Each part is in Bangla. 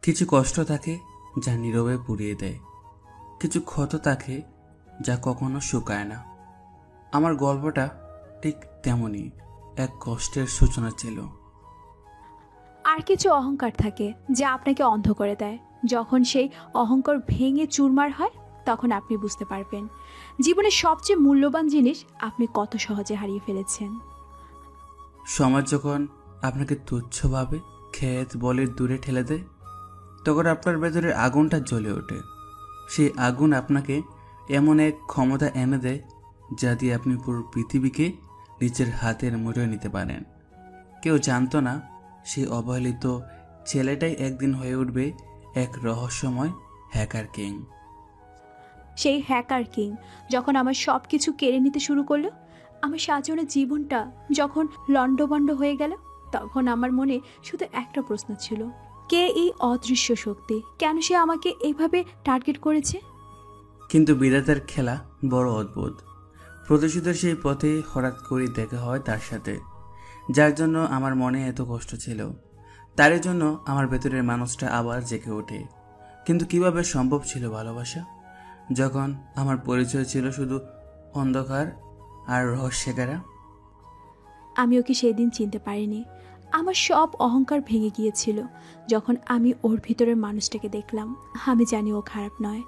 কিছু কষ্ট থাকে যা নীরবে পুড়িয়ে দেয়, কিছু ক্ষত থাকে যা কখনো শুকায় না। আমার গল্পটা ঠিক তেমনই এক কষ্টের সূচনা ছিল। আর কিছু অহংকার থাকে যা আপনাকে অন্ধ করে দেয়। যখন সেই অহংকার ভেঙে চুরমার হয়, তখন আপনি বুঝতে পারবেন জীবনের সবচেয়ে মূল্যবান জিনিস আপনি কত সহজে হারিয়ে ফেলেছেন। সমাজ যখন আপনাকে তুচ্ছভাবে ক্ষেত বলে দূরে ঠেলে দেয়, তখন আপনার ভেতরের আগুনটা জ্বলে ওঠে। সেই আগুন আপনাকে এমন এক ক্ষমতা এনে দেয় যা দিয়ে আপনি পুরো পৃথিবীকে নিজের হাতের মুঠোয় নিতে পারেন। কেউ জানতো না সেই অবহেলিত ছেলেটাই একদিন হয়ে উঠবে এক রহস্যময় হ্যাকার কিং। সেই হ্যাকার কিং যখন আমার সব কিছু কেড়ে নিতে শুরু করলো, আমার সাজানো জীবনটা যখন লণ্ডভণ্ড হয়ে গেল, তখন আমার মনে শুধু একটা প্রশ্ন ছিল, কে এই অদৃশ্য শক্তি? কেন সে আমাকে এইভাবে টার্গেট করেছে? কিন্তু বিধাতার খেলা বড় অদ্ভুত। প্রতিশোধের সেই পথে হঠাৎ করে দেখা হয় তার সাথে, যার জন্য আমার মনে এত কষ্ট ছিল। তারই জন্য আমার ভেতরের মানুষটা আবার জেগে ওঠে। কিন্তু কিভাবে সম্ভব ছিল ভালোবাসা, যখন আমার পরিচয় ছিল শুধু অন্ধকার আর রহস্যেরা? আমি ওকে সেদিন চিনতে পারিনি। আমার সব অহংকার ভেঙে গিয়েছিল যখন আমি ওর ভিতরের মানুষটাকে দেখলাম। আমি জানি ও খারাপ নয়,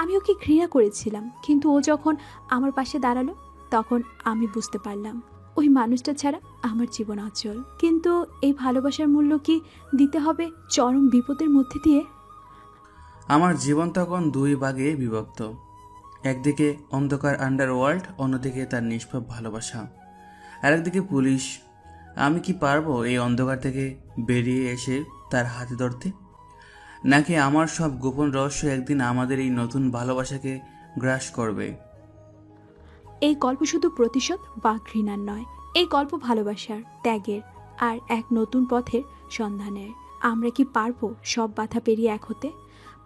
আমি ওকে ঘৃণা করেছিলাম, কিন্তু ও যখন আমার পাশে দাঁড়ালো, তখন আমি বুঝতে পারলাম ওই মানুষটা ছাড়া আমার জীবন অচল। কিন্তু এই ভালোবাসার মূল্য কি দিতে হবে চরম বিপদের মধ্যে দিয়ে? আমার জীবন তখন দুই ভাগে বিভক্ত। একদিকে অন্ধকার আন্ডারওয়ার্ল্ড, অন্যদিকে তার নিষ্পাপ ভালোবাসা। আর একদিকে পুলিশ। আমি কি পারবো এই অন্ধকার থেকে বেরিয়ে এসে তার হাতে ধরতে? নাকি আমার সব গোপন রহস্য একদিন আমাদের এই নতুন ভালোবাসাকে গ্রাস করবে? এই গল্প শুধু প্রতিশোধ বা ঘৃণার নয়, এই গল্প ভালোবাসার, ত্যাগের আর এক নতুন পথের সন্ধানের। আমরা কি পারবো সব বাধা পেরিয়ে এক হতে?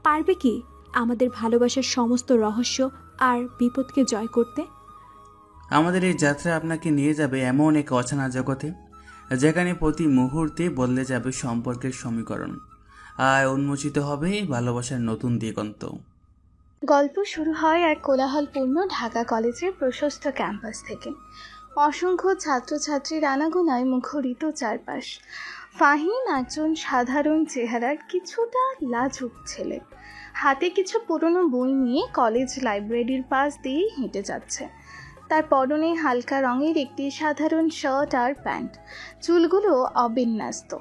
পারবে কি আমাদের ভালোবাসার সমস্ত রহস্য আর বিপদকে জয় করতে? আমাদের এই যাত্রা আপনাকে নিয়ে যাবে এমন এক অজানা জগতে, যেখানে প্রতি মুহূর্তে বদলে যাবে সম্পর্কের সমীকরণ আর উন্মোচিত হবে ভালোবাসার নতুন দিগন্ত। গল্প শুরু হয় এক কোলাহলপূর্ণ ঢাকা কলেজের প্রশস্ত ক্যাম্পাস থেকে। অসংখ্য ছাত্রছাত্রীর আনাগোনায় মুখরিত চারপাশ। ফাহিম একজন সাধারণ চেহারার কিছুটা লাজুক ছেলে। হাতে কিছু পুরনো বই নিয়ে কলেজ লাইব্রেরির পাশ দিয়ে হেঁটে যাচ্ছে। তার পরনে হালকা রঙের একটি সাধারণ শার্ট আর প্যান্ট, চুলগুলো অবিন্যস্ত,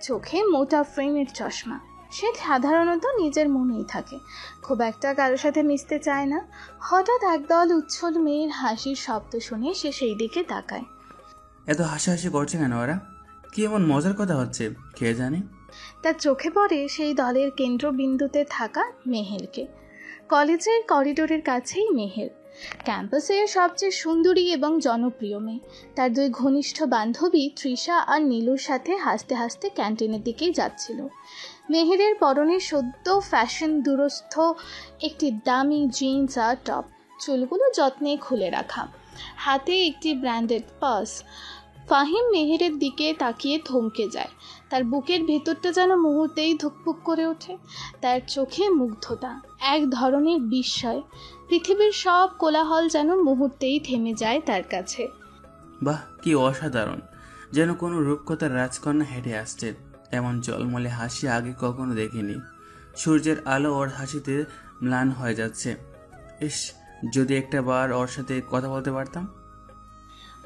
চোখে মোটা ফ্রেমের চশমা। সে সাধারণত নিজের মনেই থাকে, খুব একটা কারোর সাথে মিশতে চায় না। হঠাৎ একদল উচ্ছল মেয়ের হাসির শব্দ শুনে সে সেই দিকে তাকায়। এত হাসাহাসি করছে কেন ওরা? কি এমন মজার কথা হচ্ছে কে জানে? তার চোখে পড়ে সেই দলের কেন্দ্রবিন্দুতে থাকা মেহেরকে। কলেজের করিডোরের কাছেই মেহের, ক্যাম্পাসের সবচেয়ে সুন্দরী এবং জনপ্রিয় মেয়ে। তার দুই ঘনিষ্ঠ বান্ধবী তৃষা আর নীলুর সাথে হাসতে হাসতে ক্যান্টিনের দিকেই যাচ্ছিল। মেহেরের পরনে সদ্য ফ্যাশন দুরস্থ একটি দামি জিন্স আর টপ, চুলগুলো যত্নে খুলে রাখা, হাতে একটি ব্র্যান্ডেড পার্স। ফাহিম মেহেরের দিকে তাকিয়ে থমকে যায়। তার বুকের ভেতরটা যেন মুহূর্তেই ধুকপুক করে ওঠে। তার চোখে মুগ্ধতা, এক ধরনের বিস্ময়। পৃথিবীর সব কোলাহল যেন মুহূর্তেই থেমে যায় তার কাছে। বাহ, কি অসাধারণ! যেন কোনো রূপকথার রাজকন্যা হেঁটে আসছে। এমন জলমলে হাসি আগে কখনো দেখিনি। সূর্যের আলো ওর হাসিতে ম্লান হয়ে যাচ্ছে। ইস, যদি একটা বার ওর সাথে কথা বলতে পারতাম।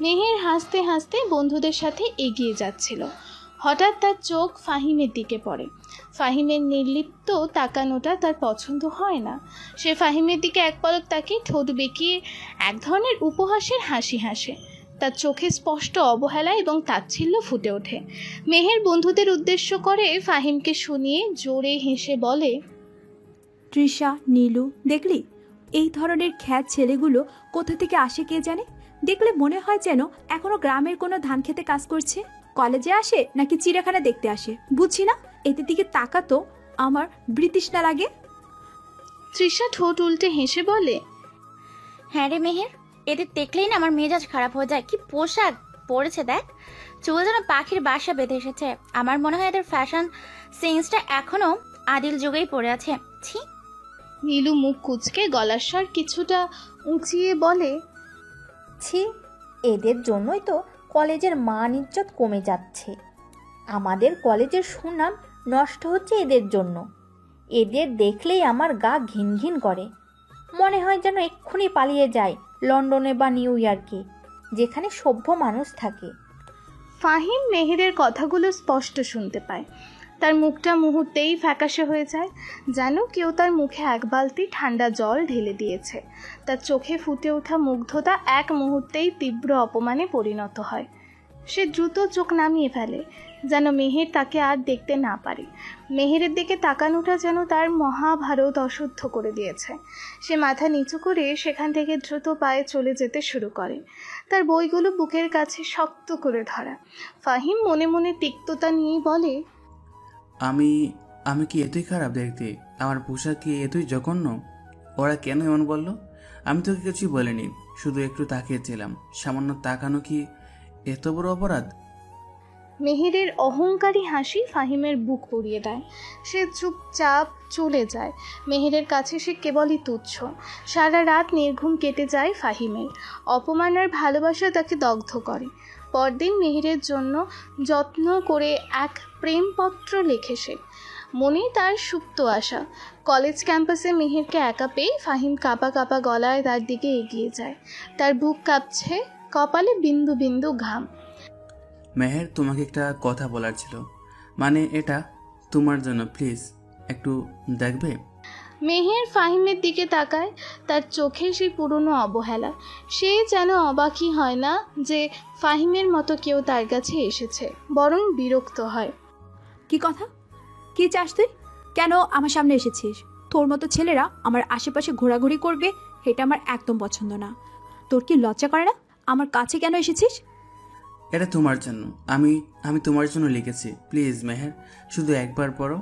মেহের হাসতে হাসতে বন্ধুদের সাথে এগিয়ে যাচ্ছিল। হঠাৎ তার চোখ ফাহিমের দিকে পড়ে। ফাহিমের নির্লিপ্ত তাকানোটা তার পছন্দ হয় না। সে ফাহিমের দিকে এক পলক তাকিয়ে ঠোঁট বেঁকিয়ে এক ধরনের উপহাসের হাসি হাসে। তার চোখে স্পষ্ট অবহেলা এবং তাচ্ছিল্য ফুটে ওঠে। মেহের বন্ধুদের উদ্দেশ্য করে ফাহিমকে শুনিয়ে জোরে হেসে বলে, তৃষা, নীলু, দেখলি এই ধরনের খ্যাত ছেলেগুলো কোথা থেকে আসে কে জানে? দেখলে মনে হয় যেন এখনো গ্রামের কোনো ধান খেতে কাজ করছে। কলেজে আসে নাকি চিড়িয়াখানা দেখতে আসে বুঝছি না। এদের দিকে তাকাতো আমার বৃতৃষ্ণা লাগে। তৃষা ঠোঁট উল্টে হেসে বলে, হ্যাঁ রে মেহের, এদের দেখলেই না আমার মেজাজ খারাপ হয়ে যায়। কি পোশাক পরেছে দেখ, চুল যেন পাখির বাসা বেঁধে এসেছে। আমার মনে হয় এদের ফ্যাশন সেন্সটা এখনো আদিল যুগেই পড়ে আছে। ছি। নীলু মুখ কুঁচকে গলার স্বর কিছুটা উঁচিয়ে বলে, ছি, এদের জন্যই তো কলেজের মান ইজ্জত কমে যাচ্ছে। আমাদের কলেজের সুনাম নষ্ট হচ্ছে এদের জন্য। এদের দেখলেই আমার গা ঘিন ঘিন করে। মনে হয় যেন এক্ষুনি পালিয়ে যায় লন্ডনে বা নিউ ইয়র্কে, যেখানে সভ্য মানুষ থাকে। ফাহিম মেহেরের কথাগুলো স্পষ্ট শুনতে পায়। তার মুখটা মুহূর্তেই ফ্যাকাশে হয়ে যায়, যেন কেউ তার মুখে এক বালতি ঠান্ডা জল ঢেলে দিয়েছে। তার চোখে ফুটে ওঠা মুগ্ধতা এক মুহূর্তেই তীব্র অপমানে পরিণত হয়। সে দ্রুত চোখ নামিয়ে ফেলে, যেন মেহের তাকে আর দেখতে না পারে। মেহেরের দিকে তাকানোটা যেন তার মহাভারত অশুদ্ধ করে দিয়েছে। সে মাথা নিচু করে সেখান থেকে দ্রুত পায়ে চলে যেতে শুরু করে, তার বইগুলো বুকের কাছে শক্ত করে ধরা। ফাহিম মনে মনে তিক্ততা নিয়ে বলে, আমি আমি কি এতই খারাপ দেখতে? আমার পোশাক কি এতই জঘন্য? ওরা কেন এমন বললো? আমি তোকে কিছুই বলিনি, শুধু একটু তাকিয়েছিলাম। সামান্য তাকানো কি এত বড় অপরাধ? মেহেরের অহংকারী হাসি ফাহিমের বুক পুড়িয়ে দেয়। সে চুপচাপ চলে যায়। মেহেরের কাছে সে কেবলই তুচ্ছ। সারা রাত নির্ঘুম কেটে যায় ফাহিমের। অপমান আর ভালোবাসা তাকে দগ্ধ করে। পরদিন মেহেরের জন্য যত্ন করে এক প্রেমপত্র লেখে সে। মনে তার সুপ্ত আশা। কলেজ ক্যাম্পাসে মেহেরকে একা পেয়ে ফাহিম কাঁপা কাঁপা গলায় তার দিকে এগিয়ে যায়। তার বুক কাঁপছে, কপালে বিন্দু বিন্দু ঘাম। মেহের, তোমাকে একটা কথা বলার ছিল, মানে এটা তোমার জন্য, প্লিজ একটু দেখবে? মেহের ফাহিমের দিকে তাকায়, তার চোখে সেই পুরনো অবহেলা। সে যেন অবাকই হয় না যে ফাহিমের মতো কেউ তার কাছে এসেছে, বরং বিরক্ত হয়। কি কথা? কি চাস তুই? কেন আমার সামনে এসেছিস? তোর মতো ছেলেরা আমার আশেপাশে ঘোরাঘুরি করবে, এটা আমার একদম পছন্দ না। তোর কি লজ্জা করে না? আমার কাছে কেন এসেছিস? এটা তোমার জন্য, আমি আমি তোমার জন্য লিখেছি। প্লিজ মেহের, শুধু একবার পড়ো।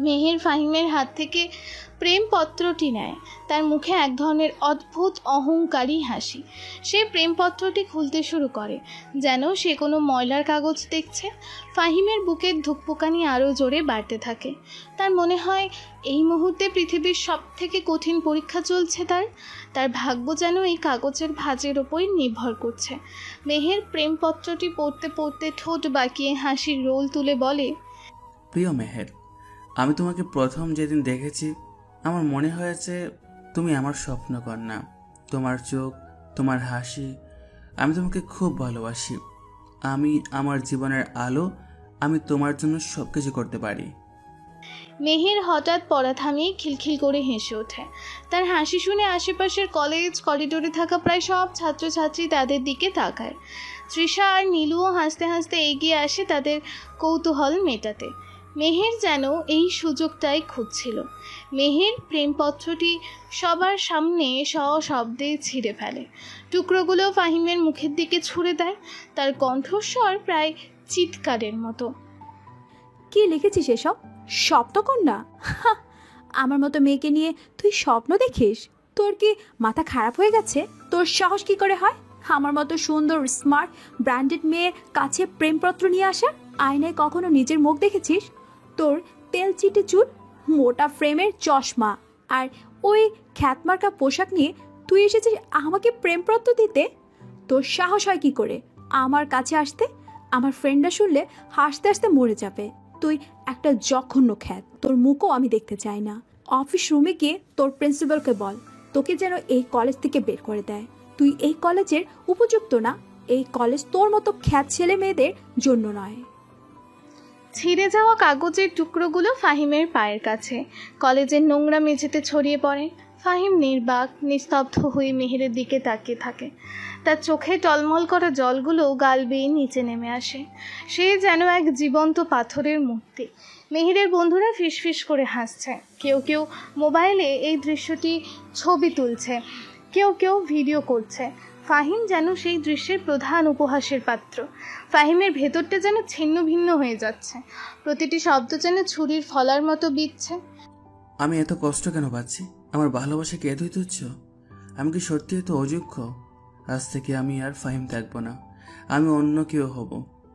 মেহের ফাহিমের হাত থেকে প্রেমপত্রটি নেয়। তার মুখে এক ধরনের অদ্ভুত অহংকারী হাসি। সে প্রেমপত্রটি খুলতে শুরু করে, যেন সে কোনো ময়লার কাগজ দেখছে। ফাহিমের বুকের ধুকপুকানি আরও জোরে বাড়তে থাকে। তার মনে হয় এই মুহূর্তে পৃথিবীর সবথেকে কঠিন পরীক্ষা চলছে তার ভাগ্য যেন এই কাগজের ভাঁজের ওপরই নির্ভর করছে। মেহের প্রেমপত্রটি পড়তে পড়তে ঠোঁট বাঁকিয়ে হাসির রোল তুলে বলে, প্রিয় মেহের, আমি তোমাকে প্রথম যেদিন দেখেছি আমার মনে হয়েছে তুমি আমার স্বপ্নকন্যা। তোমার চোখ, তোমার হাসি, আমি তোমাকে খুব ভালোবাসি। আমি আমার জীবনের আলো, আমি তোমার জন্য সব কিছু করতে পারি। মেহের হঠাৎ পড়া থামিয়ে খিলখিল করে হেসে ওঠে। তার হাসি শুনে আশেপাশের কলেজ করিডোরে থাকা প্রায় সব ছাত্রছাত্রী তাদের দিকে তাকায়। তৃষা আর নীলুও হাসতে হাসতে এগিয়ে আসে তাদের কৌতূহল মেটাতে। মেহের যেন এই সুযোগটাই খুঁজছিল। মেহের প্রেমপত্রটি সবার সামনে সশব্দে ছিঁড়ে ফেলে। টুকরোগুলো ফাহিমের মুখের দিকে ছুঁড়ে দেয়। তার কণ্ঠস্বর প্রায় চিৎকারের মতো। কি লিখেছিস এসব? স্বপ্নকন্যা? আমার মতো মেয়েকে নিয়ে তুই স্বপ্ন দেখিস? তোর কি মাথা খারাপ হয়ে গেছে? তোর সাহস কি করে হয় আমার মতো সুন্দর স্মার্ট ব্র্যান্ডেড মেয়ের কাছে প্রেমপত্র নিয়ে আসা? আয়নায় কখনো নিজের মুখ দেখেছিস? তোর তেল চিটে চুল, মোটা ফ্রেমের চশমা আর ওই খ্যাতমার্কা পোশাক নিয়ে তুই এসেছিস আমাকে প্রেমপত্র দিতে? তোর সাহস হয় কি করে আমার কাছে আসতে? আমার ফ্রেন্ডরা শুনলে হাসতে হাসতে মরে যাবে। তুই একটা জঘন্য খ্যাত, তোর মুখও আমি দেখতে চাই না। অফিস রুমে গিয়ে তোর প্রিন্সিপালকে বল তোকে যেন এই কলেজ থেকে বের করে দেয়। তুই এই কলেজের উপযুক্ত না। এই কলেজ তোর মতো খ্যাত ছেলে মেয়েদের জন্য নয়। ছিঁড়ে যাওয়া কাগজের টুকরোগুলো ফাহিমের পায়ের কাছে কলেজের নোংরা মেঝেতে ছড়িয়ে পড়ে। ফাহিম নির্বাক নিস্তব্ধ হয়ে মেহেরের দিকে তাকিয়ে থাকে। তার চোখে টলমল করা জলগুলো গাল বেয়ে নিচে নেমে আসে। সে যেন এক জীবন্ত পাথরের মূর্তি। মেহেরের বন্ধুরা ফিসফিস করে হাসছে। কেউ কেউ মোবাইলে এই দৃশ্যটি ছবি তুলছে, কেউ কেউ ভিডিও করছে। ফাহিম যেন সেই দৃশ্যের প্রধান উপহাসের পাত্র। ফাহিমের ভেতরটা যেন ছিন্ন ভিন্ন হয়ে যাচ্ছে। প্রতিটি শব্দ যেন ছুরির ফলার মতো বিচ্ছে। আমি এত কষ্ট কেন পাচ্ছি? আমার ভালোবাসা কি এতই তুচ্ছ? আমি কি সত্যি এত অযোগ্য? আজ থেকে আমি আর ফাহিম থাকবো না, আমি অন্য কেউ হব।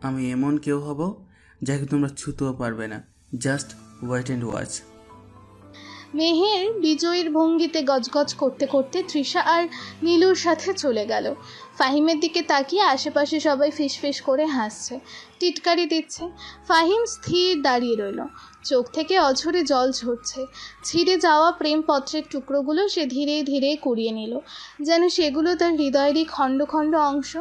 আমি এমন কেউ হব যাকে তোমরা ছুতেও পারবে না। Just wait and watch. Meher বিজয়ীর ভঙ্গিতে গজগজ করতে করতে তৃষা আর নীলুর সাথে চলে গেল। ফাহিমের দিকে তাকিয়ে আশেপাশে সবাই ফিসফিস করে হাসছে, টিটকারি দিচ্ছে। ফাহিম স্থির দাঁড়িয়ে রইল, চোখ থেকে অঝরে জল ঝরছে। ছিঁড়ে যাওয়া প্রেমপত্রের টুকরোগুলো সে ধীরে ধীরে কুড়িয়ে নিল, যেন সেগুলো তার হৃদয়েরই খণ্ড খণ্ড অংশ।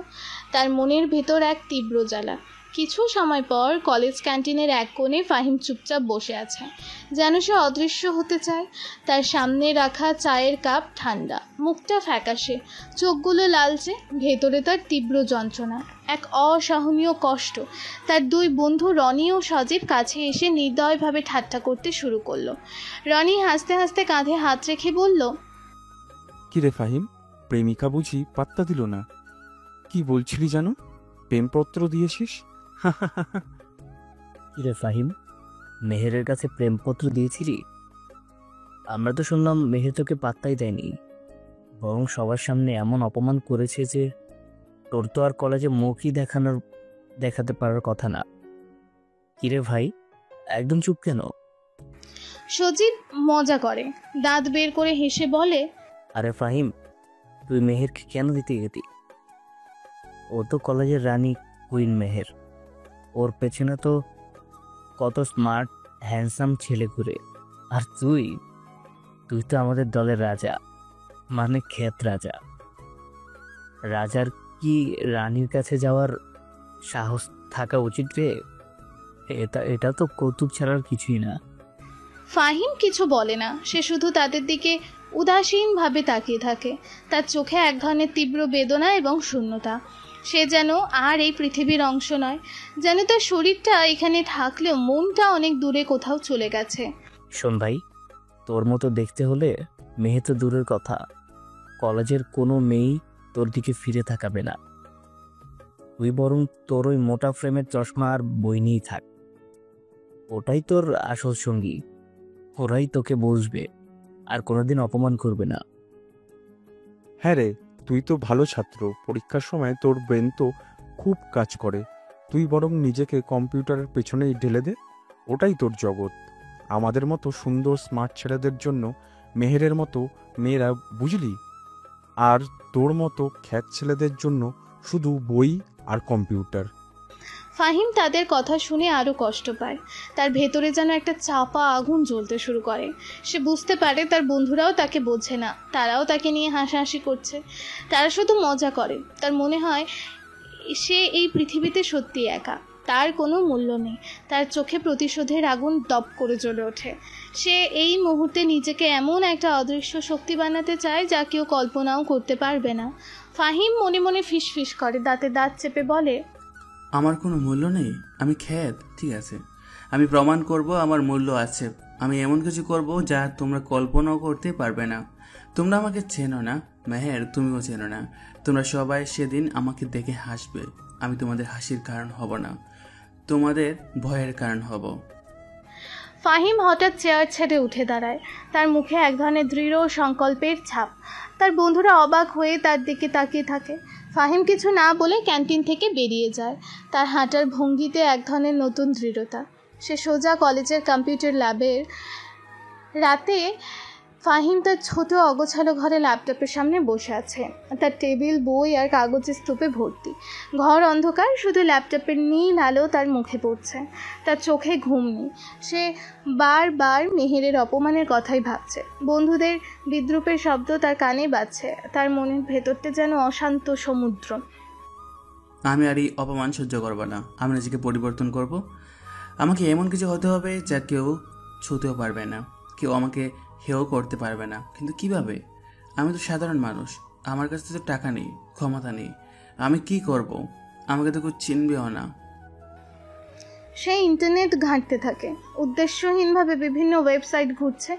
তার মনের ভেতর এক তীব্র জ্বালা। কিছু সময় পর কলেজ ক্যান্টিনের এক কোণে ফাহিম চুপচাপ বসে আছে, যেন সে অদৃশ্য হতে চায়। তার সামনে রাখা চায়ের কাপ ঠান্ডা, মুখটা ফ্যাকাশে, চোখগুলো লালচে, ভেতরে তার তীব্র যন্ত্রণা, এক অসহনীয় কষ্ট। তার দুই বন্ধু রনি ও সজীব কাছে এসে নির্দয়ভাবে ঠাট্টা করতে শুরু করলো। রনি হাসতে হাসতে কাঁধে হাত রেখে বলল, কিরে ফাহিম, প্রেমিকা বুঝি পাত্তা দিল না? কি বলছিলি জানো? প্রেমপত্র দিয়েছিস? কিরে ফাহিম, মেহেরের কাছে প্রেমপত্র দিয়েছিলি? আমরা তো শুনলাম মেহের তোকে পাত্তাই দেয়নি, বরং সবার সামনে এমন অপমান করেছে যে তোর তো আর কলেজে মুখই দেখাতে পারার কথা না। কিরে ভাই, একদম চুপ কেন? সজীব মজা করে, দাঁত বের করে হেসে বলে, আরে ফাহিম, তুই মেহেরকে কেন দিতে গেলি? ও তো কলেজের রানী কুইন মেহের, ওর পেছনে তো কত স্মার্ট হ্যান্ডসাম ছেলে ঘুরে, আর তুই তো আমাদের দলের রাজা, মানে ক্ষেত রাজা। রাজার কি রানীর কাছে যাওয়ার সাহস থাকা উচিত রে? এটা তো কৌতুক ছাড়ার কিছুই না। ফাহিম কিছু বলে না, সে শুধু তাদের দিকে উদাসীনভাবে তাকিয়ে থাকে। তার চোখে এক ধরনের তীব্র বেদনা এবং শূন্যতা। সে যেন আর এই পৃথিবীর অংশ নয়, যেন তার শরীরটা এখানে থাকলেও মনটা অনেক দূরে কোথাও চলে গেছে। শোন ভাই, তোর মতো দেখতে হলে মেয়ে তো দূরের কথা, কলেজের কোনো মেয়েই তোর দিকে ফিরে তাকাবে না। তুই বরং তোর ওই মোটা ফ্রেমের চশমা আর বই নিয়েই থাক, ওটাই তোর আসল সঙ্গী। ওরাই তোকে বসবে আর কোনোদিন অপমান করবে না। হ্যাঁ রে, তুই তো ভালো ছাত্র, পরীক্ষার সময় তোর ব্রেন তো খুব কাজ করে। তুই বরং নিজেকে কম্পিউটারের পেছনেই ঢেলে দে, ওটাই তোর জগৎ। আমাদের মতো সুন্দর স্মার্ট ছেলেদের জন্য মেহেরের মতো মেয়েরা, বুঝলি? আর তোর মতো খ্যাত ছেলেদের জন্য শুধু বই আর কম্পিউটার। ফাহিম তাদের কথা শুনে আরও কষ্ট পায়। তার ভেতরে যেন একটা চাপা আগুন জ্বলতে শুরু করে। সে বুঝতে পারে তার বন্ধুরাও তাকে বোঝে না, তারাও তাকে নিয়ে হাসাহাসি করছে, তারা শুধু মজা করে। তার মনে হয় সে এই পৃথিবীতে সত্যি একা, তার কোনো মূল্য নেই। তার চোখে প্রতিশোধের আগুন দপ করে জ্বলে ওঠে। সে এই মুহূর্তে নিজেকে এমন একটা অদৃশ্য শক্তি বানাতে চায় যা কেউ কল্পনাও করতে পারবে না। ফাহিম মনে মনে ফিসফিস করে, দাঁতে দাঁত চেপে বলে, আমার কোনো মূল্য নেই? আমি খ্যাত, ঠিক আছে, আমি প্রমাণ করব আমার মূল্য আছে। আমি এমন কিছু করব যা তোমরা কল্পনাও করতে পারবে না। তোমরা আমাকে চেনো না মেহের, তুমিও চেনো না। তোমরা সবাই সেদিন আমাকে দেখে হাসবে, আমি তোমাদের হাসির কারণ হব না, তোমাদের ভয়ের কারণ হব। ফাহিম হঠাৎ চেয়ার ছেড়ে উঠে দাঁড়ায়, তার মুখে এক ধরনের দৃঢ় সংকল্পের ছাপ। তার বন্ধুরা অবাক হয়ে তার দিকে তাকিয়ে থাকে। ফাহিম কিছু না বলে ক্যান্টিন থেকে বেরিয়ে যায়, তার হাঁটার ভঙ্গিতে এক ধরনের নতুন দৃঢ়তা। সে সোজা কলেজের কম্পিউটার ল্যাবের। রাতে ফাহিম তার ছোট অগোছালো ঘরে ল্যাপটপের সামনে বসে আছে। তার টেবিল, বই আর কাগজের স্তূপে ভর্তি। ঘর অন্ধকার, শুধু ল্যাপটপের নীল আলো তার মুখে পড়ছে। তার চোখে ঘুম নেই। সে বারবার মেহেরের অপমানের কথাই ভাবছে। বন্ধুদের বিদ্রূপের শব্দ তার কানে বাজছে। তার মনের ভেতরটা যেন অশান্ত সমুদ্র। আমি আর এই অপমান সহ্য করবো না, আমি নিজেকে পরিবর্তন করব। আমাকে এমন কিছু হতে হবে যা কেউ ছুঁতেও পারবে না, কেউ আমাকে হেও করতে পারবে না। কিন্তু কিভাবে? আমি তো সাধারণ মানুষ, আমার কাছে তো টাকা নেই, ক্ষমতা নেই, আমি কি করব? আমাকে তো কেউ চিনবেও না। সে ইন্টারনেট ঘাঁটতে থাকে, উদ্দেশ্যহীনভাবে বিভিন্ন ওয়েবসাইট ঘুরছে।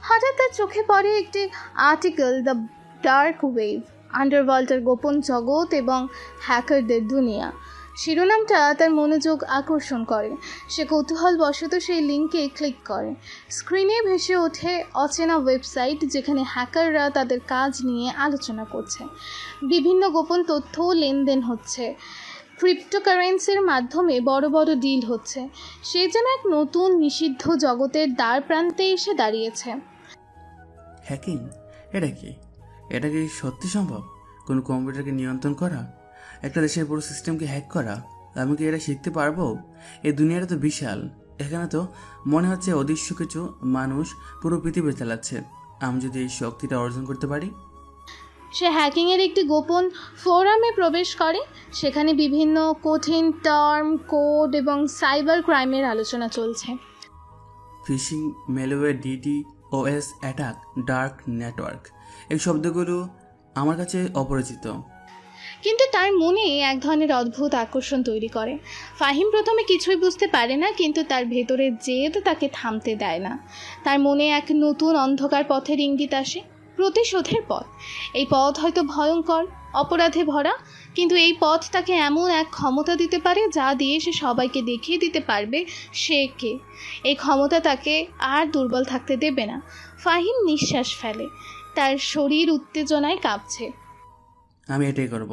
হঠাৎ তার চোখে পড়ে একটি আর্টিকেল, দ্য ডার্ক ওয়েভ, আন্ডারওয়ার্ল্ডের গোপন জগৎ এবং হ্যাকারদের দুনিয়া। শিরোনামটা তার মনোযোগ আকর্ষণ করে। সে কৌতূহলবশত সেই লিঙ্কে ক্লিক করে। স্ক্রিনে ভেসে ওঠে অচেনা ওয়েবসাইট, যেখানে হ্যাকাররা তাদের কাজ নিয়ে আলোচনা করছে। বিভিন্ন গোপন তথ্য লেনদেন হচ্ছে। ক্রিপ্টোকারেন্সির মাধ্যমে বড় বড় ডিল হচ্ছে। সে যেন এক নতুন নিষিদ্ধ জগতের দ্বার প্রান্তে এসে দাঁড়িয়েছে। হ্যাকিং? এটা কি? এটা কি সত্যি সম্ভব? কোনো কম্পিউটারকে নিয়ন্ত্রণ করা, একটা দেশের পুরো সিস্টেমকে হ্যাক করা? আমি কি এটা শিখতে পারবো? এই দুনিয়াটা তো বিশাল। এখানে তো মনে হচ্ছে অদৃশ্য কিছু মানুষ পুরো পৃথিবী চালাচ্ছে। আমি যদি এই শক্তিটা অর্জন করতে পারি। সে হ্যাকিংয়ের একটি গোপন ফোরামে প্রবেশ করে। সেখানে বিভিন্ন কঠিন টার্ম, কোড এবং সাইবার ক্রাইমের আলোচনা চলছে। Phishing, malware, DDoS attack, dark network, এই শব্দগুলো আমার কাছে অপরিচিত। কিন্তু তার মনে এক ধরনের অদ্ভুত আকর্ষণ তৈরি করে। ফাহিম প্রথমে কিছুই বুঝতে পারে না, কিন্তু তার ভেতরের জেদ তাকে থামতে দেয় না। তার মনে এক নতুন অন্ধকার পথের ইঙ্গিত আসে, প্রতিশোধের পথ। এই পথ হয়তো ভয়ঙ্কর, অপরাধে ভরা, কিন্তু এই পথ তাকে এমন এক ক্ষমতা দিতে পারে যা দিয়ে সে সবাইকে দেখিয়ে দিতে পারবে সে কে। এই ক্ষমতা তাকে আর দুর্বল থাকতে দেবে না। ফাহিম নিঃশ্বাস ফেলে, তার শরীর উত্তেজনায় কাঁপছে। আমি এটাই করব।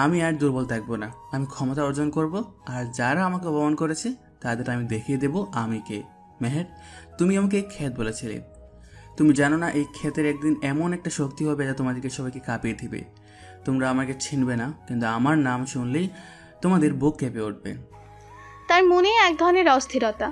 আমি আর দুর্বল থাকবো না। আমি ক্ষমতা অর্জন করব, আর যারা আমাকে অপমান করেছে তাদের আমি দেখিয়ে দেব আমি কে। মেহের, তুমি আমাকে ক্ষেত বলেছিলে। তুমি জানো না এই ক্ষেতের একদিন এমন একটা শক্তি হবে যা তোমাদেরকে সবাইকে কাঁপিয়ে দিবে। তোমরা আমাকে চিনবে না, কিন্তু আমার নাম শুনলেই তোমাদের বুক কেঁপে উঠবে। তার মনে এক ধরনের অস্থিরতা,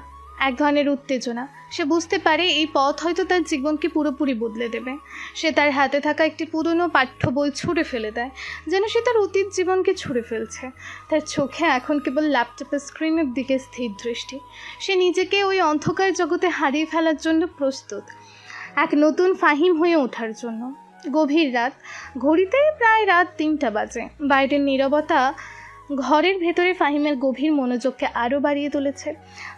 এক ধরনের উত্তেজনা। সে বুঝতে পারে এই পথ হয়তো তার জীবনকে পুরোপুরি বদলে দেবে। সে তার হাতে থাকা একটি পুরনো পাঠ্য বই ছুঁড়ে ফেলে দেয়, যেন সে তার অতীত জীবনকে ছুঁড়ে ফেলছে। তার চোখে এখন কেবল ল্যাপটপের স্ক্রিনের দিকে স্থির দৃষ্টি। সে নিজেকে ওই অন্ধকার জগতে হারিয়ে ফেলার জন্য প্রস্তুত, এক নতুন ফাহিম হয়ে ওঠার জন্য। গভীর রাত, ঘড়িতে প্রায় রাত 3টা বাজে। বাইরের নীরবতা ঘরের ভেতরে ফাহিমের গভীর মনোযোগকে আরও বাড়িয়ে তুলেছে।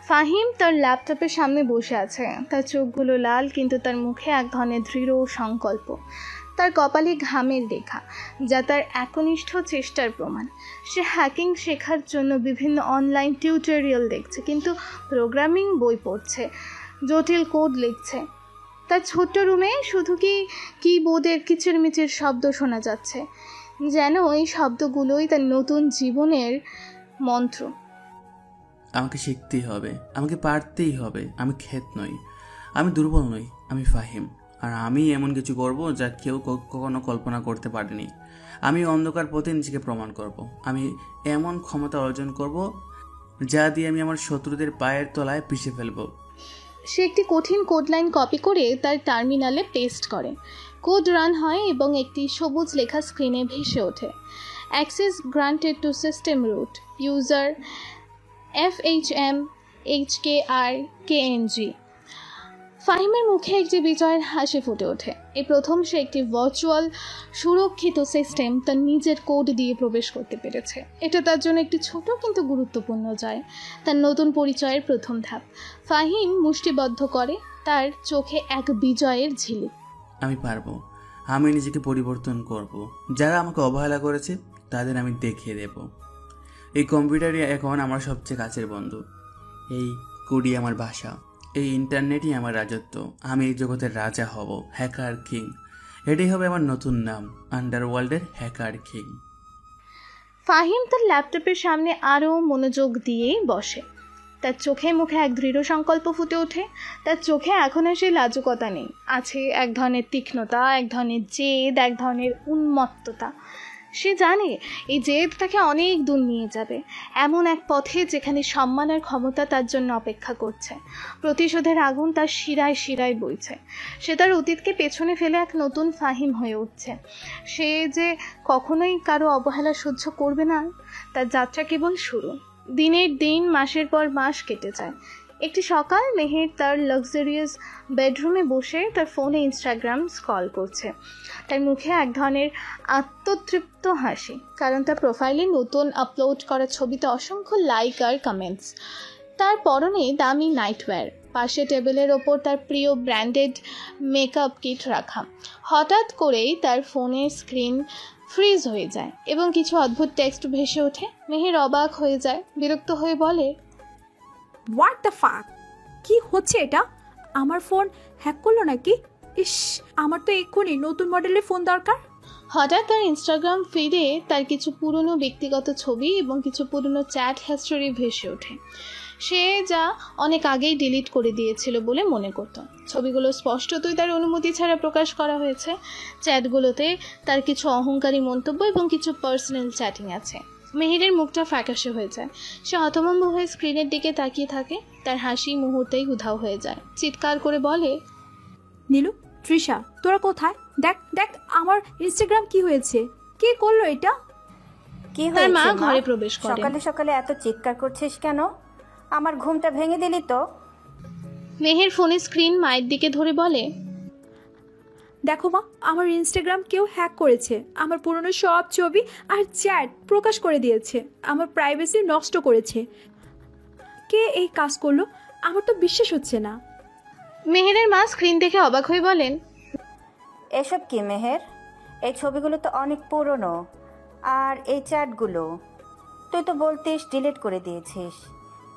ফাহিম তার ল্যাপটপের সামনে বসে আছে। তার চোখগুলো লাল, কিন্তু তার মুখে এক ধরনের দৃঢ় সংকল্প। তার কপালে ঘামের রেখা, যা তার একনিষ্ঠ চেষ্টার প্রমাণ। সে হ্যাকিং শেখার জন্য বিভিন্ন অনলাইন টিউটোরিয়াল দেখছে, কিন্তু প্রোগ্রামিং বই পড়ছে, জটিল কোড লিখছে। তার ছোট্ট রুমে শুধু কিবোর্ডের কিচিরমিচির শব্দ শোনা যাচ্ছে, যেন এই শব্দগুলোই তার নতুন জীবনের মন্ত্র। আমাকে শিখতেই হবে, আমাকে পারতেই হবে। আমি ক্ষেত নই, আমি দুর্বল নই, আমি ফাহিম। আর আমি এমন কিছু করব যা কেউ কখনো কল্পনা করতে পারেনি। আমি অন্ধকার পথে নিজেকে প্রমাণ করব। আমি এমন ক্ষমতা অর্জন করব যা দিয়ে আমি আমার শত্রুদের পায়ের তলায় পিষে ফেলব। সে একটি কঠিন কোড লাইন কপি করে তার টার্মিনালে পেস্ট করে। কোড রান হয় এবং একটি সবুজ লেখা স্ক্রিনে ভেসে ওঠে। Access granted to system root user FHMHKRKNG। ফাহিমের মুখে একটি বিজয়ের হাসি ফুটে ওঠে। এই প্রথম সে একটি ভার্চুয়াল সুরক্ষিত সিস্টেম তার নিজের কোড দিয়ে প্রবেশ করতে পেরেছে। এটা তার জন্য একটি ছোট কিন্তু গুরুত্বপূর্ণ জয়, তার নতুন পরিচয়ের প্রথম ধাপ। ফাহিম মুষ্টিবদ্ধ করে, তার চোখে এক বিজয়ের ঝিলিক। আমি পারবো, আমি নিজেকে পরিবর্তন করব। যারা আমাকে অবহেলা করেছে তাদের আমি দেখিয়ে দেব। এই কম্পিউটারই এখন আমার সবচেয়ে কাছের বন্ধু। এই কোডই আমার ভাষা, এই ইন্টারনেটই আমার রাজত্ব। আমি এই জগতের রাজা হব, হ্যাকার কিং। এটাই হবে আমার নতুন নাম, আন্ডারওয়ার্ল্ডের হ্যাকার কিং। ফাহিম তার ল্যাপটপের সামনে আরও মনোযোগ দিয়েই বসে। তার চোখে মুখে এক দৃঢ় সংকল্প ফুটে ওঠে। তার চোখে এখন আর সেই লাজুকতা নেই, আছে এক ধরনের তীক্ষ্ণতা, এক ধরনের জেদ, এক ধরনের উন্মত্ততা। সে জানে এই জেদ তাকে অনেক দূর নিয়ে যাবে, এমন এক পথে যেখানে সম্মান আর ক্ষমতা তার জন্য অপেক্ষা করছে। প্রতিশোধের আগুন তার শিরায় শিরায় বইছে। সে তার অতীতকে পেছনে ফেলে এক নতুন ফাহিম হয়ে উঠছে। সে যে কখনোই কারো অবহেলা সহ্য করবে না। তার যাত্রা কেবল শুরু। দিনের দিন, মাসের পর মাস কেটে যায়। একটি সকাল মেহের তার লাক্সারিয়াস বেডরুমে বসে তার ফোনে ইনস্টাগ্রাম স্ক্রল করছে। তার মুখে এক ধরনের আত্মতৃপ্ত হাসি, কারণ তার প্রোফাইলে নতুন আপলোড করা ছবিতে অসংখ্য লাইক আর কমেন্টস। তার পরনে দামি নাইটওয়্যার, পাশে টেবিলের ওপর তার প্রিয় ব্র্যান্ডেড মেকআপ কিট রাখা। হঠাৎ করেই তার ফোনের স্ক্রিন ফ্রিজ হয়ে যায় এবং কিছু অদ্ভুত টেক্সট ভেসে ওঠে। মেহের অবাক হয়ে যায়, বিরক্ত হয়ে বলে, হোয়াট দ্য ফাক, কি হচ্ছে এটা? আমার ফোন হ্যাক করলো নাকি? ইস, আমার তো এক্ষুনি নতুন মডেলের ফোন দরকার। হঠাৎ তার ইনস্টাগ্রাম ফিডে তার কিছু পুরনো ব্যক্তিগত ছবি এবং কিছু পুরনো চ্যাট হিস্টোরি ভেসে ওঠে। সে যা অনেক আগেই ডিলিট করে দিয়েছিল বলে মনে করত। ছবিগুলো স্পষ্টতই তার অনুমতি ছাড়া প্রকাশ করা হয়েছে। চ্যাটগুলোতে তার কিছু অহংকারী মন্তব্য এবং কিছু পার্সোনাল চ্যাটিং আছে। মেহেরের মুখটা ফ্যাকাশে হয়ে যায়। সে হতভম্ব হয়ে স্ক্রিনের দিকে তাকিয়ে থাকে। তার হাসি মুহূর্তেই উধাও হয়ে যায়। চিৎকার করে বলে, নীলু, তৃষা, তোরা কোথায়? দেখ দেখ আমার ইনস্টাগ্রাম কি হয়েছে, কে করলো এটা? কি তার হয়েছে মা মা? ঘরে প্রবেশ করে। সকালে সকালে এত চিৎকার করছিস কেন? আমার ঘুমটা ভেঙে দিলি তো। মেহের ফোনের স্ক্রিন মায়ের দিকে ধরে বলে, দেখো মা, আমার ইনস্টাগ্রাম কেউ হ্যাক করেছে। আমার পুরনো সব ছবি আর চ্যাট প্রকাশ করে দিয়েছে। আমার প্রাইভেসি নষ্ট করেছে। কে এই কাজ করলো? আমার তো বিশ্বাস হচ্ছে না। মেহেরের মা স্ক্রিন দেখে অবাক হয়ে বলেন, এসব কি মেহের? এই ছবিগুলো তো অনেক পুরনো। আর এই চ্যাটগুলো তুই তো বলতিস ডিলিট করে দিয়েছিস।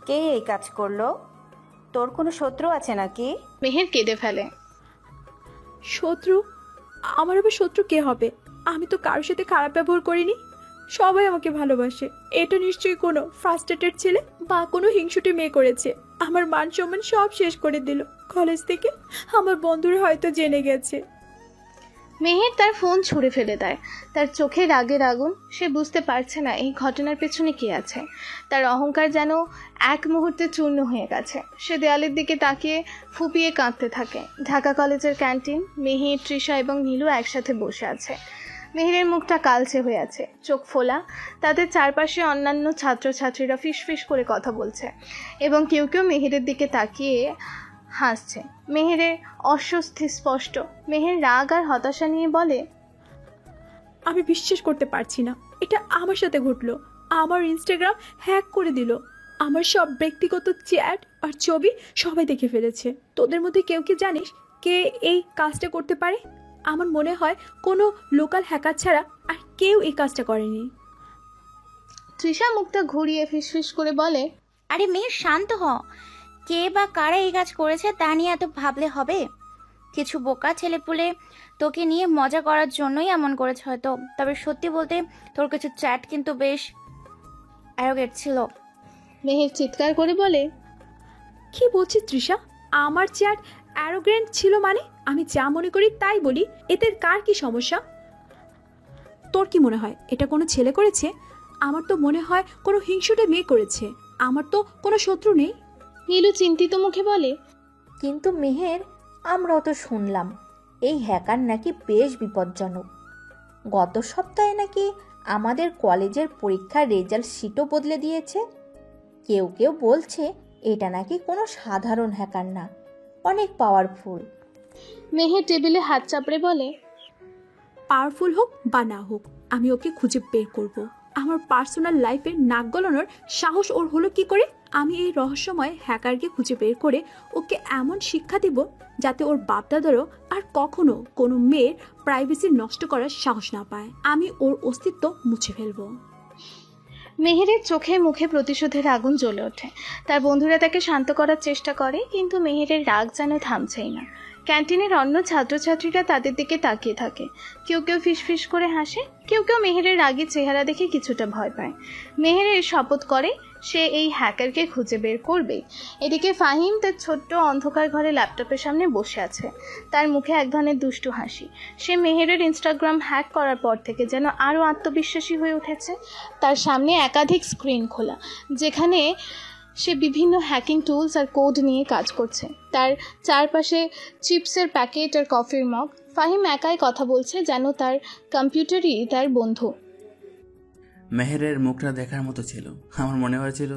কে এই কাজ করলো? তোর কোনো শত্রু আছে নাকি? মেহের কেঁদে ফেলে। শত্রু? আমার আবার শত্রু কে হবে? আমি তো কারোর সাথে খারাপ ব্যবহার করিনি। সবাই আমাকে ভালোবাসে। এটা নিশ্চয়ই কোনো ফ্রাস্ট্রেটেড ছেলে বা কোনো হিংসুটে মেয়ে করেছে। আমার মান সম্মান সব শেষ করে দিল। কলেজ থেকে আমার বন্ধুরা হয়তো জেনে গেছে। মেহের তার ফোন ছুঁড়ে ফেলে দেয়। তার চোখে রাগের আগুন। সে বুঝতে পারছে না এই ঘটনার পেছনে কে আছে। তার অহংকার যেন এক মুহূর্তে চূর্ণ হয়ে গেছে। সে দেয়ালের দিকে তাকিয়ে ফুপিয়ে কাঁদতে থাকে। ঢাকা কলেজের ক্যান্টিন। মেহের, তৃষা এবং নীলু একসাথে বসে আছে। মেহেরের মুখটা কালচে হয়ে আছে, চোখ ফোলা। তাদের চারপাশে অন্যান্য ছাত্রছাত্রীরা ফিসফিস করে কথা বলছে এবং কেউ কেউ মেহেরের দিকে তাকিয়ে হাসছে। মেহেরের অস্বস্তি স্পষ্ট। মেহের রাগ আর হতাশা নিয়ে বলে, আমি বিশ্বাস করতে পারছি না এটা আমার সাথে ঘটলো। আমার ইনস্টাগ্রাম হ্যাক করে দিল। আমার সব ব্যক্তিগত চ্যাট আর ছবি সবাই দেখে ফেলেছে। তোদের মধ্যে কেউ কি জানিস কে এই কাজটা করতে পারে? আমার মনে হয় কোনো লোকাল হ্যাকার ছাড়া আর কেউ এই কাজটা করেনি। তৃষা মুখটা ঘুরিয়ে ফিসফিস করে বলে, আরে মেয়ের শান্ত হ। কে বা কারা এই কাজ করেছে তা নিয়ে এত ভাবলে হবে? কিছু বোকা ছেলেপুলে তোকে নিয়ে মজা করার জন্যই এমন করেছে হয়তো। তবে সত্যি বলতে তোর কিছু চ্যাট কিন্তু বেশ অ্যারোগেট ছিল। মেহের চিৎকার করে বলে, কি বলছিস তৃষা? আমার চ্যাট অ্যারোগ্যান্ট ছিল মানে? আমি যা মনে করি তাই বলি। এতে কার কি সমস্যা? তোর কি মনে হয় এটা কোনো ছেলে করেছে? আমার তো মনে হয় কোনো হিংসুটে মেয়ে করেছে। আমার তো কোনো শত্রু নেই। নীলু চিন্তিত মুখে বলে, কিন্তু মেহের, আমরাও তো শুনলাম এই হ্যাকার নাকি বেশ বিপজ্জনক। গত সপ্তাহে নাকি আমাদের কলেজের পরীক্ষার রেজাল্ট শিটও বদলে দিয়েছে। কেউ কেউ বলছে এটা নাকি কোনো সাধারণ হ্যাকার না, অনেক পাওয়ারফুল। মেহের টেবিলে হাত চাপড়ে বলে, পাওয়ারফুল হোক বা না হোক, আমি ওকে খুঁজে বের করব। আমার পার্সোনাল লাইফে নাক গলানোর সাহস ওর হলো কি করে? আমি এই রহস্যময় হ্যাকারকে খুঁজে বের করে ওকে এমন শিক্ষা দেব যাতে ওর বাপদাদারও আর কখনো কোনো মেয়ের প্রাইভেসি নষ্ট করার সাহস না পায়। আমি ওর অস্তিত্ব মুছে ফেলবো। মেহেরের চোখে মুখে প্রতিশোধের আগুন জ্বলে ওঠে। তার বন্ধুরা তাকে শান্ত করার চেষ্টা করে, কিন্তু মেহেরের রাগ যেন থামছেই না। ক্যান্টিনের অন্য ছাত্রছাত্রীরা তাদের দিকে তাকিয়ে থাকে। কেউ কেউ ফিসফিস করে হাসে, কেউ কেউ মেহেরের রাগী চেহারা দেখে কিছুটা ভয় পায়। মেহেরের শপথ করে সে এই হ্যাকারকে খুঁজে বের করবে। এদিকে ফাহিম তার ছোট্ট অন্ধকার ঘরে ল্যাপটপের সামনে বসে আছে। তার মুখে এক ধরনের দুষ্টু হাসি। সে মেহেরের ইনস্টাগ্রাম হ্যাক করার পর থেকে যেন আরও আত্মবিশ্বাসী হয়ে উঠেছে। তার সামনে একাধিক স্ক্রিন খোলা, যেখানে সে বিভিন্ন হ্যাকিং টুলস আর কোড নিয়ে কাজ করছে। তার চারপাশে চিপসের প্যাকেট আর কফির মগ। ফাহিম একাই কথা বলছে, যেন তার কম্পিউটারই তার বন্ধু। মেহেরের মুখটা দেখার মতো ছিল। আমার মনে হয়েছিল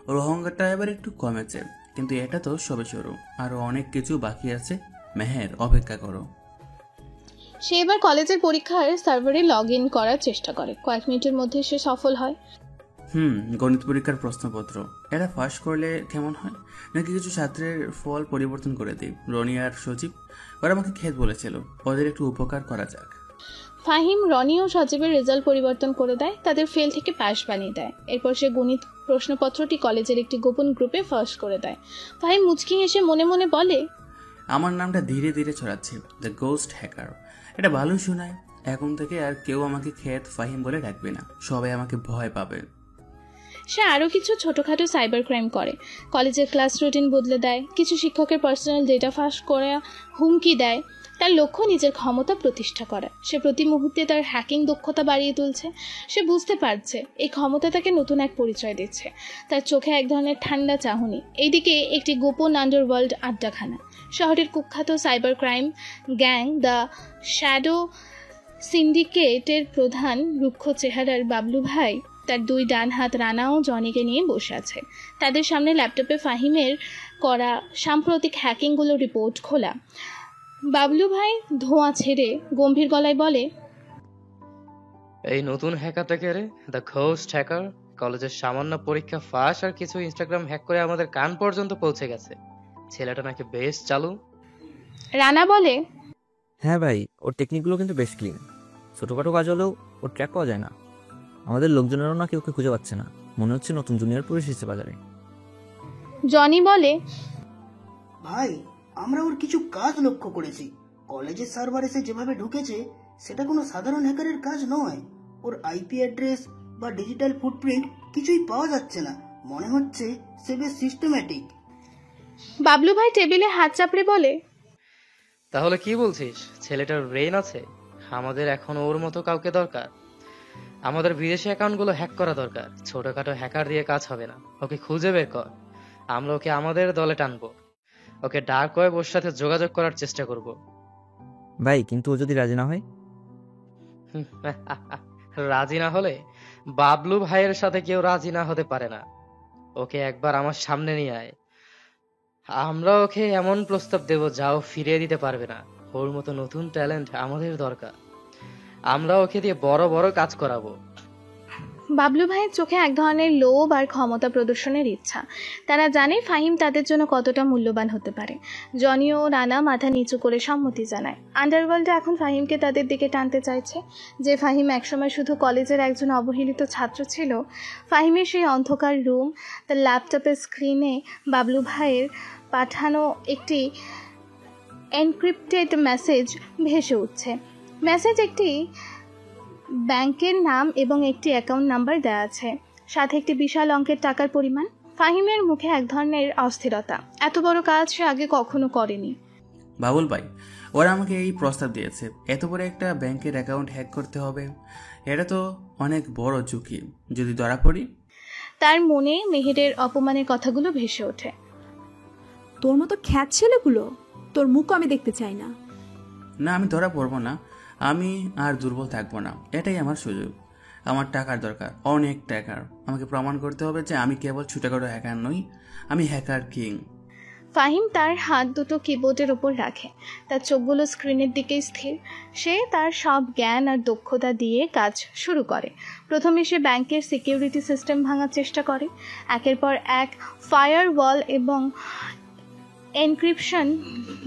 ওর অহংকারটা এবার একটু কমেছে, কিন্তু এটা তো সবে শুরু, আরও অনেক কিছু বাকি আছে। মেহের, অপেক্ষা করো। সে এবার কলেজের পরীক্ষার সার্ভারে লগ ইন করার চেষ্টা করে। কয়েক মিনিটের মধ্যে সে সফল হয়। গণিত পরীক্ষার প্রশ্নপত্র এটা ফাঁস করলে কেমন হয়? নাকি কিছু ছাত্রের ফল পরিবর্তন করে দিই? রনি আর সজীব ওরা আমাকে খেত বলেছিল, ওদের একটু উপকার করা যাক। ফাহিম, রনি ও সজীবের রেজাল্ট পরিবর্তন করে দেয়, তাদের ফেল থেকে পাস বানিয়ে দেয়। এরপর সে গণিত প্রশ্নপত্রটি কলেজের একটি গোপন গ্রুপে ফাঁস করে দেয়। ফাহিম মুচকি হেসে মনে মনে বলে, আমার নামটা ধীরে ধীরে ছড়াচ্ছে, দ্য গোস্ট হ্যাকার। এটা ভালোই শোনায়। এখন থেকে আর কেউ আমাকে ক্ষেত ফাহিম বলে ডাকবে না, সবাই আমাকে ভয় পাবে। সে আরও কিছু ছোটোখাটো সাইবার ক্রাইম করে, কলেজের ক্লাস রুটিন বদলে দেয়, কিছু শিক্ষকের পার্সোনাল ডেটা ফাঁস করে হুমকি দেয়। তার লক্ষ্য নিজের ক্ষমতা প্রতিষ্ঠা করা। সে প্রতি মুহূর্তে তার হ্যাকিং দক্ষতা বাড়িয়ে তুলছে। সে বুঝতে পারছে এই ক্ষমতা তাকে নতুন এক পরিচয় দিচ্ছে। তার চোখে এক ধরনের ঠান্ডা চাহনি। এইদিকে একটি গোপন আন্ডারওয়ার্ল্ড আড্ডাখানা। শহরের কুখ্যাত cyber crime gang the shadow সিন্ডিকেটের প্রধান রুক্ষ চেহারার বাবলু ভাই তার দুই ডান হাত রানা ও জনিকে নিয়ে বসে আছে। তাদের সামনে ল্যাপটপে ফাহিমের করা সাম্প্রতিক হ্যাকিংগুলো রিপোর্ট খোলা। বাবলু ভাই ধোঁয়া ছেড়ে গম্ভীর গলায় বলে, এই নতুন হ্যাকারটা কে রে? The ghost hacker. কলেজের সামান্য পরীক্ষা ফাঁস আর কিছু ইনস্টাগ্রাম হ্যাক করে আমাদের কান পর্যন্ত পৌঁছে গেছে। ছেলেটা নাকি বেশ চালু। রানা বলে, হ্যাঁ ভাই, ওর টেকনিকগুলো কিন্তু বেশ ক্লিন। ছোটোখাটো কাজ হলেও ওর ট্র্যাক পাওয়া যায় না। আমাদের লোকজনেরও নাকি ওকে খুঁজে পাচ্ছে না। মনে হচ্ছে নতুন জুনিয়র পুলিশ এসেছে বাজারে। জনি বলে, ভাই আমরা ওর কিছু কাজ লক্ষ্য করেছি। কলেজের সার্ভার এসে যেভাবে ঢুকেছে সেটা কোনো সাধারণ হ্যাকারের কাজ নয়। ওর আইপি অ্যাড্রেস বা ডিজিটাল ফুটপ্রিন্ট কিছুই পাওয়া যাচ্ছে না। মনে হচ্ছে সে বেশ সিস্টেম্যাটিক। বাবলু ভাই টেবিলে হাত চাপড়ে বলে, তাহলে কি বলছিস? ছেলেটার ব্রেন আছে? আমাদের এখন ওর মতো কাউকে দরকার। আমাদের বিদেশি অ্যাকাউন্টগুলো হ্যাক করা দরকার। ছোটখাটো হ্যাকার দিয়ে কাজ হবে না। ওকে খুঁজে বের কর, আমরা ওকে আমাদের দলে টানবো। ওকে ডার্ক ওয়েব ওর সাথে যোগাযোগ করার চেষ্টা করব। ভাই কিন্তু ও যদি রাজি না হয়? রাজি না হলে? বাবলু ভাইয়ের সাথে কেউ রাজি না হতে পারে না। ওকে একবার আমার সামনে নিয়ে আয়, আমরা ওকে এমন প্রস্তাব দেব যাও ফিরিয়ে দিতে পারবে না। ওর মতো নতুন ট্যালেন্ট আমাদের দরকার। আমরা ওকে দিয়ে বড় বড় কাজ করাবো। বাবলু ভাইয়ের চোখে এক ধরনের লোভ আর ক্ষমতা প্রদর্শনের ইচ্ছা। তারা জানে ফাহিম তাদের জন্য কতটা মূল্যবান হতে পারে। জনি ও রানা মাথা নিচু করে সম্মতি জানায়। আন্ডারওয়ার্ল্ডে এখন ফাহিমকে তাদের দিকে টানতে চাইছে। যে ফাহিম একসময় শুধু কলেজের একজন অবহেলিত ছাত্র ছিল, ফাহিমের সেই অন্ধকার রুম, তার ল্যাপটপের স্ক্রিনে বাবলু ভাইয়ের পাঠানো একটি এনক্রিপ্টেড মেসেজ ভেসে উঠছে। মেসেজ একটি ব্যাংকের নাম এবং একটি অ্যাকাউন্ট নাম্বার দেওয়া আছে, সাথে একটি বিশাল অঙ্কের টাকার পরিমাণ। ফাহিমের মুখে এক ধরনের অস্থিরতা। এত বড় কাজ সে আগে কখনো করেনি। বাবুল ভাই, ওরা আমাকে এই প্রস্তাব দিয়েছে। এত বড় একটা ব্যাংকের অ্যাকাউন্ট হ্যাক করতে হবে, এটা তো অনেক বড় ঝুঁকি। যদি ধরা পড়ি? তার মনে মেহেরের অপমানের কথাগুলো ভেসে ওঠে। তোর মতো খ্যাত ছেলেগুলো, তোর মুখ আমি দেখতে চাই না। না, আমি ধরা পড়বো না। আমি আর দুর্বল থাকবো না। এটাই আমার সুযোগ। আমার টাকার দরকার, অনেক টাকার। আমাকে প্রমাণ করতে হবে যে আমি কেবল ছোটখাটো হ্যাকার নই, আমি হ্যাকার কিং। ফাহিম তার হাত দুটো কিবোর্ডের ওপর রাখে, তার চোখগুলো স্ক্রিনের দিকে স্থির। সে তার সব জ্ঞান আর দক্ষতা দিয়ে কাজ শুরু করে। প্রথমে সে ব্যাংকের সিকিউরিটি সিস্টেম ভাঙার চেষ্টা করে। একের পর এক ফায়ার ওয়াল এবং এনক্রিপশন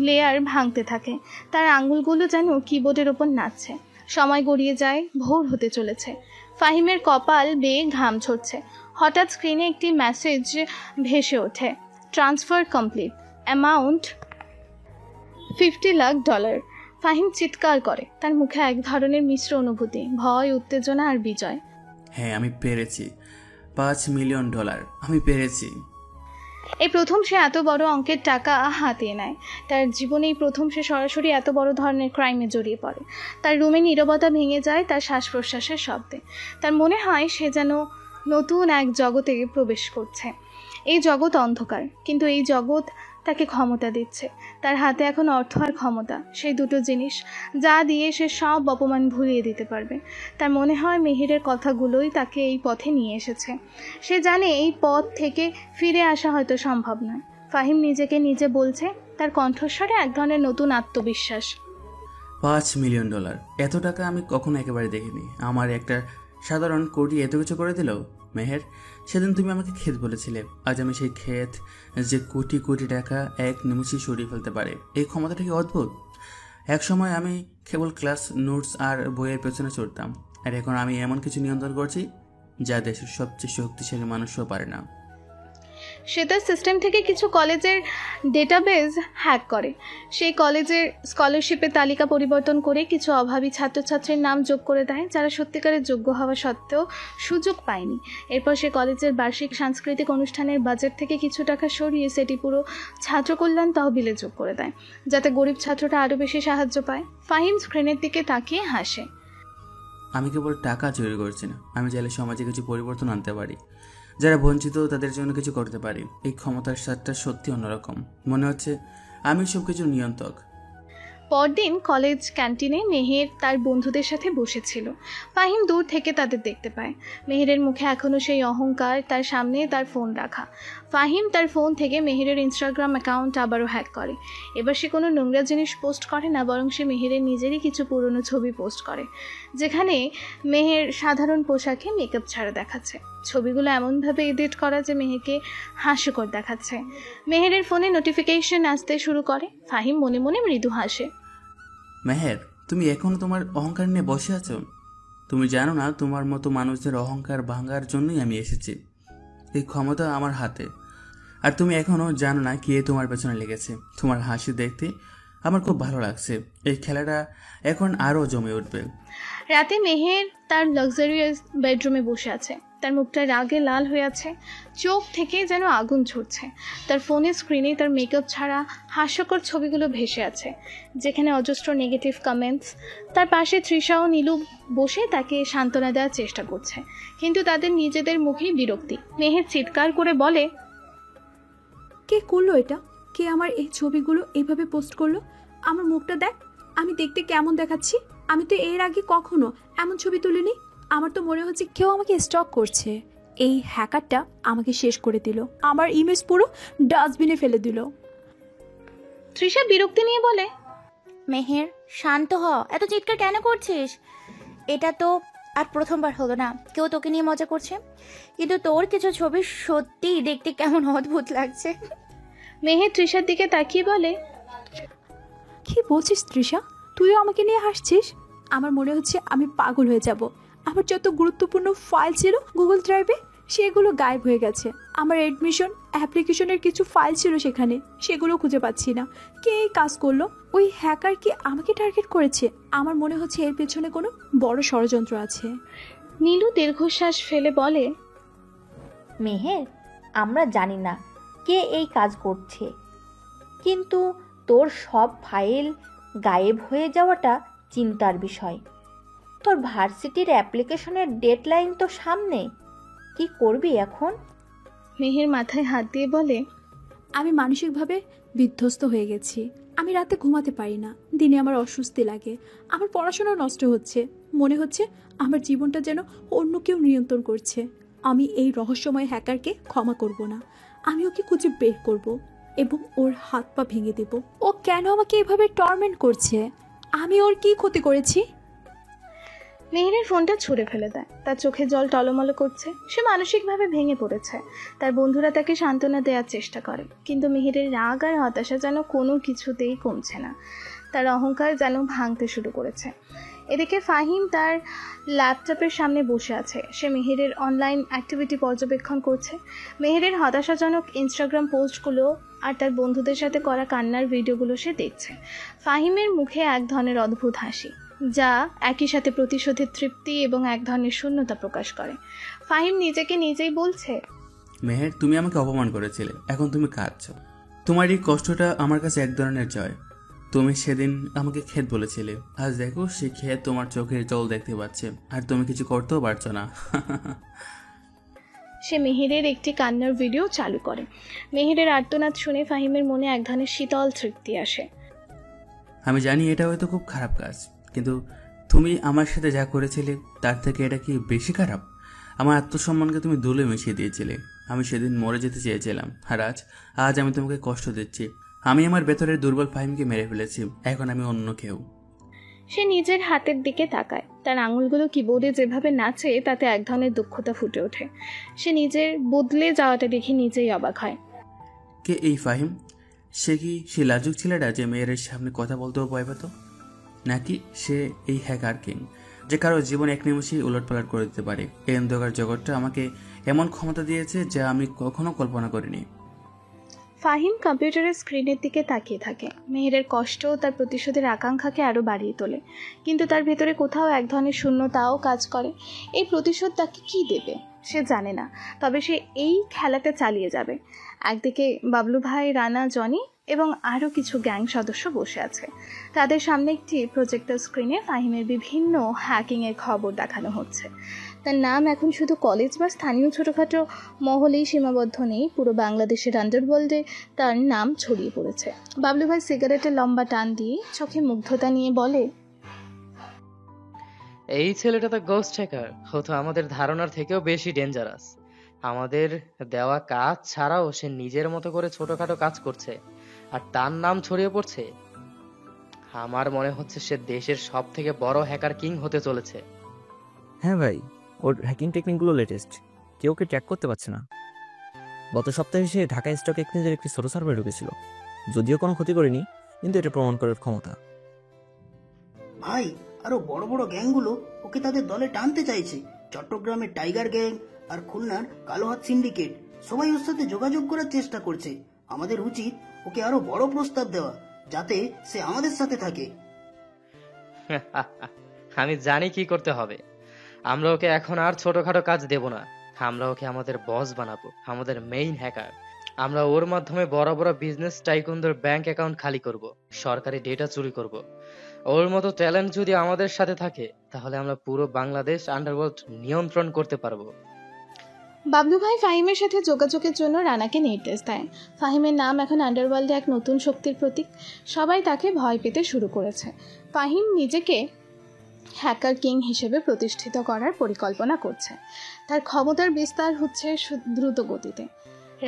লেয়ার ভাঙতে থাকে। তার আঙুলগুলো যেন কিবোর্ডের ওপর নাচছে। সময় গড়িয়ে যায়, ভোর হতে চলেছে। ফাহিমের কপাল বেয়ে ঘাম ঝরছে। হঠাৎ স্ক্রিনে একটি মেসেজ ভেসে ওঠে, transfer complete, amount $50 lakh. Fahim চিৎকার করে। তার মুখে এক ধরনের মিশ্র অনুভূতি, ভয়, উত্তেজনা আর বিজয়। হ্যাঁ, আমি পেরেছি। $5 মিলিয়ন, আমি পেরেছি। এই প্রথম সে এত বড় অঙ্কের টাকা হাতিয়ে নেয়। তার জীবনেই প্রথম সে সরাসরি এত বড় ধরনের ক্রাইমে জড়িয়ে পড়ে। তার রুমে নীরবতা ভেঙে যায় তার শ্বাস প্রশ্বাসের শব্দে। তার মনে হয় সে যেন নতুন এক জগতে প্রবেশ করছে। এই জগৎ অন্ধকার, কিন্তু এই জগৎ তাকে ক্ষমতা দিচ্ছে। তার হাতে এখন অর্থ আর ক্ষমতা, সেই দুটো জিনিস যা দিয়ে সে সব অপমান ভুলিয়ে দিতে পারবে। তার মনে হয় মেহেরের কথাগুলোই তাকে এই পথে নিয়ে এসেছে। সে জানে এই পথ থেকে ফিরে আসা হয়তো সম্ভব নয়। ফাহিম নিজেকে নিজে বলছে, তার কণ্ঠস্বরে এক ধরনের নতুন আত্মবিশ্বাস। $5 মিলিয়ন, এত টাকা আমি কখনো একেবারে দেখিনি। আমার একটা সাধারণ কোটি এত কিছু করে দিল। মেহের, সেদিন তুমি আমাকে ক্ষেত বলেছিলে। আজ আমি সেই ক্ষেত যে কোটি কোটি টাকা এক নিমিষেই সরিয়ে ফেলতে পারে, এই ক্ষমতাটা কি অদ্ভুত। এক সময় আমি কেবল ক্লাস নোটস আর বইয়ের পেছনে চড়তাম, আর এখন আমি এমন কিছু নিয়ন্ত্রণ করছি যা দেশের সবচেয়ে শক্তিশালী মানুষও পারে না। সে তার সিস্টেম থেকে কিছু কলেজের ডেটাবেজ হ্যাক করে। সেই কলেজের স্কলারশিপের তালিকা পরিবর্তন করে কিছু অভাবী ছাত্রছাত্রীর নাম যোগ করে দেয়, যারা সত্যিকারের যোগ্য হওয়া সত্ত্বেও সুযোগ পায়নি। এরপর সে কলেজের বার্ষিক সাংস্কৃতিক অনুষ্ঠানের বাজেট থেকে কিছু টাকা সরিয়ে সেটি পুরো ছাত্রকল্যাণ তহবিলে যোগ করে দেয়, যাতে গরিব ছাত্ররা আরও বেশি সাহায্য পায়। ফাহিম স্ক্রিনের দিকে তাকিয়ে হাসে। আমি কেবল টাকা চুরি করছি না, আমি চাইলে সমাজে কিছু পরিবর্তন আনতে পারি। যারা বঞ্চিত তাদের জন্য কিছু করতে পারি। এই ক্ষমতার স্বাদটা সত্যি অন্যরকম। মনে হচ্ছে আমি সব কিছুর নিয়ন্ত্রক। পরদিন কলেজ ক্যান্টিনে মেহের তার বন্ধুদের সাথে বসেছিল। ফাহিম দূর থেকে তাদের দেখতে পায়। মেহেরের মুখে এখনও সেই অহংকার, তার সামনে তার ফোন রাখা। ফাহিম তার ফোন থেকে মেহেরের ইনস্টাগ্রাম অ্যাকাউন্ট আবারও হ্যাক করে। এবার সে কোনো নোংরা জিনিস পোস্ট করে না, বরং সে মেহেরের নিজেরই কিছু পুরনো ছবি পোস্ট করে, যেখানে মেহের সাধারণ পোশাকে মেকআপ ছাড়া দেখাচ্ছে। ছবিগুলো এমনভাবে এডিট করা যে মেহেরকে হাস্যকর দেখাচ্ছে। মেহেরের ফোনে নোটিফিকেশন আসতে শুরু করে। ফাহিম মনে মনে মৃদু হাসে। মেহের, তুমি এখনো তোমার অহংকার নিয়ে বসে আছো? তুমি জানো না তোমার মতো মানুষদের অহংকার ভাঙার জন্যই আমি এসেছি। এই ক্ষমতা আমার হাতে। আর তুমি এখনো জানো না কে তোমার পেছনে লেগেছে। তোমার হাসি দেখতে আমার খুব ভালো লাগছে। এই খেলাটা এখন আরও জমে উঠবে। রাতে মেহের তার লাক্সারিয়াস বেডরুমে বসে আছে। তার মুখটা রাগে লাল হয়ে আছে, চোখ থেকে যেন আগুন ছুটছে। তার ফোনের স্ক্রিনে তার মেকআপ ছাড়া হাস্যকর ছবিগুলো ভেসে আছে, যেখানে অজস্র নেগেটিভ কমেন্টস। তার পাশে তৃষা ও নীলু বসে তাকে সান্ত্বনা দেওয়ার চেষ্টা করছে, কিন্তু তাদের নিজেদের মুখেই বিরক্তি। মেহের চিৎকার করে বলে, কে করলো এটা? কে আমার এই ছবিগুলো এইভাবে পোস্ট করলো? আমার মুখটা দেখ, আমি দেখতে কেমন দেখাচ্ছি? আমি তো এর আগে কখনো এমন ছবি তুলিনি। আমার তো মনে হচ্ছে কেউ আমাকে স্টক করছে। এই হ্যাকারটা আমাকে শেষ করে দিল, আমার ইমেজ পুরো ডাস্টবিনে ফেলে দিল। তৃষা বিরক্তি নিয়ে বলে, মেহের শান্ত হ, এত চিৎকার কেন করছিস? এটা তো আর প্রথমবার হলো না কেউ তোকে নিয়ে মজা করছে, কিন্তু তোর কিছু ছবি সত্যিই দেখতে কেমন অদ্ভুত লাগছে। মেহের তৃষার দিকে তাকিয়ে বলে, কি বলছিস তৃষা? তুইও আমাকে নিয়ে হাসছিস? আমার মনে হচ্ছে আমি পাগল হয়ে যাব। আমার যত গুরুত্বপূর্ণ ফাইল ছিল গুগল ড্রাইভে, সেগুলো গায়েব হয়ে গেছে। আমার অ্যাডমিশন অ্যাপ্লিকেশনের কিছু ফাইল ছিল সেখানে, সেগুলো খুঁজে পাচ্ছি না। কে এই কাজ করলো? ওই হ্যাকার কি আমাকে টার্গেট করেছে? আমার মনে হচ্ছে এর পেছনে কোনো বড় ষড়যন্ত্র আছে। নীলু দীর্ঘশ্বাস ফেলে বলে, মেহের, আমরা জানি না কে এই কাজ করছে, কিন্তু তোর সব ফাইল গায়েব হয়ে যাওয়াটা চিন্তার বিষয়। তোর ভার্সিটির অ্যাপ্লিকেশনের ডেডলাইন তো সামনে, কি করবি এখন? মেহের মাথায় হাত দিয়ে বলে, আমি মানসিকভাবে বিধ্বস্ত হয়ে গেছি। আমি রাতে ঘুমাতে পারি না, দিনে আমার অস্বস্তি লাগে, আমার পড়াশোনা নষ্ট হচ্ছে। মনে হচ্ছে আমার জীবনটা যেন অন্য কেউ নিয়ন্ত্রণ করছে। আমি এই রহস্যময় হ্যাকারকে ক্ষমা করব না। আমি ওকে খুঁজে বের করব এবং ওর হাত পা ভেঙে দেব। ও কেন আমাকে এভাবে টর্মেন্ট করছে? আমি ওর কি ক্ষতি করেছি? মেহেরের ফোনটা ছুঁড়ে ফেলে দেয়। তার চোখে জল টলমল করছে। সে মানসিকভাবে ভেঙে পড়েছে। তার বন্ধুরা তাকে সান্ত্বনা দেওয়ার চেষ্টা করে, কিন্তু মেহেরের রাগ আর হতাশা যেন কোনো কিছুতেই কমছে না। তার অহংকার যেন ভাঙতে শুরু করেছে। এদিকে ফাহিম তার ল্যাপটপের সামনে বসে আছে। সে মেহেরের অনলাইন অ্যাক্টিভিটি পর্যবেক্ষণ করছে। মেহেরের হতাশাজনক ইনস্টাগ্রাম পোস্টগুলো আর তার বন্ধুদের সাথে করা কান্নার ভিডিওগুলো সে দেখছে। ফাহিমের মুখে এক ধরনের অদ্ভুত হাসি, যা একই সাথে প্রতিশোধের তৃপ্তি এবং এক ধরনের শূন্যতা প্রকাশ করে। ফাহিম নিজেকে নিজেই বলছে, মেহের, তুমি আমাকে অপমান করেছিলে, এখন তুমি কাঁদছো। তোমার এই কষ্টটা আমার কাছে এক ধরনের জয়। তুমি সেদিন আমাকে ক্ষেত বলেছিলে, আজ দেখো সে ক্ষেত তোমার চোখের জল দেখতে পাচ্ছে, আর তুমি কিছু করতেও পারছো না। সে মেহেরের একটি কান্নার ভিডিও চালু করে। মেহেরের আর্তনাদ শুনে ফাহিমের মনে এক ধরনের শীতল তৃপ্তি আসে। আমি জানি এটা হয়তো খুব খারাপ কাজ, কিন্তু তুমি আমার সাথে যা করেছিলে তার থেকে এটা কি বেশি খারাপ? আমার আত্মসম্মানকে তুমি ধুলে মিশিয়ে দিয়েছিলে। আমি সেদিন মরে যেতে চেয়েছিলাম, আর আজ আমি তোমাকে কষ্ট দিচ্ছি। আমি আমার ভেতরের দুর্বল ফাহিমকে মেরে ফেলেছি, এখন আমি অন্য কেউ। সে নিজের হাতের দিকে তাকায়। তার আঙুলগুলো কিবোর্ডে যেভাবে নাচে তাতে এক ধরনের দক্ষতা ফুটে ওঠে। সে নিজের বদলে যাওয়াটা দেখে নিজেই অবাক হয়। কে এই ফাহিম? সে কি সে লাজুক ছেলেটা যে মেয়ের সামনে কথা বলতেও ভয় পেত, নাকি সে এই হ্যাকার কিং যে কারো জীবন এক নিমেষেই উলটপালট করে দিতে পারে? এই অন্ধকার জগৎটা আমাকে এমন ক্ষমতা দিয়েছে যা আমি কখনো কল্পনা করিনি। ফাহিম কম্পিউটারের স্ক্রিনের দিকে তাকিয়ে থাকে। মেহেরের কষ্ট তার প্রতিশোধের আকাঙ্ক্ষাকে আরও বাড়িয়ে তোলে, কিন্তু তার ভেতরে কোথাও এক ধরনের শূন্যতাও কাজ করে। এই প্রতিশোধ তাকে কী দেবে সে জানে না, তবে সে এই খেলাটা চালিয়ে যাবে। একদিকে বাবলু ভাই, রানা, জনি এবং আরও কিছু গ্যাং সদস্য বসে আছে। তাদের সামনে একটি প্রজেক্টর স্ক্রিনে ফাহিমের বিভিন্ন হ্যাকিংয়ের খবর দেখানো হচ্ছে। তার নাম এখন শুধু কলেজ বা স্থানীয় ছোটোখাটো মহলেই সীমাবদ্ধ নেই, পুরো বাংলাদেশের আন্ডারওয়ার্ল্ডে তার নাম ছড়িয়ে পড়েছে। বাবলু ভাই সিগারেটের লম্বা টান দিয়ে চোখে মুগ্ধতা নিয়ে বলে, এই ছেলেটা তো গোস্ট হ্যাকার, ও তো আমাদের ধারণার থেকেও বেশি ডেঞ্জারাস। আমাদের দেওয়া কাজ ছাড়াও সে নিজের মতো করে ছোটখাটো কাজ করছে, আর তার নাম ছড়িয়ে পড়ছে। আমার মনে হচ্ছে সে দেশের সব থেকে বড় হ্যাকার কিং হতে চলেছে। হ্যাঁ ভাই, ওর হ্যাকিং টেকনিকগুলো লেটেস্ট, কেউ ওকে ট্র্যাক করতে পারছে না। গত সপ্তাহে সে ঢাকা স্টক এক্সচেঞ্জের একটি ছোট সার্ভারে ঢুকেছিল, যদিও কোনো ক্ষতি করেনি, কিন্তু এটা প্রমাণ করার ক্ষমতা। ভাই, আরো বড় বড় গ্যাংগুলো ওকে তাদের দলে টানতে চাইছে। চট্টগ্রামের টাইগার গ্যাং আর খুলনার কালোহাত সিন্ডিকেট সবাই ওর সাথে যোগাযোগ করার চেষ্টা করছে। আমাদের উচিত ওকে আরো বড় প্রস্তাব দেওয়া, যাতে সে আমাদের সাথে থাকে। আমি জানি কি করতে হবে। আমরা ওকে এখন আর ছোটখাটো কাজ দেব না, আমরা ওকে আমাদের বস বানাবো, আমাদের মেইন হ্যাকার। আমরা ওর মাধ্যমে বড় বড় বিজনেস টাইকুনদের ব্যাংক অ্যাকাউন্ট খালি করব, সরকারি ডেটা চুরি করব। ওর মতো ট্যালেন্ট যদি আমাদের সাথে থাকে, তাহলে আমরা পুরো বাংলাদেশ আন্ডারওয়ার্ল্ড নিয়ন্ত্রণ করতে পারবো। বাবলু ভাই ফাহিমের সাথে যোগাযোগের জন্য রানাকে নির্দেশ দেয়। ফাহিমের নাম এখন আন্ডারওয়ার্ল্ডে এক নতুন শক্তির প্রতীক। সবাই তাকে ভয় পেতে শুরু করেছে। ফাহিম নিজেকে হ্যাকার কিং হিসেবে প্রতিষ্ঠিত করার পরিকল্পনা করছে। তার ক্ষমতার বিস্তার হচ্ছে দ্রুত গতিতে।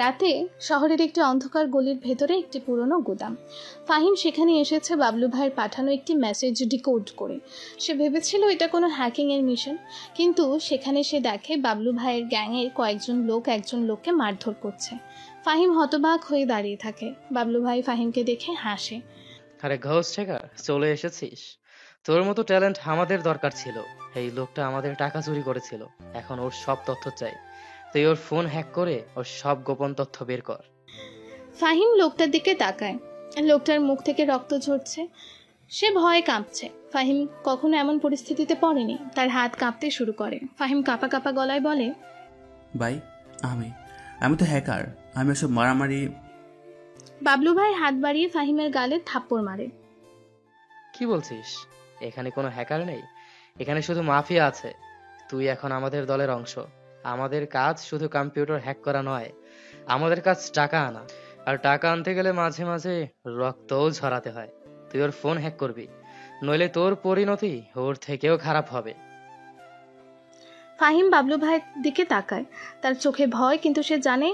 রাতে শহরের একটি অন্ধকার গলির ভেতরে একটি পুরনো গুদাম। ফাহিম সেখানে এসেছে বাবলু ভাইয়ের পাঠানো একটি মেসেজ ডিকোড করে। সে ভেবেছিল এটা কোনো হ্যাকিংয়ের মিশন, কিন্তু সেখানে সে দেখে বাবলু ভাইয়ের গ্যাংয়ের কয়েকজন লোক একজন লোককে মারধর করছে। ফাহিম হতবাক হয়ে দাঁড়িয়ে থাকে। বাবলু ভাই ফাহিমকে দেখে হাসে। আরে ঘোস্ট হ্যাকার, চলে এসেছিস। তোর মতো ট্যালেন্ট আমাদের দরকার ছিল। এই লোকটা আমাদের টাকা চুরি করেছিল, এখন ওর সব তথ্য চাই। তুই ওর ফোন হ্যাক করে ওর সব গোপন তথ্য বের কর। ফাহিম লোকটার দিকে তাকায়। লোকটার মুখ থেকে রক্ত ঝরছে, সে ভয়ে কাঁপছে। ফাহিম কখনো এমন পরিস্থিতিতে পড়েনি। তার হাত কাঁপতে শুরু করে। ফাহিম কাঁপা কাঁপা গলায় বলে, ভাই, আমি তো হ্যাকার, আমি ওসব মারামারি। বাবলু ভাই হাত বাড়িয়ে ফাহিমের গালে থাপ্পড় মারে। কি বলছিস? এখানে কোনো হ্যাকার নেই, এখানে শুধু মাফিয়া আছে। তুই এখন আমাদের দলের অংশ। আমাদের কাজ শুধু কম্পিউটার হ্যাক করা নয়, আমাদের কাজ টাকা আনা। আর টাকা আনতে গেলে মাঝে মাঝে রক্তও ঝরাতে হয়। তুই ওর ফোন হ্যাক করবি, নইলে তোর পরিণতি ওর থেকেও খারাপ হবে। ফাহিম বাবলু ভাইয়ের দিকে তাকায়। তার চোখে ভয়, কিন্তু সে জানে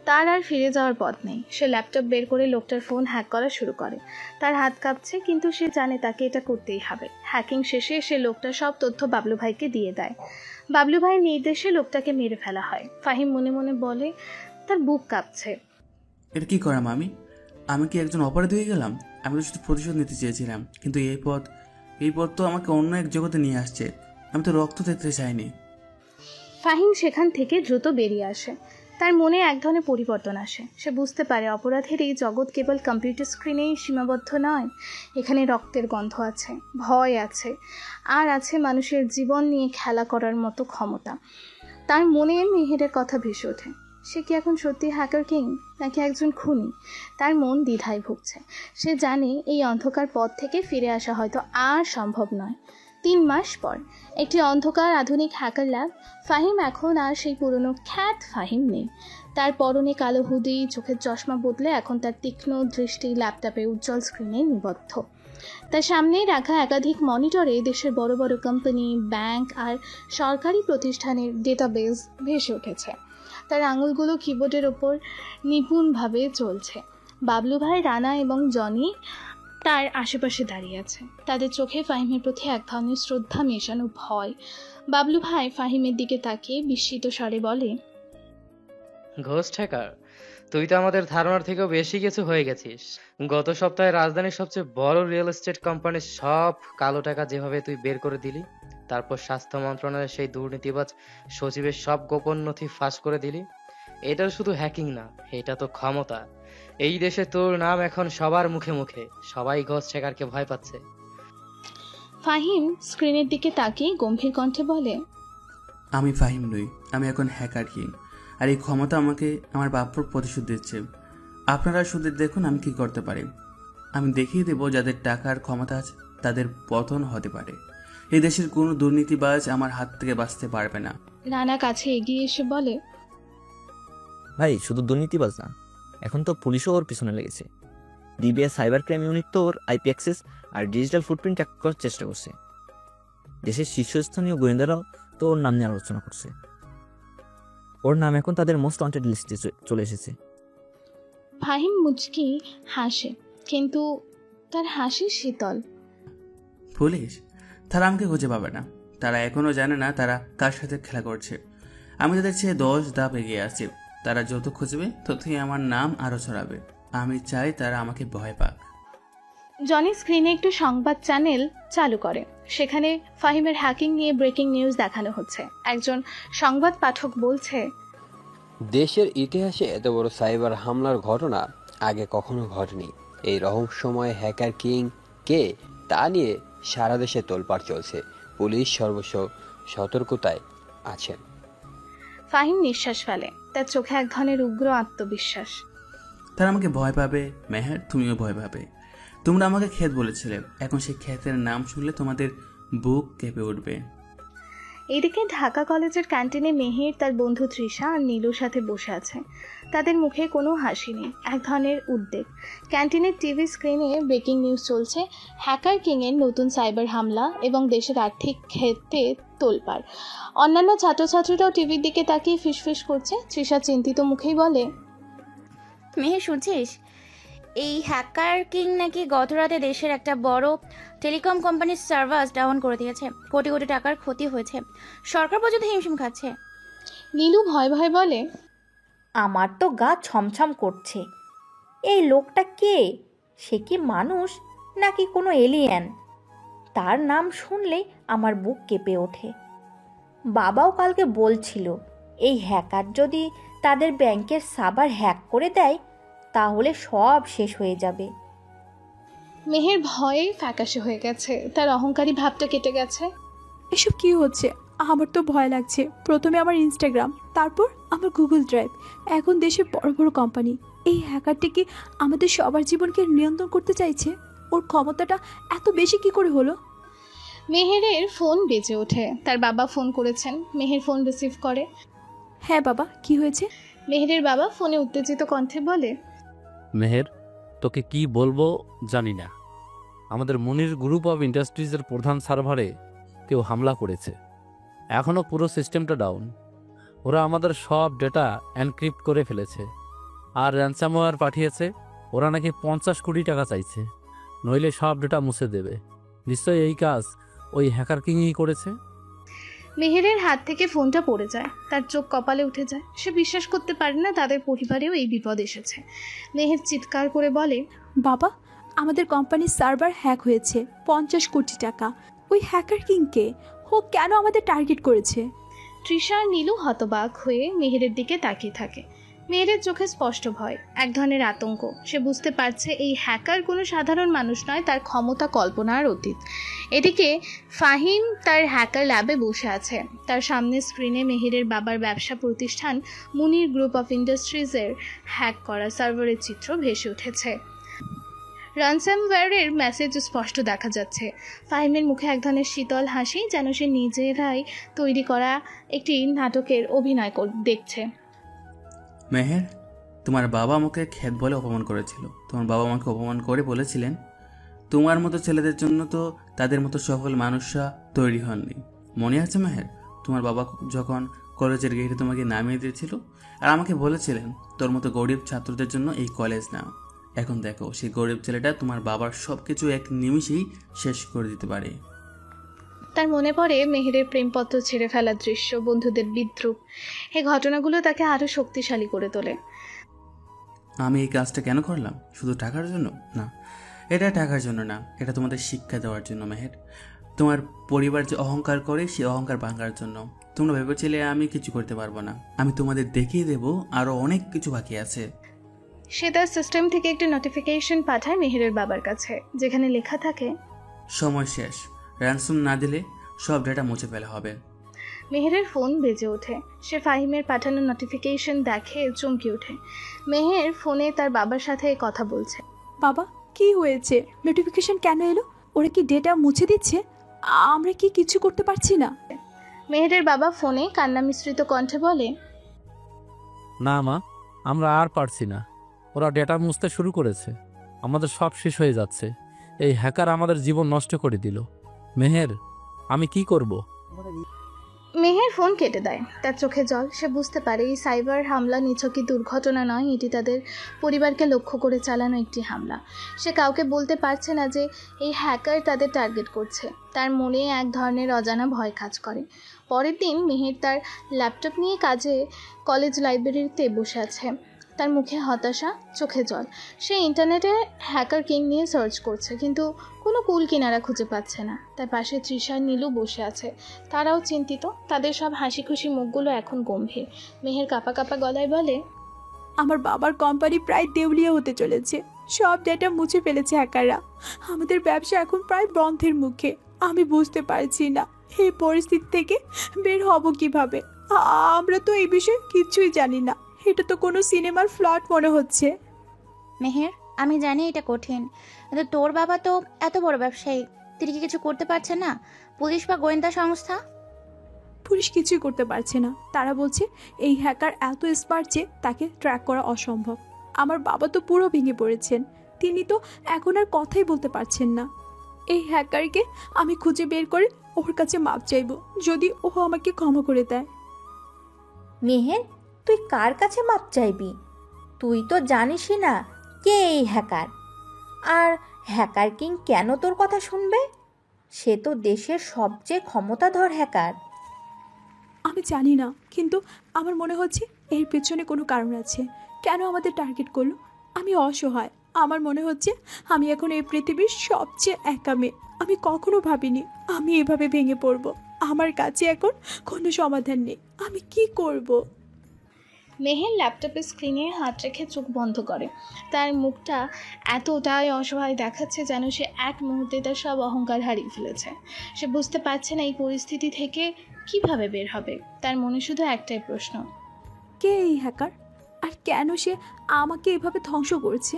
তার আর ফিরে যাওয়ার পথ নেই। সে ল্যাপটপ বের করে লোকটার ফোন হ্যাক করা শুরু করে। তার হাত কাঁপছে, কিন্তু সে জানে তাকে এটা করতেই হবে। হ্যাকিং শেষে সে লোকটার সব তথ্য বাবলু ভাইকে দিয়ে দেয়। বাবলু ভাইয়ের নির্দেশে লোকটাকে মেরে ফেলা হয়। ফাহিম মনে মনে বলে, তার বুক কাঁপছে। এটা কি করাম আমি কি একজন অপরাধী হয়ে গেলাম? আমি তো শুধু প্রতিশোধ নিতে চেয়েছিলাম, কিন্তু এই পথ তো আমাকে অন্য এক জগতে নিয়ে আসছে। আমি তো রক্ত দিতে চাইনি। ফাহিম সেখান থেকে দ্রুত বেরিয়ে আসে। তার মনে এক ধরনের পরিবর্তন আসে। সে বুঝতে পারে অপরাধের এই জগৎ কেবল কম্পিউটার স্ক্রিনেই সীমাবদ্ধ নয়। এখানে রক্তের গন্ধ আছে, ভয় আছে, আর আছে মানুষের জীবন নিয়ে খেলা করার মতো ক্ষমতা। তার মনে মেহেরের কথা ভেসে ওঠে। সে কি এখন সত্যি হ্যাকার কিং, নাকি একজন খুনি? তার মন দ্বিধায় ভুগছে। সে জানে এই অন্ধকার পথ থেকে ফিরে আসা হয়তো আর সম্ভব নয়। 3 মাস পর একটি অন্ধকার আধুনিক হ্যাকার ল্যাব। ফাহিম এখন আর সেই পুরনো খ্যাত ফাহিম নেই। তার পরনে কালো হুডি, চোখের চশমা বদলে এখন তার তীক্ষ্ণ দৃষ্টি ল্যাপটপে উজ্জ্বল স্ক্রিনে নিবদ্ধ। তার সামনেই রাখা একাধিক মনিটরে দেশের বড় বড় কোম্পানি, ব্যাংক আর সরকারি প্রতিষ্ঠানের ডেটাবেস ভেসে উঠেছে। তার আঙুলগুলো কিবোর্ডের ওপর নিপুণভাবে চলছে। বাবলু ভাই, রানা এবং জনি তার আশেপাশে দাঁড়িয়ে আছে। তাদের চোখে ফাহিমের প্রতি এক ধরনের শ্রদ্ধা মেশানো ভয়। বাবলু ভাই ফাহিমের দিকে তাকিয়ে বিস্মিত স্বরে বলে, ঘোস্ট হ্যাকার, তুই তো আমাদের ধারণার থেকেও বেশি কিছু হয়ে গেছিস। গত সপ্তাহে রাজধানীর সবচেয়ে বড় রিয়েল এস্টেট কোম্পানির সব কালো টাকা যেভাবে তুই বের করে দিলি, তারপর স্বাস্থ্য মন্ত্রণালয়ের সেই দুর্নীতিবাজ সচিবের সব গোপন নথি ফাঁস করে দিলি, এটা শুধু হ্যাকিং না, এটা তো ক্ষমতা। এই দেশে তোর নাম এখন সবার মুখে মুখে, সবাই ঘোস্ট হ্যাকারকে ভয় পাচ্ছে। ফাহিম স্ক্রিনের দিকে তাকিয়ে গম্ভীর কণ্ঠে বলে, আমি ফাহিম নই, আমি এখন হ্যাকার কিং। আর এই ক্ষমতা আমাকে আমার বাপ্পর প্রতিশোধ দিচ্ছে। আপনারা শুধু দেখুন আমি কি করতে পারি। আমি দেখিয়ে দেব যাদের টাকার ক্ষমতা আছে তাদের পতন হতে পারে। এই দেশের কোনো দুর্নীতিবাজ আমার হাত থেকে বাঁচতে পারবে না। রানা কাছে এগিয়ে এসে বলে, ভাই শুধু দুর্নীতিবাজ না, এখন তো পুলিশও ওর পিছনে লেগেছে। ডিবিএস সাইবার ক্রাইম ইউনিট তো ওর আইপি অ্যাক্সেস আর ডিজিটাল ফুটপ্রিন্ট ট্র্যাক করার চেষ্টা করছে। দেশের শীর্ষস্থানীয় গোয়েন্দারাও তো ওর নাম নিয়ে আলোচনা করছে। ওর নাম এখন তাদের মোস্ট ওয়ান্টেড লিস্টে চলে এসেছে। ফাহিম মুচকি হাসে, কিন্তু তার হাসি শীতল। পুলিশ? তারা আমাকে খুঁজে পাবে না। তারা এখনও জানে না তারা কার সাথে খেলা করছে। আমি তাদের চেয়ে 10 ধাপ এগিয়ে আছি। তারা যত খুঁজবে ততই আমার নাম আরও ছড়াবে। আমি চাই তারা আমাকে ভয় পাক। জনি স্ক্রিনে একটু সংবাদ চ্যানেল চালু করে। সেখানে ফাহিমের হ্যাকিং নিয়ে ব্রেকিং নিউজ দেখানো হচ্ছে। একজন সংবাদ পাঠক বলছে, দেশের ইতিহাসে এত বড় সাইবার হামলার ঘটনা আগে কখনো ঘটেনি। এই রহস্যময় হ্যাকার কিং কে তা নিয়ে সারা দেশে তোলপাড় চলছে। পুলিশ সর্বস্ব সতর্কতায় আছেন। ফাহিম নিঃশ্বাস ফেলে, তার চোখে এক ধরনের উগ্র আত্মবিশ্বাস। তারা আমাকে ভয় পাবে মেহের, তুমিও ভয় পাবে। তোমরা আমাকে ক্ষেত বলেছিলে, এখন সেই ক্ষেতের নাম শুনলে তোমাদের বুক কেঁপে উঠবে। এদিকে ঢাকা কলেজের ক্যান্টিনে মেহের তার বন্ধু তৃষা আর নীলুর সাথে বসে আছে। তাদের মুখে কোনো হাসি নেই, এক ধরনের উদ্বেগ। ক্যান্টিনের টিভি স্ক্রিনে ব্রেকিং নিউজ চলছে, হ্যাকার কিংয়ের নতুন সাইবার হামলা এবং দেশের আর্থিক ক্ষেত্রে তোলপাড়। অন্যান্য ছাত্রছাত্রীরাও টিভির দিকে তাকিয়ে ফিসফিস করছে। তৃষা চিন্তিত মুখেই বলে, মেহে শুনছিস, এই হ্যাকার কিং নাকি গত রাতে দেশের একটা বড় টেলিকম কোম্পানির সার্ভার ডাউন করে দিয়েছে। কোটি কোটি টাকার ক্ষতি হয়েছে, সরকার পর্যন্ত হিমশিম খাচ্ছে। নীলু ভয় ভয় বলে, আমার তো গা ছমছম করছে। এই লোকটা কে? সে কি মানুষ নাকি কোনো এলিয়েন? তার নাম শুনলেই আমার বুক কেঁপে ওঠে। বাবাও কালকে বলছিল, এই হ্যাকার যদি তাদের ব্যাংকের সার্ভার হ্যাক করে দেয় তাহলে সব শেষ হয়ে যাবে। মেহের ভয়ে ফ্যাকাশে হয়ে গেছে, তার অহংকারী ভাবটা কেটে গেছে। এসব কি হচ্ছে? আমার তো ভয় লাগছে। প্রথমে আমার ইনস্টাগ্রাম, তারপর আমার গুগল ড্রাইভ, এখন দেশের বড় বড় কোম্পানি। এই হ্যাকারটি কি আমাদের সবার জীবনকে নিয়ন্ত্রণ করতে চাইছে? ওর ক্ষমতাটা এত বেশি কি করে হলো? মেহেরের ফোন বেজে ওঠে। তার বাবা ফোন করেছেন। মেহের ফোন রিসিভ করে। হ্যাঁ বাবা, কি হয়েছে? মেহেরের বাবা ফোনে উত্তেজিত কণ্ঠে বলে, মেহের, তোকে কি বলবো জানি না। আমাদের মুনির গ্রুপ অফ ইন্ডাস্ট্রিজের প্রধান সার্ভারে কেউ হামলা করেছে। এখনও পুরো সিস্টেমটা ডাউন। ওরা আমাদের সব ডেটা এনক্রিপ্ট করে ফেলেছে আর র্যানসামওয়্যার পাঠিয়েছে। ওরা নাকি 50 কোটি টাকা চাইছে, নইলে সব ডেটা মুছে দেবে। নিশ্চয়ই এই কাজ ওই হ্যাকার কিংই করেছে। মেহেরের হাত থেকে ফোনটা পড়ে যায়। তার চোখ কপালে উঠে যায়। সে বিশ্বাস করতে পারে না তাদের পরিবারেও এই বিপদ এসেছে। মেহের চিৎকার করে বলে, বাবা, আমাদের কোম্পানির সার্ভার হ্যাক হয়েছে। 50 কোটি টাকা। ওই হ্যাকার কিংকে ও কেন আমাদের টার্গেট করেছে? তৃষা আর নীলু হতবাক হয়ে মেহেরের দিকে তাকিয়ে থাকে। মেহেরের চোখে স্পষ্ট ভয়, এক ধরনের আতঙ্ক। সে বুঝতে পারছে এই হ্যাকার কোনো সাধারণ মানুষ নয়, তার ক্ষমতা কল্পনার অতীত। এদিকে ফাহিম তার হ্যাকার ল্যাবে বসে আছে। তার সামনে স্ক্রিনে মেহেরের বাবার ব্যবসা প্রতিষ্ঠান মুনির গ্রুপ অফ ইন্ডাস্ট্রিজের হ্যাক করা সার্ভারের চিত্র ভেসে উঠেছে। রানসামওয়্যারের মেসেজ স্পষ্ট দেখা যাচ্ছে। ফাহিমের মুখে এক ধরনের শীতল হাসি, যেন সে নিজেরাই তৈরি করা একটি নাটকের অভিনয় দেখছে। মেহের, তোমার বাবা আমাকে ক্ষেত বলে অপমান করেছিল। তোমার বাবা আমাকে অপমান করে বলেছিলেন, তোমার মতো ছেলেদের জন্য তো তাদের মতো সফল মানুষরা তৈরি হননি। মনে আছে মেহের, তোমার বাবা যখন কলেজের গেটে তোমাকে নামিয়ে দিয়েছিল আর আমাকে বলেছিলেন তোর মতো গরিব ছাত্রদের জন্য এই কলেজ না। এখন দেখো, সেই গরিব ছেলেটা তোমার বাবার সব কিছু এক নিমিষেই শেষ করে দিতে পারে। তার মনে পড়ে মেহেরের প্রেমপত্র ছেড়ে ফেলার দৃশ্য, বন্ধুদের বিদ্রুপ। এই ঘটনাগুলো তাকে আরও শক্তিশালী করে তোলে। আমি এই কাজটা কেন করলাম? শুধু টাকার জন্য না, এটা টাকার জন্য না, এটা তোমাদের শিক্ষা দেওয়ার জন্য। মেহের, তোমার পরিবার যে অহংকার করে সে অহংকার ভাঙার জন্য। তোমরা ভেবেছিলে আমি কিছু করতে পারবো না, আমি তোমাদের দেখিয়ে দেবো আরো অনেক কিছু বাকি আছে। সে তার সিস্টেম থেকে একটি নোটিফিকেশন পাঠায় মেহেরের বাবার কাছে, যেখানে লেখা থাকে সময় শেষ, র্যানসম না দিলে সব ডেটা মুছে ফেলা হবে। মেহেরের ফোন বেজে ওঠে। সে ফাহিমের পাঠানো নোটিফিকেশন দেখে চমকে ওঠে। মেহের ফোনে তার বাবার সাথে কথা বলছে। বাবা, কি হয়েছে? নোটিফিকেশন কেন এলো? ওরা কি ডেটা মুছে দিচ্ছে? আমরা কি কিছু করতে পারছি না? মেহেরের বাবা ফোনে কান্না মিশ্রিত কণ্ঠে বলে, না মা, আমরা আর পারছি না। ওরা ডেটা মুছতে শুরু করেছে, আমাদের সব শেষ হয়ে যাচ্ছে। এই হ্যাকার আমাদের জীবন নষ্ট করে দিল। মেহের, আমি কি করব? মেহের ফোন কেটে দেয়। তার চোখে জল। সে বুঝতে পারে এই সাইবার হামলা নিছকই দুর্ঘটনা নয়, এটি তাদের পরিবারকে লক্ষ্য করে চালানো একটি হামলা। সে কাউকে বলতে পারছে না যে এই হ্যাকার তাদের টার্গেট করছে। তার মনে এক ধরনের অজানা ভয় কাজ করে। পরের দিন মেহের তার ল্যাপটপ নিয়ে কলেজ লাইব্রেরিতে বসে আছে। তার মুখে হতাশা, চোখে জল। সে ইন্টারনেটে হ্যাকার কিং নিয়ে সার্চ করছে, কিন্তু কোনো কুল কিনারা খুঁজে পাচ্ছে না। তার পাশে তৃষা, নীলু বসে আছে। তারাও চিন্তিত। তাদের সব হাসি খুশি মুখগুলো এখন গম্ভীর। মেহের কাঁপা কাঁপা গলায় বলে, আমার বাবার কোম্পানি প্রায় দেউলিয়া হতে চলেছে। সব ডেটা মুছে ফেলেছে হ্যাকাররা। আমাদের ব্যবসা এখন প্রায় বন্ধের মুখে। আমি বুঝতে পারছি না এই পরিস্থিতি থেকে বের হব কিভাবে। আমরা তো এই বিষয়ে কিছুই জানি না। এটা তো কোনো সিনেমার প্লট মনে হচ্ছে। মেহের, আমি জানি এটা কঠিন, কিন্তু তোর বাবা তো এত বড় ব্যবসায়ী, তিনি কি কিছু করতে পারছে না? পুলিশ বা গোয়েন্দা সংস্থা? পুলিশ কিছুই করতে পারছে না। তারা বলছে এই হ্যাকার এত স্মার্ট যে তাকে ট্র্যাক করা অসম্ভব। আমার বাবা তো পুরো ভেঙে পড়েছেন। তিনি তো এখন আর কথাই বলতে পারছেন না। এই হ্যাকারকে আমি খুঁজে বের করে ওর কাছে মাপ চাইব, যদি ও আমাকে ক্ষমা করে দেয়। মেহের, তুই কার কাছে মাপ চাইবি? তুই তো জানিসই না কে এই হ্যাকার। আর হ্যাকার কিং কেন তোর কথা শুনবে? সে তো দেশের সবচেয়ে ক্ষমতাধর হ্যাকার। আমি জানি না, কিন্তু আমার মনে হচ্ছে এর পেছনে কোনো কারণ আছে। কেন আমাদের টার্গেট করলো? আমি অসহায়। আমার মনে হচ্ছে আমি এখন এই পৃথিবীর সবচেয়ে একা মেয়ে। আমি কখনো ভাবিনি আমি এভাবে ভেঙে পড়ব। আমার কাছে এখন কোনো সমাধান নেই। আমি কি করব? মেহের ল্যাপটপের স্ক্রিনে হাত রেখে চোখ বন্ধ করে। তার মুখটা এতটাই অসহায় দেখাচ্ছে যেন সে এক মুহূর্তে তার সব অহংকার হারিয়ে ফেলেছে। সে বুঝতে পারছে না এই পরিস্থিতি থেকে কিভাবে বের হবে। তার মনে শুধু একটাই প্রশ্ন, কে এই হ্যাকার? আর কেন সে আমাকে এভাবে ধ্বংস করছে?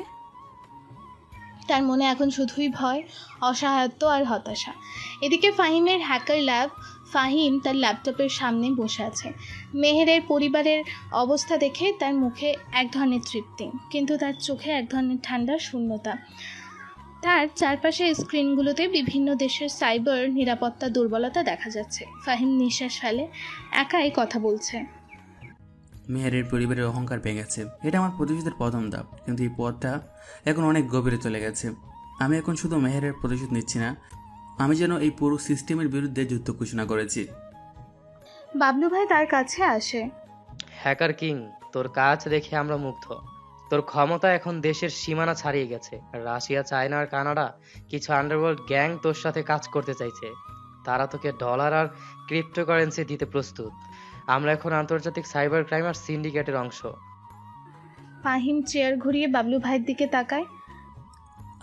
তার মনে এখন শুধুই ভয়, অসহায়ত্ব আর হতাশা। এদিকে ফাহিমের হ্যাকার ল্যাব। ফাহিম তার ল্যাপটপের সামনে বসে আছে। মেহেরের পরিবারের অবস্থা দেখে তার মুখে এক ধরনের তৃপ্তি, কিন্তু তার চোখে এক ধরনের ঠান্ডা শূন্যতা। তার চারপাশের স্ক্রিনগুলোতে বিভিন্ন দেশের সাইবার নিরাপত্তা দুর্বলতা দেখা যাচ্ছে। ফাহিম নিঃশ্বাস ফেলে, একাই কথা বলছে। মেহেরের পরিবারের অহংকার ভেঙেছে, এটা আমার প্রতিশোধের প্রথম ধাপ, কিন্তু এই পথটা এখন অনেক গভীরে চলে গেছে। আমি এখন শুধু মেহেরের প্রতিশোধ নিচ্ছি না, আমি যেন এই পুরো সিস্টেমের বিরুদ্ধে যুদ্ধ ঘোষণা করেছি। বাবলু ভাই তার কাছে আসে। হ্যাকার কিং, তোর কাজ দেখে আমরা মুগ্ধ। তোর ক্ষমতা এখন দেশের সীমানা ছাড়িয়ে গেছে। রাশিয়া, চায়না আর কানাডা কিছু আন্ডারওয়ার্ল্ড গ্যাং তোর সাথে কাজ করতে চাইছে। তারা তোকে ডলার আর ক্রিপ্টোকারেন্সি দিতে প্রস্তুত। আমরা এখন আন্তর্জাতিক সাইবার ক্রাইম আর সিন্ডিকেটের অংশ। ফাহিম চেয়ার ঘুরিয়ে বাবলু ভাইয়ের দিকে তাকায়।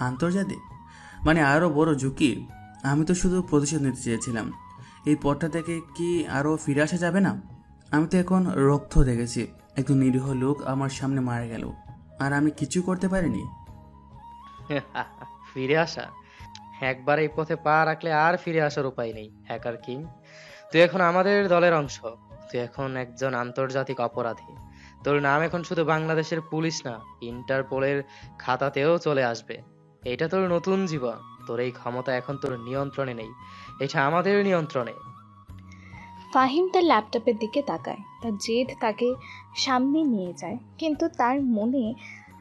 আন্তর্জাতিক মানে আরও বড় ঝুঁকি? আমি তো শুধু প্রতিশোধ নিতে চেয়েছিলাম। এই পথটা থেকে কি আরও ফিরে আসা যাবে না? আমি তো এখন রক্ত দেখেছি, একজন নিরীহ লোক আমার সামনে মারা গেল, আর আমি কিছু করতে পারিনি। ফিরে আসা? একবার এই পথে পা রাখলে আর ফিরে আসার উপায় নেই হ্যাকার কিং। তুই এখন আমাদের দলের অংশ। তুই এখন একজন আন্তর্জাতিক অপরাধী। তোর নাম এখন শুধু বাংলাদেশের পুলিশ না, ইন্টারপোলের খাতাতেও চলে আসবে। এটা তোর নতুন জীবন। তোর এই ক্ষমতা এখন তোর নিয়ন্ত্রণে নেই, এটা আমাদের নিয়ন্ত্রণে। ফাহিম তার ল্যাপটপের দিকে তাকায়। তার জেদ তাকে সামনে নিয়ে যায়, কিন্তু তার মনে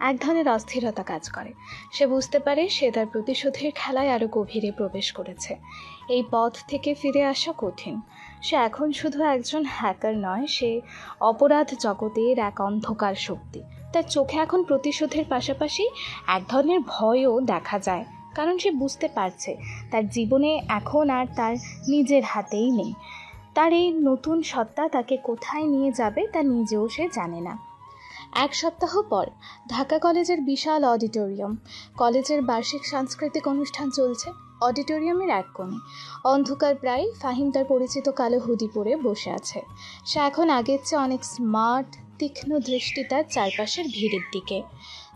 এক ধরনের অস্থিরতা কাজ করে। সে বুঝতে পারে সে তার প্রতিশোধের খেলায় আরও গভীরে প্রবেশ করেছে। এই পথ থেকে ফিরে আসা কঠিন। সে এখন শুধু একজন হ্যাকার নয়, সে অপরাধ জগতের এক অন্ধকার শক্তি। তার চোখে এখন প্রতিশোধের পাশাপাশি এক ধরনের ভয়ও দেখা যায়, কারণ সে বুঝতে পারছে তার জীবনে এখন আর তার নিজের হাতেই নেই। তার এই নতুন সত্তা তাকে কোথায় নিয়ে যাবে তা নিজেও সে জানে না। এক সপ্তাহ পর ঢাকা কলেজের বিশাল অডিটোরিয়াম। কলেজের বার্ষিক সাংস্কৃতিক অনুষ্ঠান চলছে। অডিটোরিয়ামের এক কোণে অন্ধকার প্রায় ফাহিম তার পরিচিত কালো হুডি পরে বসে আছে। সে এখন আগের চেয়ে অনেক স্মার্ট, তীক্ষ্ণ দৃষ্টি তার চারপাশের ভিড়ের দিকে।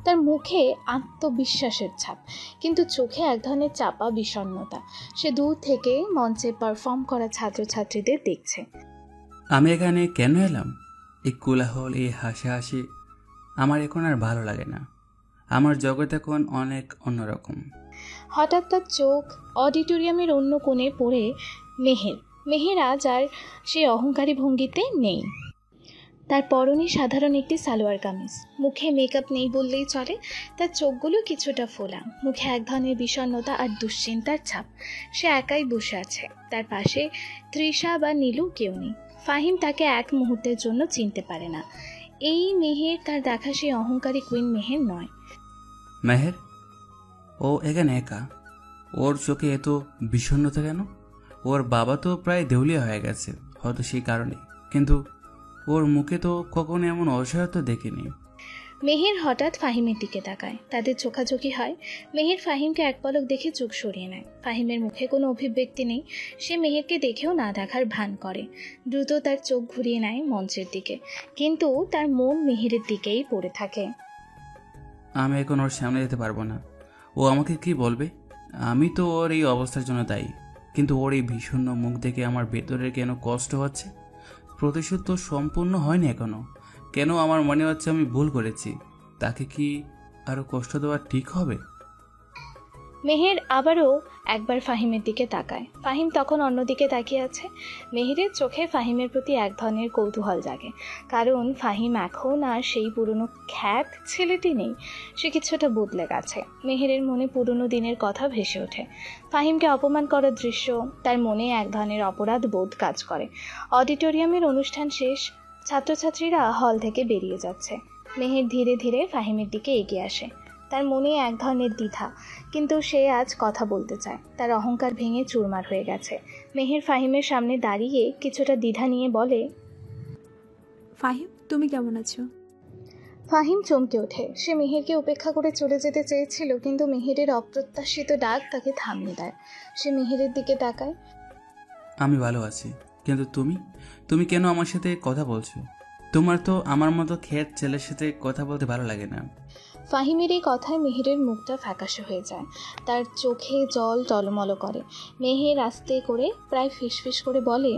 তার মুখে আত্মবিশ্বাসের ছাপ, কিন্তু চোখে এক ধরনের চাপা বিষণ্ণতা। সে দূর থেকে মঞ্চে পারফর্ম করা ছাত্রছাত্রীদের দেখছে। আমি এখানে কেন এলাম? এই কোলাহল, এই হাসাহাসি আমার এখন আর ভালো লাগে না। আমার জগৎ এখন অনেক অন্যরকম। হঠাৎ তার চোখ অডিটোরিয়ামের অন্য কোণে পড়ে মেহের আজ আর সেই অহংকারী ভঙ্গিতে নেই। তার পরনে সাধারণ একটি সালোয়ার কামিজ, মুখে মেকআপ নেই বললেই চলে। তার চোখগুলো কিছুটা ফোলা, মুখে এক ধরনের বিষণ্ণতা আর দুশ্চিন্তার ছাপ। সে একাই বসে আছে, তার পাশে তৃষা বা নীলু কেউ নেই। ফাহিম তাকে এক মুহূর্তের জন্য চিনতে পারে না। এই মেহের তার দেখা সেই অহংকারী কুইন মেহের নয়। মেহের, ও এখানে একা? ওর চোখে এত বিষণ্ণতা কেন? ওর বাবা তো প্রায় দেউলিয়া হয়ে গেছে, হয়তো সেই কারণে, কিন্তু ওর মুখে তো কখনো এমন অসহায়তা দেখিনি। মেহের হঠাৎ ফাহিমের দিকে তাকায়, তাদের চোখাচোখি হয়। মেহের ফাহিমকে এক পলক দেখে চোখ সরিয়ে নেয়। ফাহিমের মুখে কোনো অভিব্যক্তি নেই। সে মেহেরকে দেখেও না দেখার ভান করে, দ্রুত তার চোখ ঘুরিয়ে নেয় মঞ্চের দিকে, কিন্তু তার মন মেহেরের দিকেই পড়ে থাকে। আমি এখন ওর সামনে যেতে পারবো না। ও আমাকে কি বলবে? আমি তো ওর এই অবস্থার জন্য দায়ী, কিন্তু ওর এই ভীষণ মুখ দেখে আমার ভেতরে কেন কষ্ট হচ্ছে। প্রতিশোধ তো সম্পূর্ণ হয়নি এখনো। কেন আমার মনে হচ্ছে আমি ভুল করেছি। তাকে কি আরো কষ্ট দেওয়া ঠিক হবে? মেহের আবারও একবার ফাহিমের দিকে তাকায়। ফাহিম তখন অন্যদিকে তাকিয়ে আছে। মেহেরের চোখে ফাহিমের প্রতি এক ধরনের কৌতূহল জাগে, কারণ ফাহিম এখন আর সেই পুরনো খ্যাত ছেলেটি নেই। সে কিছুটা বদলে গেছে। মেহেরের মনে পুরনো দিনের কথা ভেসে ওঠে। ফাহিমকে অপমান করার দৃশ্য তার মনে এক ধরনের অপরাধ বোধ কাজ করে। অডিটোরিয়ামের অনুষ্ঠান শেষ, ছাত্রছাত্রীরা হল থেকে বেরিয়ে যাচ্ছে। মেহের ধীরে ধীরে ফাহিমের দিকে এগিয়ে আসে। তার মনে এক ধরনের দ্বিধা, কিন্তু সে আজ কথা বলতে চায়। তার অহংকার ভেঙে চুরমার হয়ে গেছে। মেহের ফাহিমের সামনে দাঁড়িয়ে কিছুটা দ্বিধা নিয়ে বলে, ফাহিম, তুমি কেমন আছো? ফাহিম চমকে ওঠে। সে মেহেরকে উপেক্ষা করে চলে যেতে চেয়েছিল, কিন্তু মেহেরের অপ্রত্যাশিত ডাক তাকে থামিয়ে দেয়। সে মেহেরের দিকে তাকায়। আমি ভালো আছি, কিন্তু তুমি কেন আমার সাথে কথা বলছো? তোমার তো আমার মতো খেত ছেলের সাথে কথা বলতে ভালো লাগে না। ফাহিমের এই কথায় মেহেরের মুখটা ফ্যাকাশে হয়ে যায়। তার চোখে জল টলমল করে। মেহের আস্তে করে প্রায় ফিসফিস করে বলে,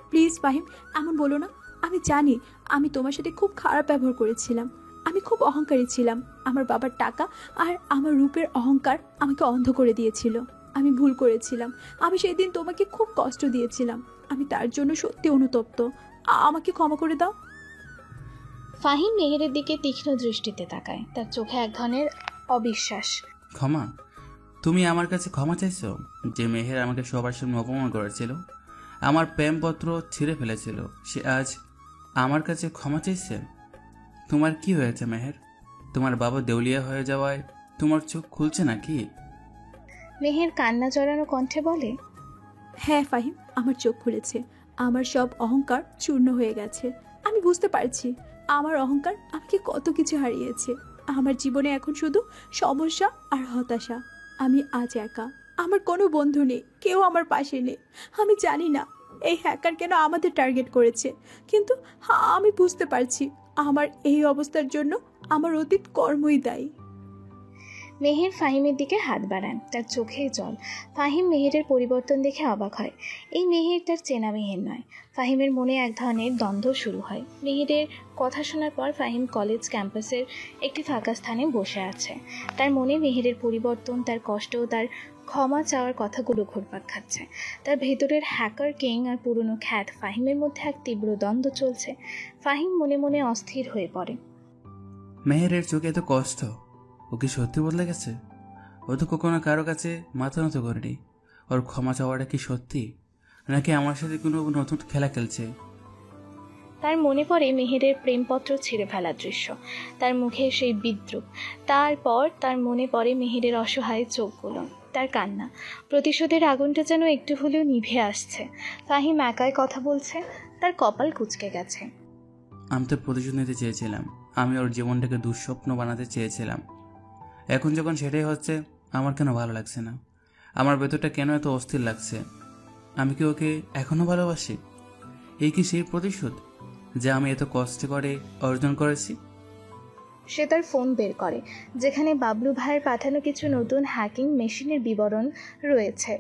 প্লিজ ফাহিম, এমন বলো না। আমি জানি আমি তোমার সাথে খুব খারাপ ব্যবহার করেছিলাম। আমি খুব অহংকারী ছিলাম। আমার বাবার টাকা আর আমার রূপের অহংকার আমাকে অন্ধ করে দিয়েছিল। আমি ভুল করেছিলাম। আমি সেই দিন তোমাকে খুব কষ্ট দিয়েছিলাম। আমি তার জন্য সত্যি অনুতপ্ত। আমাকে ক্ষমা করে দাও। ফাহিম মেহেরের দিকে তীক্ষ্ণ দৃষ্টিতে তাকায়। তার চোখে এক ধরনের অবিশ্বাস। ক্ষমা? তুমি আমার কাছে ক্ষমা চাইছো? যে মেহের আমাকে সবার সামনে অপমান করেছিল, আমার প্রেমপত্র ছিঁড়ে ফেলেছিল, সে আজ আমার কাছে ক্ষমা চাইছে? তোমার কি হয়েছে মেহের? তোমার বাবা দেউলিয়া হয়ে যাওয়ায় তোমার চোখ খুলছে নাকি? মেহের কান্না জড়ানো কণ্ঠে বলে, হ্যাঁ ফাহিম, আমার চোখ খুলেছে। আমার সব অহংকার চূর্ণ হয়ে গেছে। আমি বুঝতে পারছি আমার অহংকার আমাকে কত কিছু হারিয়েছে। আমার জীবনে এখন শুধু সমস্যা আর হতাশা। আমি আজ একা। আমার কোনো বন্ধু নেই, কেউ আমার পাশে নেই। আমি জানি না এই হ্যাকার কেন আমাদের টার্গেট করেছে, কিন্তু আমি বুঝতে পারছি আমার এই অবস্থার জন্য আমার অতীত কর্মই দায়ী। মেহের ফাহিমের দিকে হাত বাড়ান, তার চোখে জল। ফাহিম মেহেরের পরিবর্তন দেখে অবাক হয়। এই মেহের তার চেনা মেহের নয়। ফাহিমের মনে এক ধরনের দ্বন্দ্ব শুরু হয়। মেহেরের কথা শোনার পর ফাহিম কলেজ ক্যাম্পাসের একটি ফাঁকা স্থানে বসে আছে। তার মনে মেহেরের পরিবর্তন, তার কষ্ট, তার ক্ষমা চাওয়ার কথাগুলো ঘুরপাক খাচ্ছে। তার ভেতরের হ্যাকার কিং আর পুরনো খ্যাত ফাহিমের মধ্যে এক তীব্র দ্বন্দ্ব চলছে। ফাহিম মনে মনে অস্থির হয়ে পড়ে। মেহেরের চোখে এত কষ্ট, ও কি সত্যি বদলে গেছে? ও তো কখনো কারো কাছে মাথা নত করেনি। ওর ক্ষমা চাওয়াটা কি সত্যি, নাকি আমার সাথে কোনো নতুন খেলা খেলছে? তার মনে পড়ে মেহেরের প্রেমপত্র ছিঁড়ে ফেলার দৃশ্য, তার মুখে সেই বিদ্রুপ। তারপর তার মনে পড়ে মেহেরের অসহায় চোখগুলো, তার কান্না। প্রতিশোধের আগুনটা যেন একটু হলেও নিভে আসছে। ফাহিম একাই কথা বলছে, তার কপাল কুঁচকে গেছে। আমি তো প্রতিশোধ নিতে চেয়েছিলাম, আমি ওর জীবনটাকে দুঃস্বপ্ন বানাতে চেয়েছিলাম। এখন যখন সেটাই হচ্ছে, আমার কেন ভালো লাগছে না? আমার ভেতরটা কেন এত অস্থির লাগছে? আমি কি ওকে এখনো ভালোবাসি? এই কি সেই প্রতিশোধ যা আমি এত কষ্ট করে অর্জন করেছি? সে তার ফোন বের করে, যেখানে বাবলু ভাইয়ের পাঠানো কিছু নতুন হ্যাকিং মেশিনের বিবরণ রয়েছে,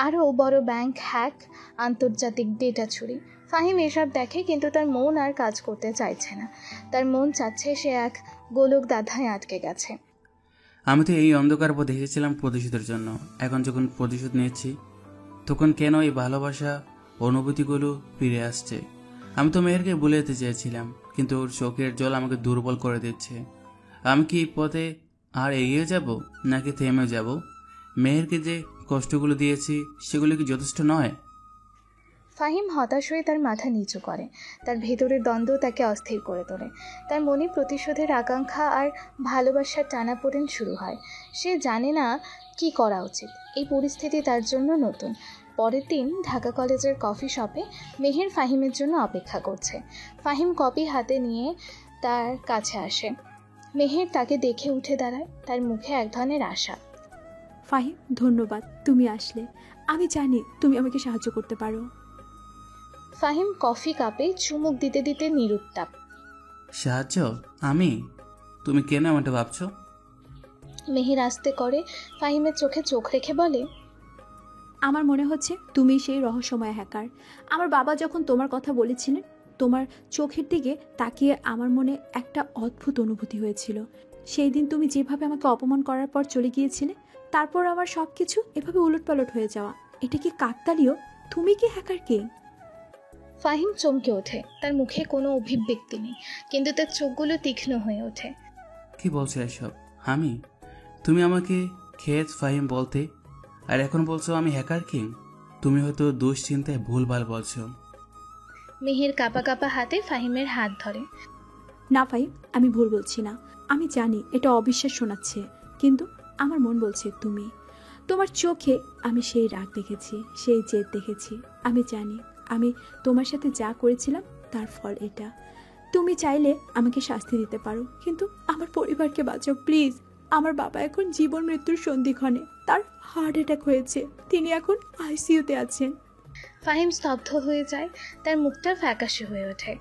আরও বড় ব্যাংক হ্যাক, আন্তর্জাতিক ডেটা চুরি। ফাহিম এসব দেখে, কিন্তু তার মন আর কাজ করতে চাইছে না। তার মন চাচ্ছে সে এক গোলক দাধায় আটকে গেছে। আমি তো এই অন্ধকার পথে এসেছিলাম প্রতিশোধের জন্য। এখন যখন প্রতিশোধ নিয়েছি, তখন কেন এই ভালোবাসা অনুভূতিগুলো ফিরে আসছে? আমি তো মেহেরকে ভুলে যেতে চেয়েছিলাম, কিন্তু ওর চোখের জল আমাকে দুর্বল করে দিচ্ছে। আমি কি এই পথে আর এগিয়ে যাব, নাকি থেমে যাব? মেহেরকে যে কষ্টগুলো দিয়েছি, সেগুলো কি যথেষ্ট নয়? ফাহিম হতাশ হয়ে তার মাথা নিচু করে। তার ভেতরের দ্বন্দ্ব তাকে অস্থির করে তোলে। তার মনে প্রতিশোধের আকাঙ্ক্ষা আর ভালোবাসার টানাপোড়েন শুরু হয়। সে জানে না কি করা উচিত। এই পরিস্থিতি তার জন্য নতুন। পরের দিন ঢাকা কলেজের কফি শপে মেহের ফাহিমের জন্য অপেক্ষা করছে। ফাহিম কপি হাতে নিয়ে তার কাছে আসে। মেহের তাকে দেখে উঠে দাঁড়ায়, তার মুখে এক ধরনের আশা। ফাহিম, ধন্যবাদ, তুমি আসলে। আমি জানি তুমি আমাকে সাহায্য করতে পারো। ফাহিম কফি কাপে চুমুক দিতে দিতে নিরুত্তাপ। সাহায্য? আমি? তুমি কেন এমনটা ভাবছো? মেহের আস্তে করে ফাহিমের চোখে চোখ রেখে বলে, আমার মনে হচ্ছে তুমি সেই রহস্যময় হ্যাকার। আমার বাবা যখন তোমার কথা বলেছিলেন, তোমার চোখের দিকে তাকিয়ে আমার মনে একটা অদ্ভুত অনুভূতি হয়েছিল। সেই দিন তুমি যেভাবে আমাকে অপমান করার পর চলে গিয়েছিলে, তারপর আমার সব কিছু এভাবে উলটপালট হয়ে যাওয়া, এটা কি কাকতালীয়? তুমি কি হ্যাকার কে? ফাহিম চমকে ওঠে। তার মুখে কোনো অভিব্যক্তি নেই, কিন্তু তার চোখগুলো তীক্ষ্ণ হয়ে ওঠে। কি বলছো এসব? আমি? তুমি আমাকে খেত ফাহিম বলতে, আর এখন বলছো আমি হ্যাকার কিং? তুমি হয়তো দুশ্চিন্তায় ভুলভাল বলছো। মেহের কাপা কাপা হাতে ফাহিমের হাত ধরে। না ফাহিম, আমি ভুল বলছি না। আমি জানি এটা অবিশ্বাস শোনাচ্ছে, কিন্তু আমার মন বলছে তুমি। তোমার চোখে আমি সেই রাগ দেখেছি, সেই জেদ দেখেছি। আমি জানি আমি তোমার সাথে যা করেছিলাম তার ফল এটা। তুমি চাইলে আমাকে শাস্তি দিতে পারো, কিন্তু আমার পরিবারকে বাঁচাও প্লিজ। আমার বাবা এখন জীবন মৃত্যুর সন্ধিক্ষণে, তার হার্ট অ্যাটাক হয়েছে, তিনি এখন আইসিইউতে আছেন। ফাহিম স্তব্ধ হয়ে যায়, তার মুখটা ফ্যাকাশে হয়ে ওঠে।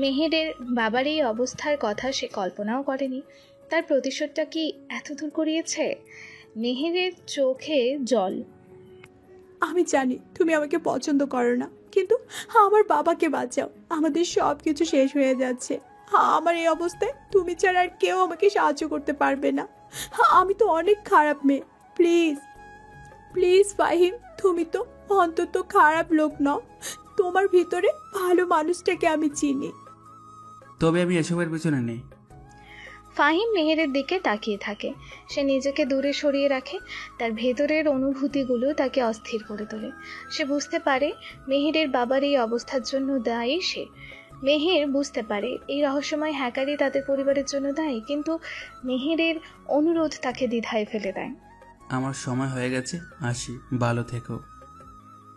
মেহেরের বাবার এই অবস্থার কথা সে কল্পনাও করেনি। তার প্রতিশোধটা কি এত দূর করিয়েছে? মেহেরের চোখে জল। আমি জানি তুমি আমাকে পছন্দ করো না, কিন্তু আমার বাবাকে বাঁচাও। আমাদের সব কিছু শেষ হয়ে যাচ্ছে। আমার এই অবস্থায় তুমি ছাড়া আর কেউ আমাকে সাহায্য করতে পারবে না। আমি তো অনেক খারাপ মেয়ে। প্লিজ প্লিজ ফাহিম, তুমি তো অন্তত খারাপ লোক নও। তোমার ভিতরে ভালো মানুষটাকে আমি চিনি। তবে আমি এসবের পিছনে নেই। ফাহিম মেহেরের দিকে তাকিয়ে থাকে। সে নিজেকে দূরে সরিয়ে রাখে। তার ভেতরের অনুভূতিগুলো তাকে অস্থির করে তোলে। সে বুঝতে পারে মেহেরের বাবার এই অবস্থার জন্য দায়ী সে। মেহের বুঝতে পারে এই রহস্যময় হ্যাকারই তাদের পরিবারের জন্য দায়ী, কিন্তু মেহেরের অনুরোধ তাকে দ্বিধায় ফেলে দেয়। আমার সময় হয়ে গেছে, আসি, ভালো থেকো।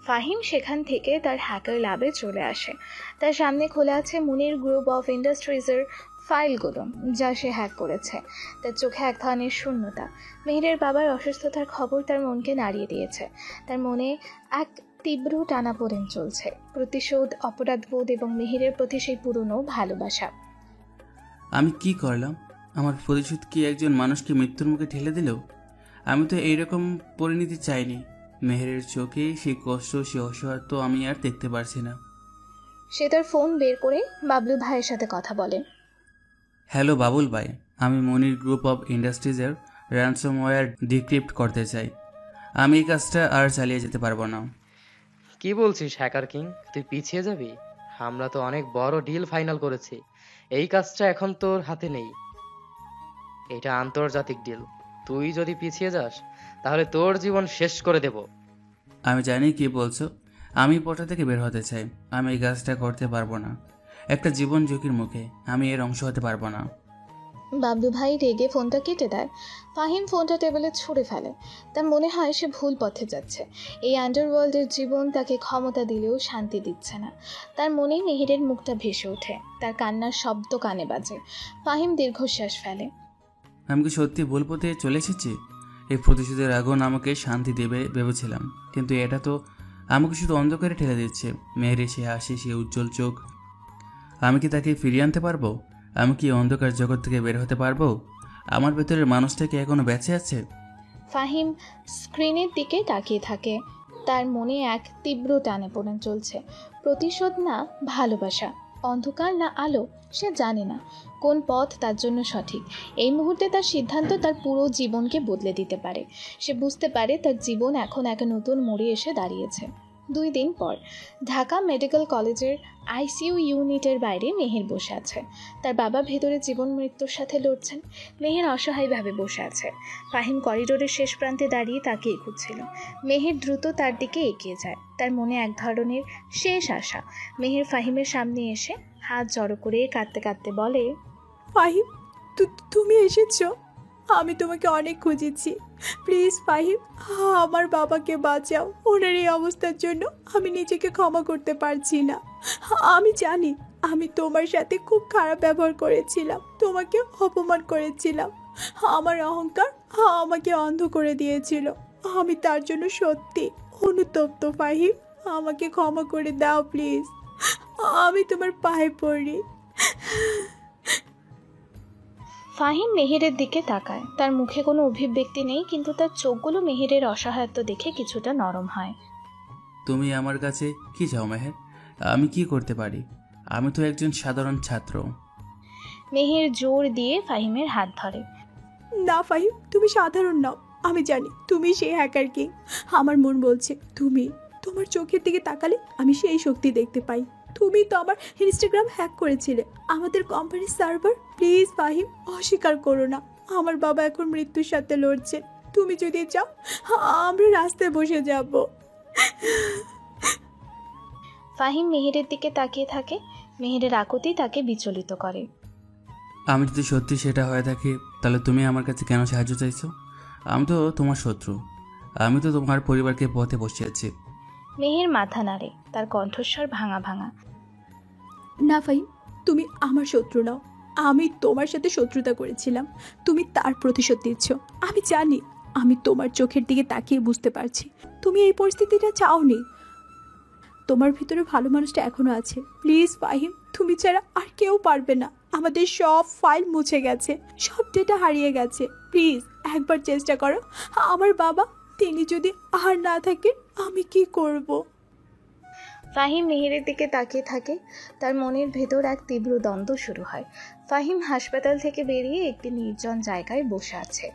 ফাহিম সেখান থেকে তার হ্যাকার ল্যাবে চলে আসে। তার সামনে খোলা আছে মুনির গ্রুপ অফ ইন্ডাস্ট্রিজের ফাইলগুলো, যা সে হ্যাক করেছে। তার চোখে এক ধরনের শূন্যতা। মেহেরের বাবার অসুস্থতার খবর তার মনকে নাড়িয়ে দিয়েছে। তার মনে এক তীব্র টানাপোড়েন চলছে, প্রতিশোধ, অপরাধবোধ এবং মেহেরের প্রতি সেই পুরনো ভালোবাসা। আমি কি করলাম? আমার প্রতিশোধ কি একজন মানুষকে মৃত্যুর মুখে ঠেলে দিল? আমি তো এইরকম পরিণতি চাইনি। মেহেরের চোখে সেই কষ্ট, সেই অসহায়ত্ব আমি আর দেখতে পারছি না। সে তার ফোন বের করে বাবলু ভাইয়ের সাথে কথা বলে। হ্যালো বাবুল ভাই, আমি মনির গ্রুপ অফ ইন্ডাস্ট্রিজের র্যানসমওয়্যার ডিক্রিপ্ট করতে চাই। আমি এই কাজটা আর চালিয়ে যেতে পারবো না। কি বলছিস হ্যাকার কিং? তুই পিছিয়ে যাবি? আমরা তো অনেক বড় ডিল ফাইনাল করেছি। এই কাজটা এখন তোর হাতে নেই। এটা আন্তর্জাতিক ডিল। তুই যদি পিছিয়ে যাস, তাহলে তোর জীবন শেষ করে দেব। আমি জানি কি বলছো। আমি পথা থেকে বের হতে চাই। আমি এই কাজটা করতে পারবো না। একটা জীবন ঝুঁকির মুখে আমি এর অংশ হতে পারবো না। বাবলু ভাই রেগে ফোনটা কেটে দেয়। ফাহিম ফোনটা টেবিলে ছুঁড়ে ফেলে। তার মনে হয় সে ভুল পথে যাচ্ছে। এই আন্ডারওয়ার্ল্ডের জীবন তাকে ক্ষমতা দিলেও শান্তি দিচ্ছে না। তার মনে মেহেরের মুখটা ভেসে ওঠে, তার কান্নার শব্দ কানে বাজে। ফাহিম দীর্ঘশ্বাস ফেলে। আমি কি সত্যি ভুল পথে চলে এসেছি? এই প্রতিশোধের আগুন আমাকে শান্তি দেবে ভেবেছিলাম, কিন্তু এটা তো আমাকে শুধু অন্ধকারে ঠেলে দিচ্ছে। মেহেরের সে হাসি, সে উজ্জ্বল চোখ, আমি কি তাকে ফিরিয়ে আনতে পারবো? আমি কি অন্ধকার জগৎ থেকে বের হতে পারবো? আমার ভেতরের মানুষটা কি এখনো বেঁচে আছে? ফাহিম স্ক্রিনের দিকে তাকিয়ে থাকে। তার মনে এক তীব্র টানাপোড়েন চলছে। প্রতিশোধ না ভালোবাসা, অন্ধকার না আলো, সে জানে না কোন পথ তার জন্য সঠিক। এই মুহূর্তে তার সিদ্ধান্ত তার পুরো জীবনকে বদলে দিতে পারে। সে বুঝতে পারে তার জীবন এখন এক নতুন মোড়ে এসে দাঁড়িয়েছে। 2 দিন পর ঢাকা মেডিকেল কলেজের আইসিইউ ইউনিটের বাইরে মেহের বসে আছে। তার বাবা ভেতরে জীবন মৃত্যুর সাথে লড়ছেন। মেহের অসহায়ভাবে বসে আছে। ফাহিম করিডোরের শেষ প্রান্তে দাঁড়িয়ে তাকে এগুচ্ছিল। মেহের দ্রুত তার দিকে এগিয়ে যায়। তার মনে এক ধরনের শেষ আশা। মেহের ফাহিমের সামনে এসে হাত জড়ো করে কাঁদতে কাঁদতে বলে, ফাহিম, তুমি এসেছো? আমি তোমাকে অনেক খুঁজেছি। প্লিজ ফাহিম, আমার বাবাকে বাঁচাও। ওনার এই অবস্থার জন্য আমি নিজেকে ক্ষমা করতে পারছি না। আমি জানি আমি তোমার সাথে খুব খারাপ ব্যবহার করেছিলাম, তোমাকে অপমান করেছিলাম। আমার অহংকার আমাকে অন্ধ করে দিয়েছিল। আমি তার জন্য সত্যি অনুতপ্ত। ফাহিম, আমাকে ক্ষমা করে দাও প্লিজ। আমি তোমার পায়ে পড়ি। ফাহিম মেহেরের দিকে তাকায়। তার মুখে কোনো অভিব্যক্তি নেই, কিন্তু তার চোখগুলো মেহেরের অসহায়ত্ব দেখে কিছুটা নরম হয়। তুমি আমার কাছে কি চাও মেহের? আমি কি করতে পারি? আমি তো একজন সাধারণ ছাত্র। মেহের জোর দিয়ে ফাহিমের হাত ধরে। না ফাহিম, তুমি সাধারণ নাও। আমি জানি তুমি সেই হ্যাকার কিং। আমার মন বলছে তোমার চোখের দিকে তাকালে আমি সেই শক্তি দেখতে পাই। তুমি তো আমার ইনস্টাগ্রাম হ্যাক করেছিলে, আমাদের কোম্পানির সার্ভার। প্লিজ ফাহিম, অস্বীকার করো না। আমার বাবা এখন মৃত্যুর সাথে লড়ছে। তুমি যদি চাও আমরা রাস্তায় বসে যাব। ফাহিম মেহেরের দিকে তাকিয়ে থাকে। মেহেরের আকুতি তাকে বিচলিত করে। আমি যদি সত্যি সেটা হয়ে থাকি, তাহলে তুমি আমার কাছে কেন সাহায্য চাইছো? আমি তো তোমার শত্রু। আমি তো তোমার পরিবারকে পথে বসিয়েছি। মেহের মাথা নাড়ে, তার কণ্ঠস্বর ভাঙা ভাঙা। না ফাহিম, তুমি আমার শত্রু নাও। আমি তোমার সাথে শত্রুতা করেছিলাম, তুমি তার প্রতিশোধ দিচ্ছ। আমি জানি, আমি তোমার চোখের দিকে তাকিয়ে বুঝতে পারছি তুমি এই পরিস্থিতিটা চাওনি। তোমার ভিতরে ভালো মানুষটা এখনো আছে। প্লিজ ফাহিম, তুমি ছাড়া আর কেউ পারবে না। আমাদের সব ফাইল মুছে গেছে, সব ডেটা হারিয়ে গেছে। প্লিজ একবার চেষ্টা করো। আমার বাবা, তিনি যদি আর না থাকেন আমি কি করব? ফাহিম মেহেরের দিকে তাকিয়ে থাকে। তার মনের ভেতর এক তীব্র দ্বন্দ্ব শুরু হয়। ফাহিম হাসপাতাল থেকে বেরিয়ে একটি নির্জন জায়গায় বসে আছে।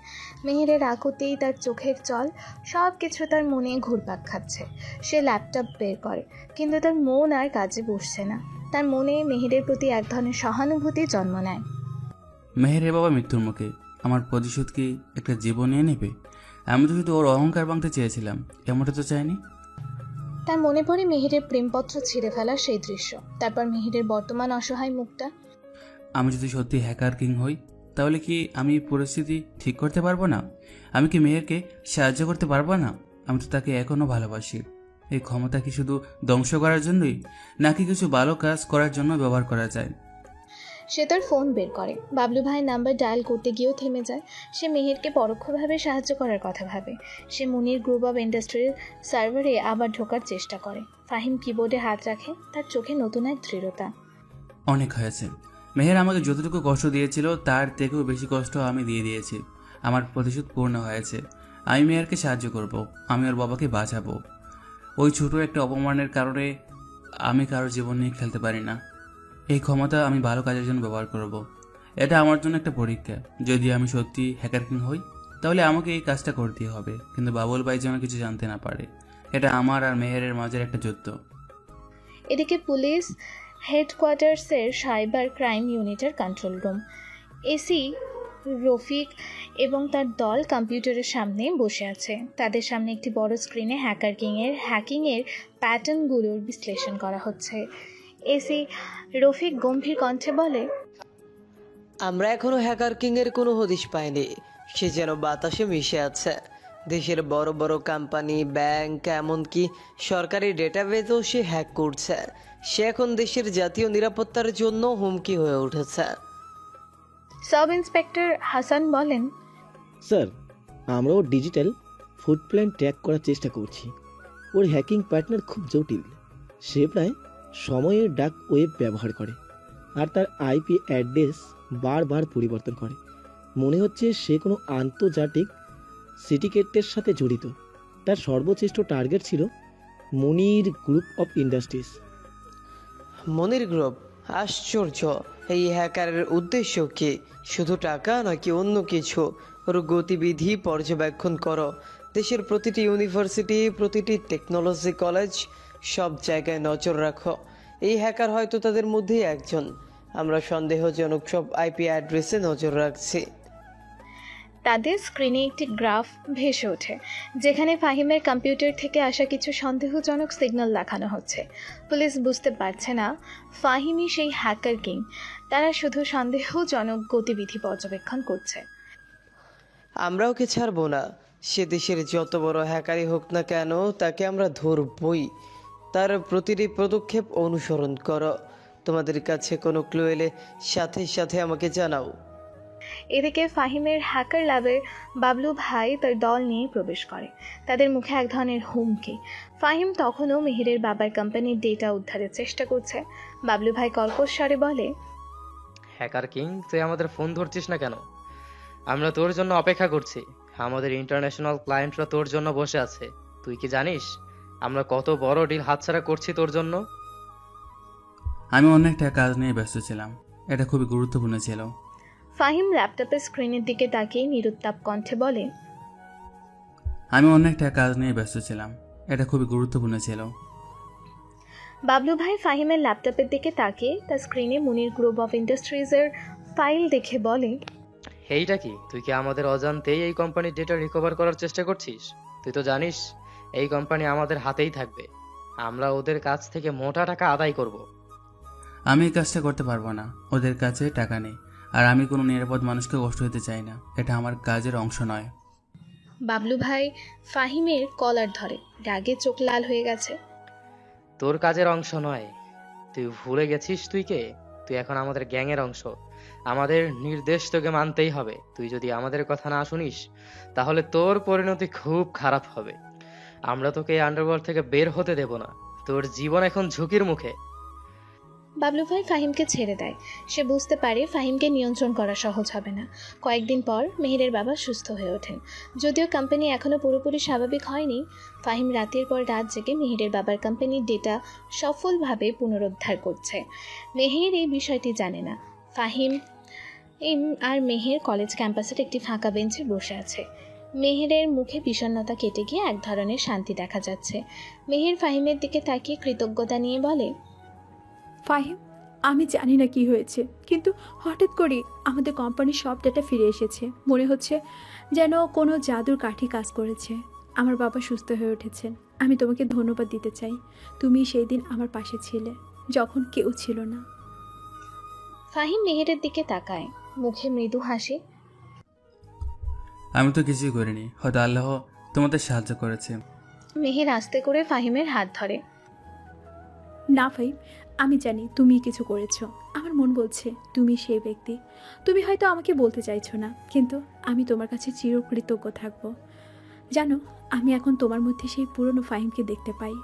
মেহেরের আকুতি, তার চোখের জল, সব কিছু তার মনে ঘুরপাক খাচ্ছে। সে ল্যাপটপ বের করে, কিন্তু তার মন আর কাজে বসছে না। তার মনে মেহেরের প্রতি এক ধরনের সহানুভূতি জন্ম নেয়। মেহেরের বাবা মৃত্যুর মুখে, আমার প্রতিশোধ কি একটা জীবন নিয়ে নেবে? আমি তো শুধু ওর অহংকার ভাঙতে চেয়েছিলাম, এমনটা তো চাইনি। তার মনে পড়ে মেহেরের প্রেমপত্র ছিঁড়ে ফেলার সেই দৃশ্য, তারপর মেহেরের বর্তমান অসহায় মুখটা। আমি যদি সত্যি হ্যাকার কিং হই, তাহলে কি আমি পরিস্থিতি ঠিক করতে পারবো না? আমি কি মেহেরকে সাহায্য করতে পারবো না? আমি তো তাকে এখনও ভালোবাসি। এই ক্ষমতা কি শুধু ধ্বংস করার জন্যই, নাকি কিছু ভালো কাজ করার জন্য ব্যবহার করা যায়? সে তার ফোন বের করে। বাবলু ভাইয়ের নাম্বার ডায়াল করতে গিয়েও থেমে যায়। সে মেহেরকে পরোক্ষভাবে সাহায্য করার কথা ভাবে। সে মুনির গ্রুপ অফ ইন্ডাস্ট্রির সার্ভারে আবার ঢোকার চেষ্টা করে। ফাহিম কিবোর্ডে হাত রাখে, তার চোখে নতুন এক দৃঢ়তা। অনেক হয়েছে। মেহের আমাকে যতটুকু কষ্ট দিয়েছিল তার থেকেও বেশি কষ্ট আমি দিয়ে দিয়েছি। আমার প্রতিশোধ পূর্ণ হয়েছে। আমি মেহেরকে সাহায্য করব, আমি ওর বাবাকে বাঁচাবো। ওই ছোট একটা অপমানের কারণে আমি কারোর জীবন নিয়ে খেলতে পারি না। এই ক্ষমতা আমি ভালো কাজের জন্য ব্যবহার করব। এটা আমার জন্য একটা পরীক্ষা। যদি আমি সত্যি হ্যাকার কিং হই, তাহলে আমাকে এই কাজটা করতেই হবে, কিন্তু বাবুল ভাই যেন কিছু জানতে না পারে। এটা আমার আর মেহেরের মাঝের একটা যুদ্ধ। এদিকে পুলিশ হেডকোয়ার্টার্সের সাইবার ক্রাইম ইউনিটের কন্ট্রোল রুম। এসি রফিক এবং তার দল কম্পিউটারের সামনে বসে আছে। তাদের সামনে একটি বড় স্ক্রিনে হ্যাকিংয়ের প্যাটার্নগুলোর বিশ্লেষণ করা হচ্ছে। এসি রফিক গম্ভীর কণ্ঠে বলে, আমরা এখনো হ্যাকার কিং এর কোনো হদিশ পাইনি। সে যেন বাতাসে মিশে আছে। দেশের বড় বড় কোম্পানি, ব্যাংক, এমনকি সরকারি ডেটাবেজও সে হ্যাক করছে। সে এখন দেশের জাতীয় নিরাপত্তার জন্য হুমকি হয়ে উঠেছে। সাব ইন্সপেক্টর হাসান বলেন, স্যার, আমরাও ডিজিটাল ফুটপ্রিন্ট ট্র্যাক করার চেষ্টা করছি। ওর হ্যাকিং পার্টনার খুব জটিল। সে প্রায় সময়ের ডার্ক ওয়েব ব্যবহার করে, আর তার আইপি অ্যাড্রেস বারবার পরিবর্তন করে। মনে হচ্ছে সে কোনো আন্তর্জাতিক সিন্ডিকেটের সাথে জড়িত। তার সর্বশ্রেষ্ঠ টার্গেট ছিল Monir group of industries. Monir group? আশ্চর্য। এই হ্যাকারের উদ্দেশ্য কি? শুধু টাকা নাকি অন্য কিছু? ওর গতিবিধি পর্যবেক্ষণ করো। দেশের প্রতিটি ইউনিভার্সিটি, প্রতিটি টেকনোলজি কলেজ, সব জায়গায় নজর রাখো। এই হ্যাকার হয়তো তাদের মধ্যেই একজন। আমরা সন্দেহজনক সব আইপি অ্যাড্রেসে নজর রাখছি। তাদের স্ক্রিনে একটি গ্রাফ ভেসে ওঠে, যেখানে ফাহিমের কম্পিউটার থেকে আসা কিছু সন্দেহজনক সিগন্যাল দেখানো হচ্ছে। পুলিশ বুঝতে পারছে না ফাহিমই সেই হ্যাকার কিং। তারা শুধু সন্দেহজনক গতিবিধি পর্যবেক্ষণ করছে। আমরা ওকে ছাড়বো না। সে দেশের যত বড় হ্যাকারই হোক না কেন, তাকে আমরা ধরবই। তার প্রতিটি পদক্ষেপ অনুসরণ করো। তোমাদের কাছে কোনো ক্লু এলে সাথে সাথে আমাকে জানাও। এদিকে ফাহিমের হ্যাকার ল্যাবে বাবলু ভাই তার দল নিয়ে প্রবেশ করে। তাদের মুখে এক ধরনের হুমকি। ফাহিম তখনও মেহেরের বাবার কোম্পানির ডেটা উদ্ধারের চেষ্টা করছে। বাবলু ভাই কর্কশ স্বরে বলে, হ্যাকার কিং, তুই আমাদের ফোন ধরছিস না কেন? আমরা তোর জন্য অপেক্ষা করছি। আমাদের ইন্টারন্যাশনাল ক্লায়েন্টরা তোর জন্য বসে আছে। তুই কি জানিস আমরা কত বড় ডিল হাতছাড়া করছি তোর জন্য? আমি অন্য একটা কাজ নিয়ে ব্যস্ত ছিলাম। এটা খুবই গুরুত্বপূর্ণ ছিল। ফাহিম ল্যাপটপের স্ক্রিনের দিকে তাকিয়ে নিরুত্তাপ কণ্ঠে বলে, আমি অন্য একটা কাজ নিয়ে ব্যস্ত ছিলাম। এটা খুবই গুরুত্বপূর্ণ ছিল। বাবলু ভাই ফাহিমের ল্যাপটপের দিকে তাকিয়ে তার স্ক্রিনে মুনির গ্রুপ অফ ইন্ডাস্ট্রিজের ফাইল দেখে বলে, এইটা কি? তুই কি আমাদের অজান্তেই এই কোম্পানির ডেটা রিকভার করার চেষ্টা করছিস? তুই তো জানিস এই কোম্পানি আমাদের হাতেই থাকবে। আমরা ওদের কাছ থেকে মোটা টাকা আদায় করব। আমি এই কাজটা করতে পারবো না। ওদের কাছে টাকা নেই, আর আমি কোনো নিরাপদ মানুষকে কষ্ট দিতে চাই না। এটা আমার কাজের অংশ নয়। বাবলু ভাই ফাহিমের কলার ধরে, রাগে চোখ লাল হয়ে গেছে। তোর কাজের অংশ নয়? তুই ভুলে গেছিস তুই কে? তুই এখন আমাদের গ্যাংয়ের অংশ। আমাদের নির্দেশ তোকে মানতেই হবে। তুই যদি আমাদের কথা না শুনিস তাহলে তোর পরিণতি খুব খারাপ হবে। আমরা তোকে এই আন্ডারওয়ার্ল্ড থেকে বের হতে দেব না। তোর জীবন এখন ঝুঁকির মুখে। বাবলু ভাই ফাহিমকে ছেড়ে দেয়। সে বুঝতে পারে ফাহিমকে নিয়ন্ত্রণ করা সহজ হবে না। কয়েকদিন পর মেহেরের বাবা সুস্থ হয়ে ওঠেন। যদিও কোম্পানি এখনও পুরোপুরি স্বাভাবিক হয়নি, ফাহিম রাতের পর রাত জেগে মেহেরের বাবার কোম্পানির ডেটা সফলভাবে পুনরুদ্ধার করছে। মেহের এই বিষয়টি জানে না। ফাহিম আর মেহের কলেজ ক্যাম্পাসের একটি ফাঁকা বেঞ্চে বসে আছে। মেহেরের মুখে বিষণ্ণতা কেটে গিয়ে এক ধরনের শান্তি দেখা যাচ্ছে। মেহের ফাহিমের দিকে তাকিয়ে কৃতজ্ঞতা নিয়ে বলে, ফাহিম, আমি জানি না কি হয়েছে, কিন্তু হঠাৎ করে আমাদের কোম্পানির সব ডেটা ফিরে এসেছে। মনে হচ্ছে যেন কোনো জাদুর কাঠি কাজ করেছে। আমার বাবা সুস্থ হয়ে উঠেছেন। আমি তোমাকে ধন্যবাদ দিতে চাই। তুমি সেই দিন আমার পাশে ছিলে, যখন কেউ ছিল না। ফাহিম মেহেরের দিকে তাকায়, মুখে মৃদু হাসি। আমি তো কিছুই করিনি, হয়তো আল্লাহ তোমাদের সাহায্য করেছে। মেহের আস্তে করে ফাহিমের হাত ধরে। না ফাহিম, আমি জানি তুমি কিছু করেছো। আমার মন বলছে তুমি সেই ব্যক্তি। তুমি হয়তো আমাকে বলতে চাইছো না, কিন্তু আমি তোমার কাছে চিরকৃতজ্ঞ থাকব। জানো, আমি এখন তোমার মধ্যে সেই পুরনো ফাহিমকে দেখতে পাই,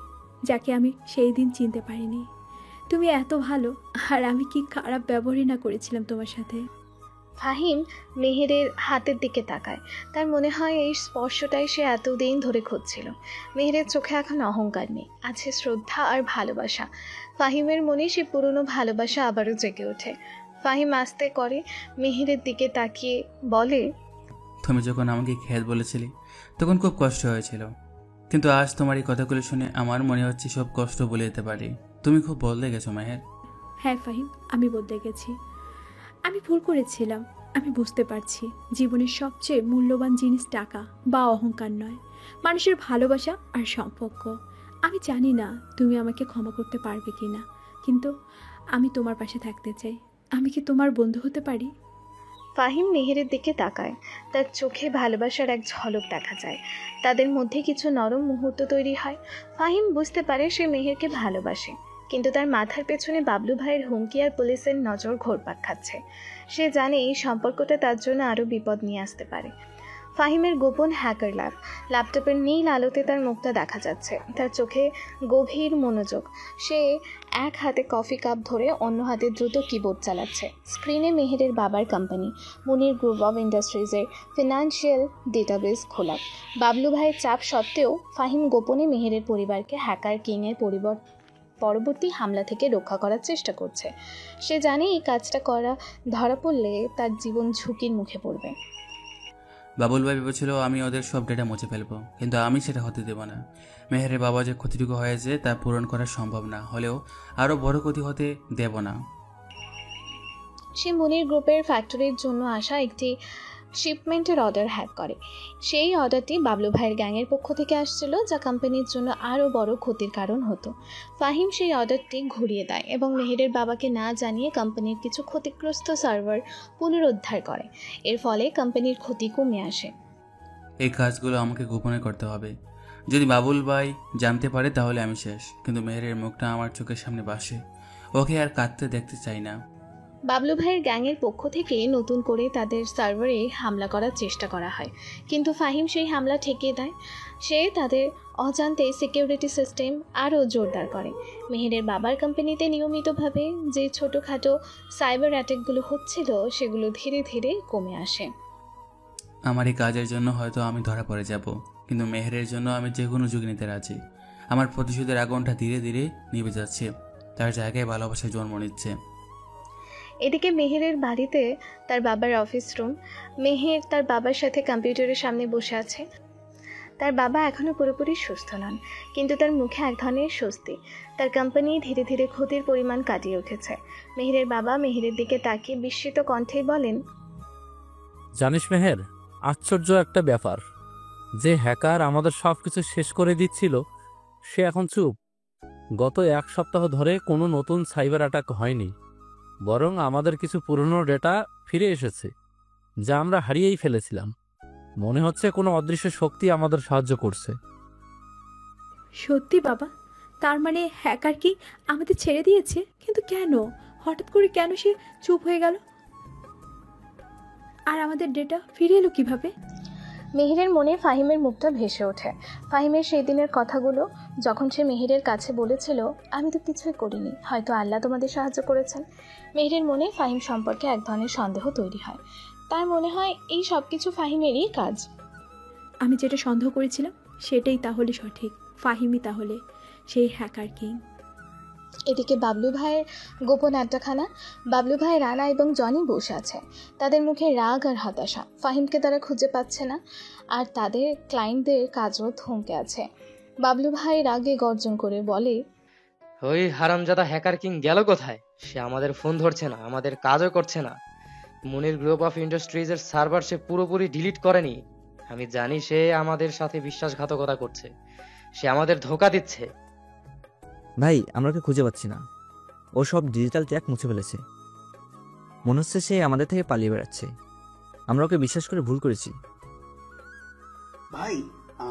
যাকে আমি সেই দিন চিনতে পারিনি। তুমি এত ভালো, আর আমি কি খারাপ ব্যবহারই না করেছিলাম তোমার সাথে। ফাহিম মেহেরের হাতের দিকে তাকায়। তার মনে হয় এই স্পর্শটাই সে এতদিন ধরে খুঁজছিল। মেহেরের চোখে এখন অহংকার নেই, আছে শ্রদ্ধা আর ভালোবাসা। ফাহিমের মনে সে পুরনো ভালোবাসা আবারও জেগে ওঠে। ফাহিম আস্তে করে মেহেরের দিকে তাকিয়ে বলে, তুমি যখন আমাকে খেয়াল বলেছিলি তখন খুব কষ্ট হয়েছিল, কিন্তু আজ তোমার এই কথাগুলো শুনে আমার মনে হচ্ছে সব কষ্ট বলে যেতে পারি। তুমি খুব বদলে গেছো মেহের। হ্যাঁ ফাহিম, আমি বদলে গেছি। আমি ভুল করেছিলাম। আমি বুঝতে পারছি জীবনের সবচেয়ে মূল্যবান জিনিস টাকা বা অহংকার নয়, মানুষের ভালোবাসা আর সম্পর্ক। আমি জানি না তুমি আমাকে ক্ষমা করতে পারবে কি না, কিন্তু আমি তোমার পাশে থাকতে চাই। আমি কি তোমার বন্ধু হতে পারি? ফাহিম মেহেরের দিকে তাকায়। তার চোখে ভালোবাসার এক ঝলক দেখা যায়। তাদের মধ্যে কিছু নরম মুহূর্ত তৈরি হয়। ফাহিম বুঝতে পারে সে মেহেরকে ভালোবাসে, কিন্তু তার মাথার পেছনে বাবলু ভাইয়ের হুমকি আর পুলিশের নজর ঘোরপাক খাচ্ছে। সে জানে এই সম্পর্কটা তার জন্য আরও বিপদ নিয়ে আসতে পারে। ফাহিমের গোপন হ্যাকার ল্যাপটপের নীল আলোতে তার মুখটা দেখা যাচ্ছে। তার চোখে গভীর মনোযোগ। সে এক হাতে কফি কাপ ধরে অন্য হাতে দ্রুত কিবোর্ড চালাচ্ছে। স্ক্রিনে মেহেরের বাবার কোম্পানি মুনির গ্রুপ অফ ইন্ডাস্ট্রিজের ফিনান্সিয়াল ডেটাবেস খোলা। বাবলু ভাইয়ের চাপ সত্ত্বেও ফাহিম গোপনে মেহেরের পরিবারকে হ্যাকার কিংয়ের পরবর্তী হামলা থেকে রক্ষা করার চেষ্টা করছে। সে জানে এই কাজটা ধরা পড়লে তার জীবন ঝুঁকির মুখে পড়বে। বাবুল ভাই ভেবেছিল আমি ওদের সব ডেটা মুছে ফেলবো, কিন্তু আমি সেটা হতে দেব না। মেহেরের বাবা যে ক্ষতিটুকু হয়েছে তা পূরণ করা সম্ভব না হলেও আরও বড় ক্ষতি হতে দেব না। সে মুনির গ্রুপের ফ্যাক্টরির জন্য আসা একটি শিপমেন্টের অর্ডার হ্যাক করে। সেই অর্ডারটি বাবলু ভাইয়ের গ্যাংয়ের পক্ষ থেকে আসছিল, যা কোম্পানির জন্য আরও বড় ক্ষতির কারণ হতো। ফাহিম সেই অর্ডারটি ঘুরিয়ে দেয় এবং মেহেরের বাবাকে না জানিয়ে কোম্পানির কিছু ক্ষতিগ্রস্ত সার্ভার পুনরুদ্ধার করে। এর ফলে কোম্পানির ক্ষতি কমে আসে। এই কাজগুলো আমাকে গোপনে করতে হবে। যদি বাবুল ভাই জানতে পারে তাহলে আমি শেষ। কিন্তু মেহেরের মুখটা আমার চোখের সামনে ভাসে। ওকে আর কাঁদতে দেখতে চাই না। বাবলু ভাইয়ের গ্যাংয়ের পক্ষ থেকে নতুন করে তাদের সার্ভারে হামলা করার চেষ্টা করা হয়, কিন্তু ফাহিম সেই হামলা ঠেকিয়ে দেয়। সে তাদের অজান্তে সিকিউরিটি সিস্টেম আরও জোরদার করে। মেহেরের বাবার কোম্পানিতে নিয়মিতভাবে যে ছোটোখাটো সাইবার অ্যাটাকগুলো হচ্ছিল সেগুলো ধীরে ধীরে কমে আসে। আমার এই কাজের জন্য হয়তো আমি ধরা পড়ে যাব, কিন্তু মেহেরের জন্য আমি যে কোনো ঝুঁকি নিতে রাজি। আমার প্রতিশোধের আগুনটা ধীরে ধীরে নিভে যাচ্ছে, তার জায়গায় ভালোবাসা জন্ম নিচ্ছে। এদিকে মেহেরের বাড়িতে তার বাবার অফিস রুম। মেহের তার বাবার সাথে কম্পিউটারের সামনে বসে আছে। তার বাবা এখনও পুরোপুরি সুস্থ নন, কিন্তু তার মুখে এক ধরনের স্বস্তি। তার কোম্পানি ধীরে ধীরে ক্ষতির পরিমাণ কাটিয়ে উঠেছে। মেহেরের বাবা মেহেরের দিকে তাকিয়ে বিস্মিত কণ্ঠে বলেন, জানিস মেহের, আশ্চর্য একটা ব্যাপার, যে হ্যাকার আমাদের সব কিছু শেষ করে দিচ্ছিল সে এখন চুপ। গত এক সপ্তাহ ধরে কোনো নতুন সাইবার অ্যাটাক হয়নি, বরং আমাদের কিছু পুরনো ডেটা ফিরে এসেছে যা আমরা হারিয়েই ফেলেছিলাম। মনে হচ্ছে কোনো অদৃশ্য শক্তি আমাদের সাহায্য করছে। সত্যি বাবা? তার মানে হ্যাকার কি আমাদের ছেড়ে দিয়েছে? কিন্তু কেন? হঠাৎ করে কেন সে চুপ হয়ে গেল? আর আমাদের ডেটা ফিরে এলো কিভাবে? মেহেরের মনে ফাহিমের মুখটা ভেসে ওঠে। ফাহিমের সেই দিনের কথাগুলো, যখন সে মেহেরের কাছে বলেছিল, আমি তো কিছুই করিনি, হয়তো আল্লাহ তোমাদের সাহায্য করেছেন। মেহেরের মনে ফাহিম সম্পর্কে এক ধরনের সন্দেহ তৈরি হয়। তার মনে হয় এই সব কিছু ফাহিমেরই কাজ। আমি যেটা সন্দেহ করেছিলাম সেটাই তাহলে সঠিক। ফাহিমই তাহলে সেই হ্যাকার কিং। এদিকে বাবলু ভাইয়ের গোপন আড্ডাখানা। বাবলু ভাই, রানা এবং জনি বসে আছে। তাদের মুখে রাগ আর হতাশা। ফাহিমকে তারা খুঁজে পাচ্ছে না, আর তাদের ক্লায়েন্টদের কাজও থমকে আছে। বাবলু ভাই রাগে গর্জন করে বলে, ওই হারামজাদা হ্যাকার কিং গেল কোথায়? সে আমাদের ফোন ধরছে না, আমাদের কাজও করছে না। মুনির গ্রুপ অফ ইন্ডাস্ট্রিজের সার্ভার সে পুরোপুরি ডিলিট করেনি। আমি জানি সে আমাদের সাথে বিশ্বাসঘাতকতা করছে, সে আমাদের ধোঁকা দিচ্ছে। ভাই, আমরা ওকে খুঁজে পাচ্ছি না। ও সব ডিজিটাল ট্যাগ মুছে ফেলেছে। মনে হচ্ছে সে আমাদের থেকে পালিয়ে বেড়াচ্ছে। আমরা ওকে বিশ্বাস করে ভুল করেছি। ভাই,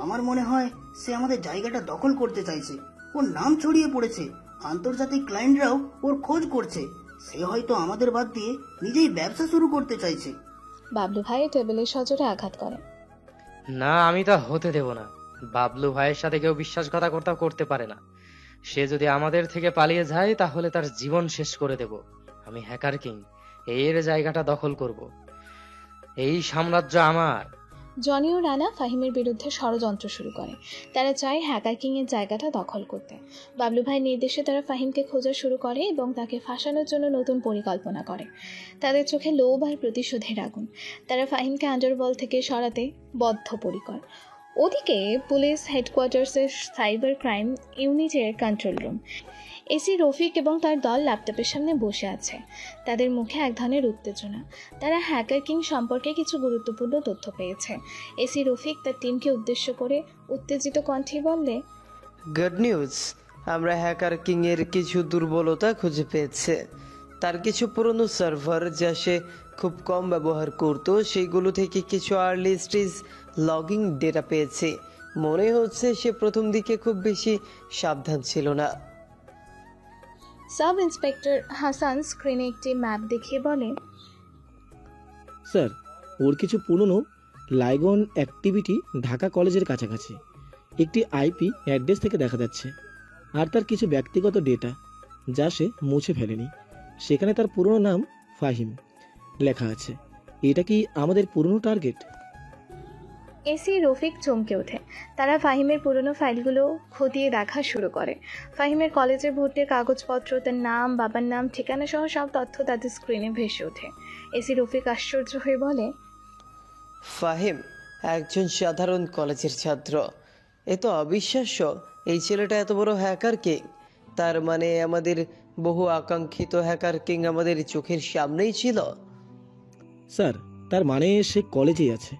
আমার মনে হয় সে আমাদের জায়গাটা দখল করতে চাইছে। ওর নাম ছড়িয়ে পড়েছে, আন্তর্জাতিক ক্লায়েন্টরাও ওর খোঁজ করছে। সে হয়তো আমাদের বাদ দিয়ে নিজেই ব্যবসা শুরু করতে চাইছে। বাবলু ভাই টেবিলের সজোরে আঘাত করে। না, আমি তা হতে দেব না। বাবলু ভাইয়ের সাথে কেউ বিশ্বাসঘাতকতা করতে পারে না। সে যদি আমাদের থেকে পালিয়ে যায় তাহলে তার জীবন শেষ করে দেব। আমি হ্যাকার কিং, এর জায়গাটা দখল করব। এই সাম্রাজ্য আমার। জনি ও রানা ফাহিমের বিরুদ্ধে ষড়যন্ত্র শুরু করে। তারা চায় হ্যাকার কিংয়ের জায়গাটা দখল করতে। বাবলু ভাইয়ের নির্দেশে তারা ফাহিমকে খোঁজা শুরু করে এবং তাকে ফাঁসানোর জন্য নতুন পরিকল্পনা করে। তাদের চোখে লোভ আর প্রতিশোধের আগুন। তারা ফাহিমকে আন্ডারওয়ার্ল্ড থেকে সরাতে বদ্ধপরিকর। ওদিকে পুলিশ হেডকোয়ার্টার্সের সাইবার ক্রাইম ইউনিটের কন্ট্রোল রুম। এসি রফিক এবং তার দল ল্যাপটপের সামনে বসে আছে। তাদের মুখে এক ধরনের উত্তেজনা। তারা হ্যাকার কিং সম্পর্কে কিছু গুরুত্বপূর্ণ তথ্য পেয়েছে। এসি রফিক তার টিমকে উদ্দেশ্য করে উত্তেজিত কণ্ঠে বললে, গুড নিউজ, আমরা হ্যাকার কিং এর কিছু দুর্বলতা খুঁজে পেয়েছে। তার কিছু পুরনো সার্ভার যা সে খুব কম ব্যবহার করত, সেইগুলো থেকে কিছু আর্লি স্টেজ লগিং ডেটা পেয়েছে। মনে হচ্ছে সে প্রথম দিকে খুব বেশি সাবধান ছিল না। সাব ইন্সপেক্টর হাসান স্ক্রিনে একটি ম্যাপ দেখিয়ে বলে, স্যার, ওর কিছু পুরনো লাইগন অ্যাক্টিভিটি ঢাকা কলেজের কাছাকাছি একটি আইপি অ্যাড্রেস থেকে দেখা যাচ্ছে। আর তার কিছু ব্যক্তিগত ডেটা যা সে মুছে ফেলেনি, সেখানে তার পুরনো নাম ফাহিম লেখা আছে। এটা কি আমাদের পুরনো টার্গেট? এসি রফিক চমকে ওঠে। তারা ফাহিমের পুরনো ফাইলগুলো খতিয়ে দেখা শুরু করে। ফাহিমের কলেজের ভর্তির কাগজপত্র, তার নাম, বাবার নাম, ঠিকানা সহ সব তথ্য তাদের স্ক্রিনে ভেসে ওঠে। এসি রফিক আশ্চর্য হয়ে বলে, ফাহিম একজন সাধারণ কলেজের ছাত্র, এ তো অবিশ্বাস্য। এই ছেলেটা এত বড় হ্যাকার কিং। তার মানে আমাদের বহু আকাঙ্ক্ষিত হ্যাকার কিং আমাদের চোখের সামনেই ছিল। স্যার, তার মানে সে কলেজেই আছে।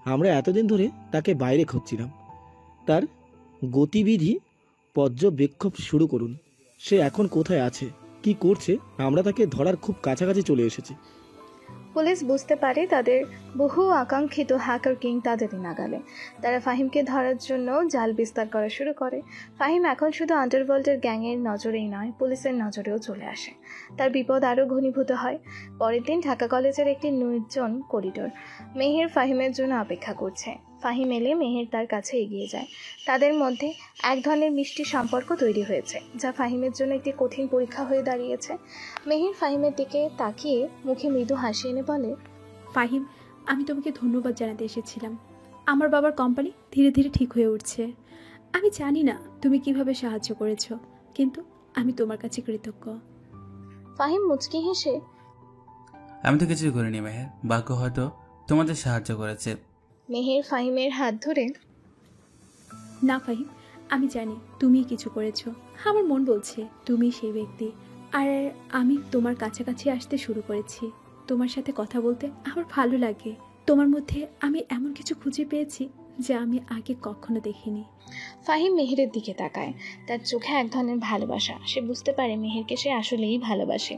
আমরা এতদিন ধরে তাকে বাইরে খুঁজছিলাম। তার গতিবিধি পর্যবেক্ষণ শুরু করুন। সে এখন কোথায় আছে, কি করছে, আমরা তাকে ধরার খুব কাছাকাছি চলে এসেছি। পুলিশ বুঝতে পারে তাদের বহু আকাঙ্ক্ষিত হ্যাকার কিং তাদেরই নাগালে। তারা ফাহিমকে ধরার জন্য জাল বিস্তার করা শুরু করে। ফাহিম এখন শুধু আন্ডারওয়ার্ল্ডের গ্যাংয়ের নজরেই নয়, পুলিশের নজরেও চলে আসে। তার বিপদ আরও ঘনীভূত হয়। পরের দিন ঢাকা কলেজের একটি নির্জন করিডোর। মেহের ফাহিমের জন্য অপেক্ষা করছে। ফাহিম এলে মেহের তার কাছে এগিয়ে যায়। তাদের মধ্যে এক ধরনের মিষ্টি সম্পর্ক তৈরি হয়েছে, যা ফাহিমের জন্য একটি কঠিন পরীক্ষা হয়ে দাঁড়িয়েছে। মেহের ফাহিমের দিকে তাকিয়ে মুখে মৃদু হাসি এনে বলে, ফাহিম, আমি তোমাকে ধন্যবাদ জানাতে এসেছিলাম। আমার বাবার কোম্পানি ধীরে ধীরে ঠিক হয়ে উঠছে। আমি জানি না তুমি কিভাবে সাহায্য করেছো, কিন্তু আমি তোমার কাছে কৃতজ্ঞ। ফাহিম মুচকি হেসে, আমি তো কিছুই করিনি মেহের, ভাগ্য হয়তো তোমাদের সাহায্য করেছে। মেহের ফাহিমের হাত ধরে, না ফাহিম, আমি জানি তুমি কিছু করেছো। আমার মন বলছে তুমি সেই ব্যক্তি। আর আমি তোমার কাছাকাছি আসতে শুরু করেছি। তোমার সাথে কথা বলতে আমার ভালো লাগে। তোমার মধ্যে আমি এমন কিছু খুঁজে পেয়েছি যা আমি আগে কখনো দেখিনি। ফাহিম মেহেরের দিকে তাকায়। তার চোখে এক ধরনের ভালোবাসা। সে বুঝতে পারে মেহেরকে সে আসলেই ভালোবাসে,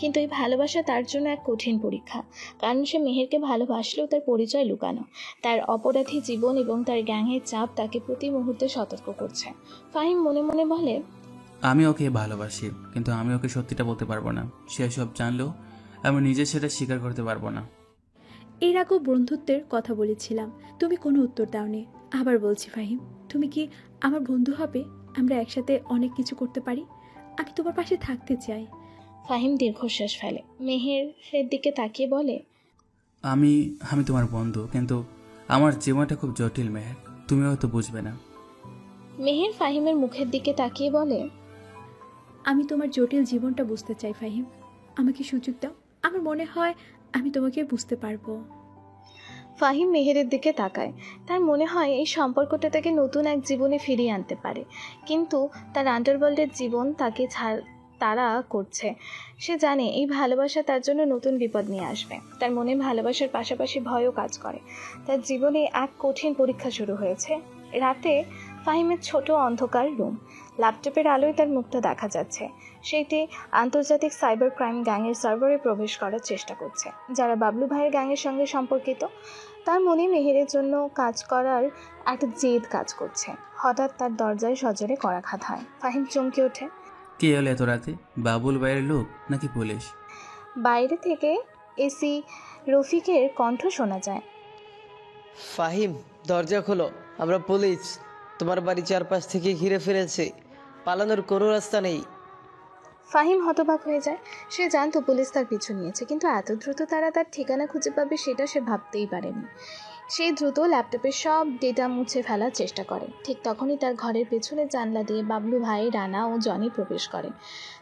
কিন্তু এই ভালোবাসা তার জন্য এক কঠিন পরীক্ষা। কারণ সে মেহেরকে ভালোবাসলেও তার পরিচয় লুকানো। তার অপরাধী জীবন এবং তার গ্যাংয়ের চাপ তাকে প্রতি মুহূর্তে সতর্ক করছে। ফাহিম মনে মনে বলে, আমি ওকে ভালোবাসি, কিন্তু আমি ওকে সত্যিটা বলতে পারবো না। সে সব জানলেও আমি নিজে সেটা স্বীকার করতে পারবো না। এর আগেও বন্ধুত্বের কথা বলেছিলাম, তুমি কোনো উত্তর দাওনি। আবার বলছি ফাহিম, তুমি কি আমার বন্ধু হবে? আমরা একসাথে অনেক কিছু করতে পারি। আমি তোমার পাশে থাকতে চাই। ফাহিম দীর্ঘশ্বাস ফেলে। মেহেরের দিকে তাকিয়ে বলে, আমি আমি তোমার বন্ধু, কিন্তু আমার জীবনটা খুব জটিল মেহের, তুমি হয়তো বুঝবে না। মেহের ফাহিমের মুখের দিকে তাকিয়ে বলে, আমি তোমার জটিল জীবনটা বুঝতে চাই ফাহিম। আমাকে সুযোগ দাও, আমার মনে হয় আমি তোমাকে বুঝতে পারবো। ফাহিম মেহেরের দিকে তাকায়। তার মনে হয় এই সম্পর্কটা তাকে নতুন এক জীবনে ফিরিয়ে আনতে পারে, কিন্তু তার আন্ডারওয়ার্ল্ডের জীবন তাকে তাড়া করছে। সে জানে এই ভালোবাসা তার জন্য নতুন বিপদ নিয়ে আসবে। তার মনে ভালোবাসার পাশাপাশি ভয়ও কাজ করে। তার জীবনে এক কঠিন পরীক্ষা শুরু হয়েছে। রাতে ফাহিমের ছোট অন্ধকার রুম। ল্যাপটপের আলোয় তার মুখটা দেখা যাচ্ছে। সেটি আন্তর্জাতিক সাইবার ক্রাইম গ্যাংয়ের সার্ভারে প্রবেশ করার চেষ্টা করছে, যারা বাবলু ভাইয়ের গ্যাংয়ের সঙ্গে সম্পর্কিত। তার মনে মেহেরের জন্য কাজ করার একটা জেদ কাজ করছে। হঠাৎ তার দরজায় সজোরে করাঘাত হয়। ফাহিম চমকে ওঠে। কে এলো এত রাতে? বাবুল ভাইয়ের লোক নাকি পুলিশ? বাইরে থেকে এসি রফিকের কণ্ঠ শোনা যায়। ফাহিম, দরজা খোলো, আমরা পুলিশ। তোমার বাড়ি চারপাশ থেকে ঘিরে ফেলেছে, পালানোর কোনো রাস্তা নেই। ফাহিম হতবাক হয়ে যায়। সে জানতো পুলিশ তার পিছু নিয়েছে, কিন্তু এত দ্রুত তারা তার ঠিকানা খুঁজে পাবে সেটা সে ভাবতেই পারেনি। সে দ্রুত ল্যাপটপের সব ডেটা মুছে ফেলার চেষ্টা করে। ঠিক তখনই তার ঘরের পেছনের জানলা দিয়ে বাবলু ভাই, রানা ও জনি প্রবেশ করে।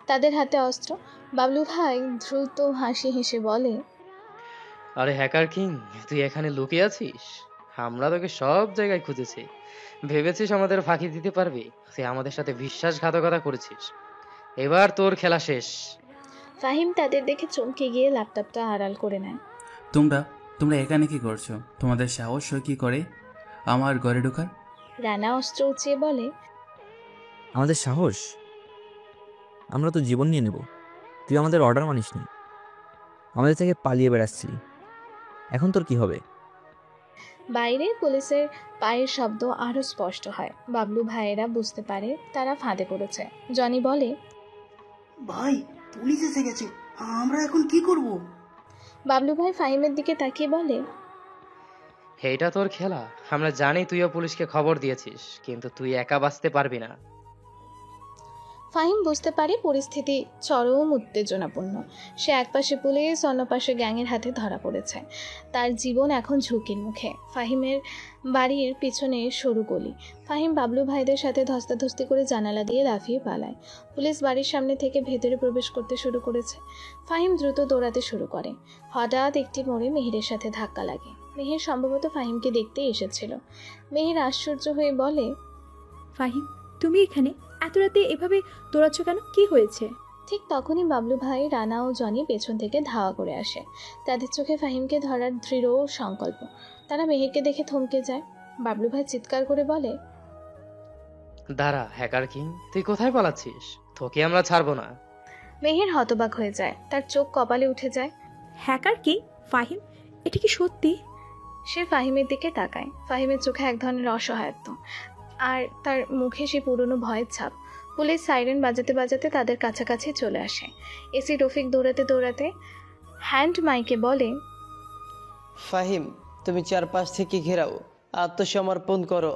তাদের হাতে অস্ত্র। বাবলু ভাই দ্রুত হাসি হেসে বলে, আরে হ্যাকার কিং, তুই এখানে লুকিয়ে আছিস? আমরা তোকে সব জায়গায় খুঁজেছি। ভেবেছিস আমাদের ফাঁকি দিতে পারবি? তুই আমাদের সাথে বিশ্বাসঘাতকতা করেছিস। এবার তোর খেলা শেষ। ফাহিম তাদের দেখে চমকে গিয়ে ল্যাপটপটা আড়াল করে নেয়। তোমরা এখানে কি করছো? তোমাদের সাহস হয় কি করে আমার ঘরে ঢোকার? রানা অস্ত্র উঁচিয়ে বলে, আমাদের সাহস, আমরা তো জীবন নিয়ে নেব। তুই আমাদের অর্ডার মানিস নি, আমাদের থেকে পালিয়ে বেড়াচ্ছিলি। এখন তোর কি হবে? বাইরে পুলিশের পায়ের শব্দ আরো স্পষ্ট হয়। বাবলু ভাইয়েরা বুঝতে পারে তারা ফাঁদে পড়েছে। জনি বলে, ভাই পুলিশ এসে গেছে, আমরা এখন কি করব? বাবলু ভাই ফাহিমের দিকে তাকিয়ে বলে, এইটা তোর খেলা। আমরা জানি তুইও পুলিশকে খবর দিয়েছিস, কিন্তু তুই একা বাঁচতে পারবি না। ফাহিম বুঝতে পারে পরিস্থিতি চরম উত্তেজনাপূর্ণ। সে একপাশে পুলিশ, অন্য পাশে গ্যাংয়ের হাতে ধরা পড়েছে। তার জীবন এখন ঝুঁকির মুখে। ফাহিমের বাড়ির পিছনে সরু গলি। ফাহিম বাবলু ভাইদের সাথে ধস্তাধস্তি করে জানালা দিয়ে লাফিয়ে পালায়। পুলিশ বাড়ির সামনে থেকে ভেতরে প্রবেশ করতে শুরু করেছে। ফাহিম দ্রুত দৌড়াতে শুরু করে। হঠাৎ একটি মোড়ে মেহেরের সাথে ধাক্কা লাগে। মেহের সম্ভবত ফাহিমকে দেখতে এসেছিল। মেহের আশ্চর্য হয়ে বলে, ফাহিম, তুমি এখানে এত রাতে এভাবে দৌড়াচ্ছ কেন? কি হয়েছে? ঠিক তখনই বাবলু ভাই, রানা ও জনি পেছন থেকে ধাওয়া করে আসে। তাদের চোখে ফাহিমকে ধরার দৃঢ় সংকল্প। তারা মেহেরকে দেখে থমকে যায়। বাবলু ভাই চিৎকার করে বলে, দাঁড়া হ্যাকার কিং, তুই কোথায় পালাচ্ছিস? তোকে আমরা ছাড়বো না। মেহের হতবাক হয়ে যায়, তার চোখ কপালে উঠে যায়। হ্যাকার কি? ফাহিম, এটা কি সত্যি? সে ফাহিমের দিকে তাকায়। ফাহিমের চোখে এক ধরনের অসহায়ত্ব, আর তার মুখে সে পুরনো ভয়ের ছাপ। পুলিশ সাইরেন বাজাতে বাজাতে তাদের কাছাকাছি চলে আসে। এসি রফিক দৌড়াতে দৌড়াতে হ্যান্ড মাইকে বলে, ফাহিম, তুমি চারপাশ থেকে ঘেরাও, আত্মসমর্পণ করো।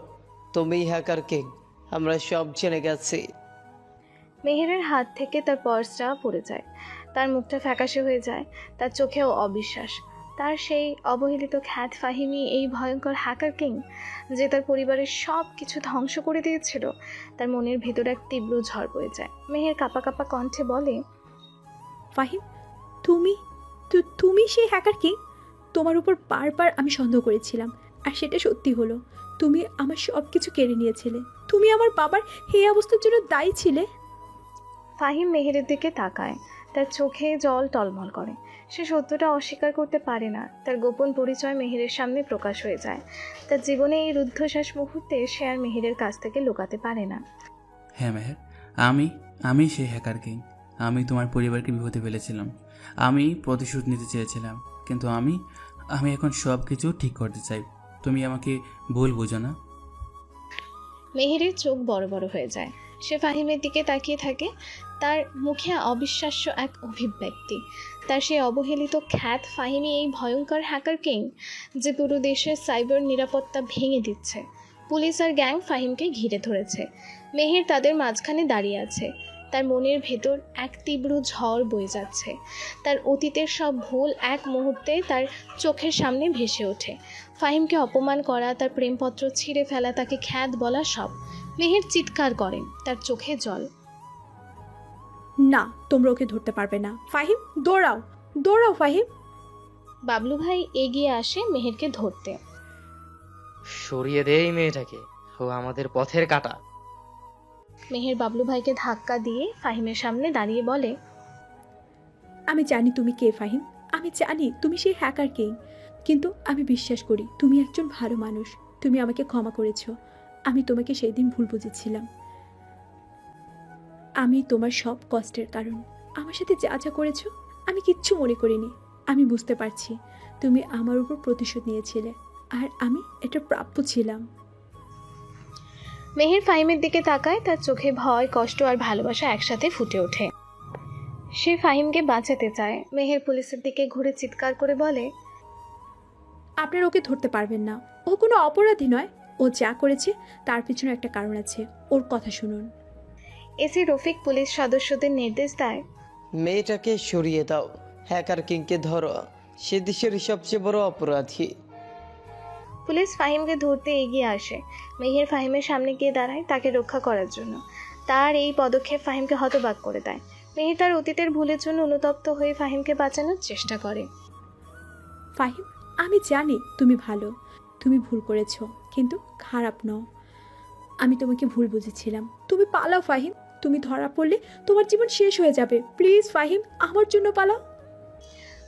তুমিই হ্যাকার কিং, আমরা সব জেনে গেছি। মেহেরের হাত থেকে তার পার্সটা পড়ে যায়। তার মুখটা ফ্যাকাশে হয়ে যায়। তার চোখেও অবিশ্বাস। তার সেই অবহেলিত খ্যাত ফাহিমি এই ভয়ঙ্কর হ্যাকার কিং, যে তার পরিবারের সব কিছু ধ্বংস করে দিয়েছিল। তার মনের ভেতরে এক তীব্র ঝড় বয়ে যায়। মেহের কাঁপা কাঁপা কণ্ঠে বলে, ফাহিম, তুমি সেই হ্যাকার কিং? তোমার উপর বারবার আমি সন্দেহ করেছিলাম, আর সেটা সত্যি হলো। তুমি আমার সব কিছু কেড়ে নিয়েছিলে। তুমি আমার বাবার এই অবস্থার জন্য দায়ী ছিলে। ফাহিম মেহেরের দিকে তাকায়। তার চোখে জল টলমল করে। সে সত্যটা অস্বীকার করতে পারে না। তার গোপন পরিচয় মেহেরের সামনে প্রকাশ হয়ে যায়। তার জীবনে এই রুদ্ধশ্বাস মুহূর্তে সে আর মেহেরের কাছ থেকে লুকাতে পারে না। হ্যাঁ মেহের, আমি সেই হ্যাকার কিং। আমি তোমার পরিবারকে বিপদে ফেলেছিলাম। আমি প্রতিশোধ নিতে চেয়েছিলাম, কিন্তু আমি এখন সব কিছু ঠিক করতে চাই। তুমি আমাকে ভুল বুঝো না। মেহেরের চোখ বড় বড় হয়ে যায়। সে ফাহিমের দিকে তাকিয়ে থাকে। তার মুখে অবিশ্বাস্য এক অভিব্যক্তি। তার সেই অবহেলিত খ্যাত ফাহিমি এই ভয়ঙ্কর হ্যাকার কিং, যে পুরো দেশের সাইবার নিরাপত্তা ভেঙে দিচ্ছে। পুলিশ আর গ্যাং ফাহিমকে ঘিরে ধরেছে। মেহের তাদের মাঝখানে দাঁড়িয়ে আছে। তার মনের ভেতর এক তীব্র ঝড় বয়ে যাচ্ছে। তার অতীতের সব ভুল এক মুহূর্তে তার চোখের সামনে ভেসে ওঠে। ফাহিমকে অপমান করা, তার প্রেমপত্র ছিঁড়ে ফেলা, তাকে খ্যাত বলা, সব। মেহের চিৎকার করেন, তার চোখে জল। না, তোমরা ওকে ধরতে পারবে না। ফাহিম, দৌড়াও দৌড়াও ফাহিম। বাবলু ভাই এগিয়ে আসে মেহেরকে ধরতে। সরিয়ে দে এই মেয়েটাকে, ও আমাদের পথের কাঁটা। মেহের বাবলু ভাইকে ধাক্কা দিয়ে ফাহিমের সামনে দাঁড়িয়ে বলে, আমি জানি তুমি কে ফাহিম, আমি জানি তুমি সেই হ্যাকার কিং, কিন্তু আমি বিশ্বাস করি তুমি একজন ভালো মানুষ। তুমি আমাকে ক্ষমা করেছো। আমি তোমাকে সেই দিন ভুল বুঝেছিলাম। আমি তোমার সব কষ্টের কারণ। আমার সাথে যা যা করেছো আমি কিচ্ছু মনে করিনি। আমি বুঝতে পারছি তুমি আমার উপর প্রতিশোধ নিয়েছিলে, আর আমি এটা প্রাপ্য ছিলাম। মেহের ফাহিমের দিকে তাকায়। তার চোখে ভয়, কষ্ট আর ভালোবাসা একসাথে ফুটে ওঠে। সে ফাহিমকে বাঁচাতে চায়। মেহের পুলিশের দিকে ঘুরে চিৎকার করে বলে, আপনারা ওকে ধরতে পারবেন না। ও কোনো অপরাধী নয়। ও যা করেছে তার পিছনে একটা কারণ আছে। ওর কথা শুনুন। এসি রফিক পুলিশ সদস্যদের নির্দেশ দেয়, মেয়েটাকে সরিয়ে দাও, হ্যাকার কিংকে ধরো, সে দেশের সবচেয়ে বড় অপরাধী। পুলিশ ফাহিমকে ধরতে এগিয়ে আসে। মেহের ফাহিমের সামনে গিয়ে দাঁড়ায় তাকে রক্ষা করার জন্য। তার এই পদক্ষেপ ফাহিমকে হতবাক করে দেয়। মেহের তার অতীতের ভুলের জন্য অনুতপ্ত হয়ে ফাহিমকে বাঁচানোর চেষ্টা করে। ফাহিম, আমি জানি তুমি ভালো, তুমি ভুল করেছো, কিন্তু খারাপ নও। আমি তোমাকে ভুল বুঝেছিলাম। তুমি পালাও ফাহিম। তুমি ধরা পড়লে তোমার জীবন শেষ হয়ে যাবে। প্লিজ ফাহিম, আমার জন্য পালাও।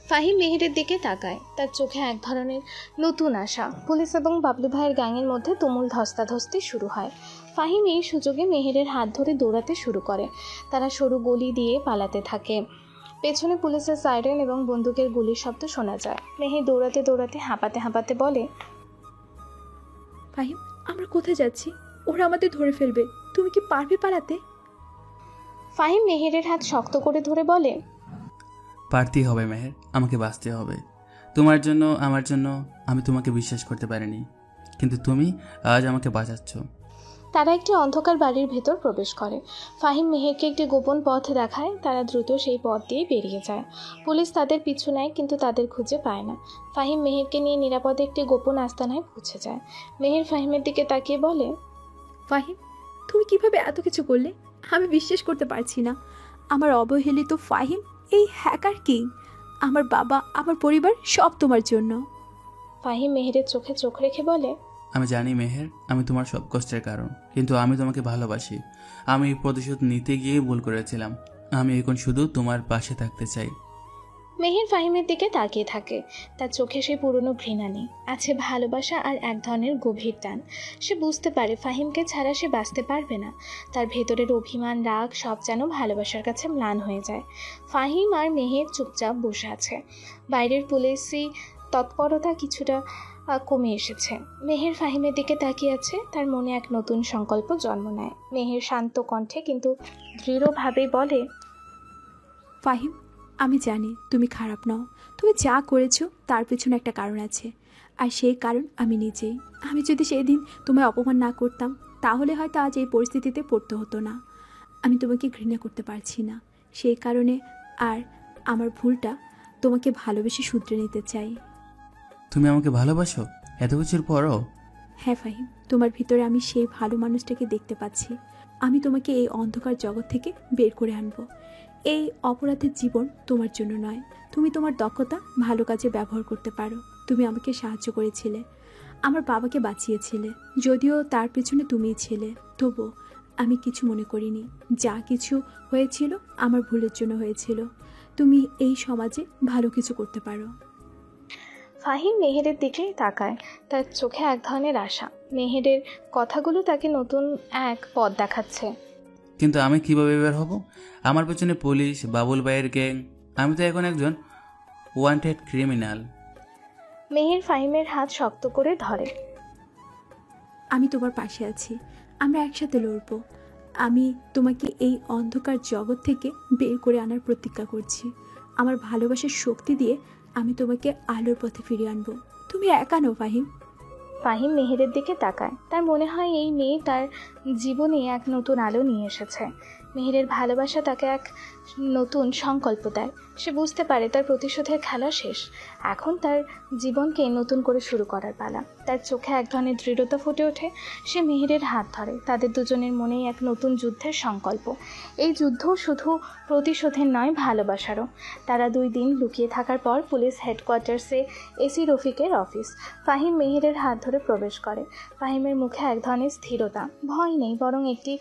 ফাহিম মেহেরের দিকে তাকায়। তার চোখে এক ধরনের নতুন আশা। পুলিশ এবং বাবলু ভাইয়ের গ্যাংয়ের মধ্যে তুমুল ধস্তাধস্তি শুরু হয়। ফাহিম এই সুযোগে মেহেরের হাত ধরে দৌড়াতে শুরু করে। তারা সরু গলি দিয়ে পালাতে থাকে। পেছনে পুলিশের সাইরেন এবং বন্দুকের গুলির শব্দ শোনা যায়। মেহের দৌড়াতে দৌড়াতে হাঁপাতে হাঁপাতে বলে, ফাহিম, আমরা কোথায় যাচ্ছি? ওরা আমাদের ধরে ফেলবে। তুমি কি পারবে পালাতে? ফাহিম মেহেরের হাত শক্ত করে ধরে বলে, পারতেই হবে মেহের, আমাকে বাঁচতে হবে। তোমার জন্য, আমার জন্য। আমি তোমাকে বিশ্বাস করতে পারিনি, কিন্তু তুমি আজ আমাকে বাঁচাচ্ছ। তারা একটি অন্ধকার বাড়ির ভেতর প্রবেশ করে। ফাহিম মেহেরকে একটি গোপন পথ দেখায়। তারা দ্রুত সেই পথ দিয়ে বেরিয়ে যায়। পুলিশ তাদের পিছু নেয়, কিন্তু তাদের খুঁজে পায় না। ফাহিম মেহেরকে নিয়ে নিরাপদে একটি গোপন আস্তানায় পৌঁছে যায়। মেহের ফাহিমের দিকে তাকিয়ে বলে, ফাহিম, তুমি কিভাবে এত কিছু করলে? আমি বিশ্বাস করতে পারছি না। আমার অবহেলিত ফাহিম এই হ্যাকার কিং, আমার বাবা, আমার পরিবার সব তোমার জন্য। ফাহিম মেহেরের চোখে চোখ রেখে বলে, আমি জানি মেহের, আমি তোমার সব কষ্টের কারণ, কিন্তু আমি তোমাকে ভালোবাসি। আমি এই প্রতিশোধ নিতে গিয়ে ভুল করেছিলাম। আমি এখন শুধু তোমার পাশে থাকতে চাই। মেহের ফাহিমের দিকে তাকিয়ে থাকে। তার চোখে সেই পুরনো ঘৃণা নেই, আছে ভালোবাসা আর এক ধরনের গভীর টান। সে বুঝতে পারে ফাহিমকে ছাড়া সে বাঁচতে পারবে না। তার ভেতরের অভিমান, রাগ সব যেন ভালোবাসার কাছে ম্লান হয়ে যায়। ফাহিম আর মেহের চুপচাপ বসে আছে। বাইরের পুলিশি তৎপরতা কিছুটা কমে এসেছে। মেহের ফাহিমের দিকে তাকিয়ে আছে। তার মনে এক নতুন সংকল্প জন্ম নেয়। মেহের শান্ত কণ্ঠে কিন্তু দৃঢ়ভাবে বলে, ফাহিম, আমি জানি তুমি খারাপ নও। তুমি যা করেছো তার পেছনে একটা কারণ আছে, আর সেই কারণ আমি নিজেই। আমি যদি সেই দিন তোমায় অপমান না করতাম, তাহলে হয়তো আজ এই পরিস্থিতিতে পড়তে হতো না। আমি তোমাকে ঘৃণা করতে পারছি না, সেই কারণে আর আমার ভুলটা তোমাকে ভালোবেসে শুধরে নিতে চাই। তুমি আমাকে ভালোবাসো এত কিছুর পরও? হ্যাঁ ফাহিম, তোমার ভিতরে আমি সেই ভালো মানুষটাকে দেখতে পাচ্ছি। আমি তোমাকে এই অন্ধকার জগৎ থেকে বের করে আনবো। এই অপরাধের জীবন তোমার জন্য নয়। তুমি তোমার দক্ষতা ভালো কাজে ব্যবহার করতে পারো। তুমি আমাকে সাহায্য করেছিলে, আমার বাবাকে বাঁচিয়েছিলে, যদিও তার পেছনে তুমিই ছিলে। তবুও আমি কিছু মনে করিনি। যা কিছু হয়েছিল আমার ভুলের জন্য হয়েছিল। তুমি এই সমাজে ভালো কিছু করতে পারো। ফাহিম মেহেরের দিকেই তাকায়। তার চোখে এক ধরনের আশা। মেহেরের কথাগুলো তাকে নতুন এক পথ দেখাচ্ছে। কিন্তু আমি কিভাবে বের হব? আমার পেছনে পুলিশ, বাবুল ভাইয়ের গ্যাং। আমি তো এখন একজন ওয়ান্টেড ক্রিমিনাল। মেহের ফাহিমের হাত শক্ত করে ধরে। আমি তোমার পাশে আছি, আমরা একসাথে লড়বো। আমি তোমাকে এই অন্ধকার জগৎ থেকে বের করে আনার প্রতিজ্ঞা করছি। আমার ভালোবাসার শক্তি দিয়ে আমি তোমাকে আলোর পথে ফিরিয়ে আনবো। তুমি একা নও ফাহিম। ফাহিম মেহেরের দিকে তাকায়। তার মনে হয় এই মেয়ে তার জীবনে এক নতুন আলো নিয়ে এসেছে। মেহেরের ভালোবাসা তাকে এক নতুন সংকল্প দেয়। সে বুঝতে পারে তার প্রতিশোধের খেলা শেষ। এখন তার জীবনকে নতুন করে শুরু করার পালা। তার চোখে এক ধরনের দৃঢ়তা ফুটে ওঠে। সে মেহেরের হাত ধরে। তাদের দুজনের মনেই এক নতুন যুদ্ধের সংকল্প। এই যুদ্ধ শুধু প্রতিশোধের নয়, ভালোবাসারও। তারা 2 দিন লুকিয়ে থাকার পর পুলিশ হেডকোয়ার্টার্সে এসি রফিকের অফিস। ফাহিম মেহেরের হাত ধরে প্রবেশ করে। ফাহিমের মুখে এক ধরনের স্থিরতা, ভয় নেই, বরং একটি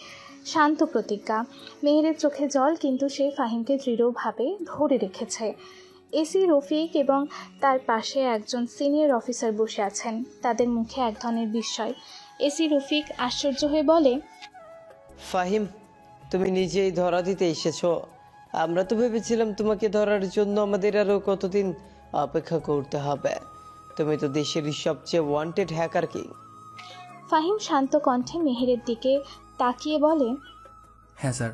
শান্ত প্রতিজ্ঞা। মেহেরের চোখে জল, কিন্তু সে ফাহিমকে দৃঢ়ভাবে ধরে রেখেছে। এসি রফিক এবং তার পাশে একজন সিনিয়র অফিসার বসে আছেন। তাদের মুখে এক ধরনের বিস্ময়। এসি রফিক আশ্চর্য হয়ে বলে, ফাহিম, তুমি নিজেই ধরা দিতে এসেছো? আমরা তো ভেবেছিলাম তোমাকে ধরার জন্য আমাদের আরো কতদিন অপেক্ষা করতে হবে। তুমি তো দেশের সবচেয়ে ওয়ান্টেড হ্যাকার কিং। ফাহিম শান্ত কণ্ঠে মেহেরের দিকে তাকিয়ে বলে, হ্যাঁ স্যার,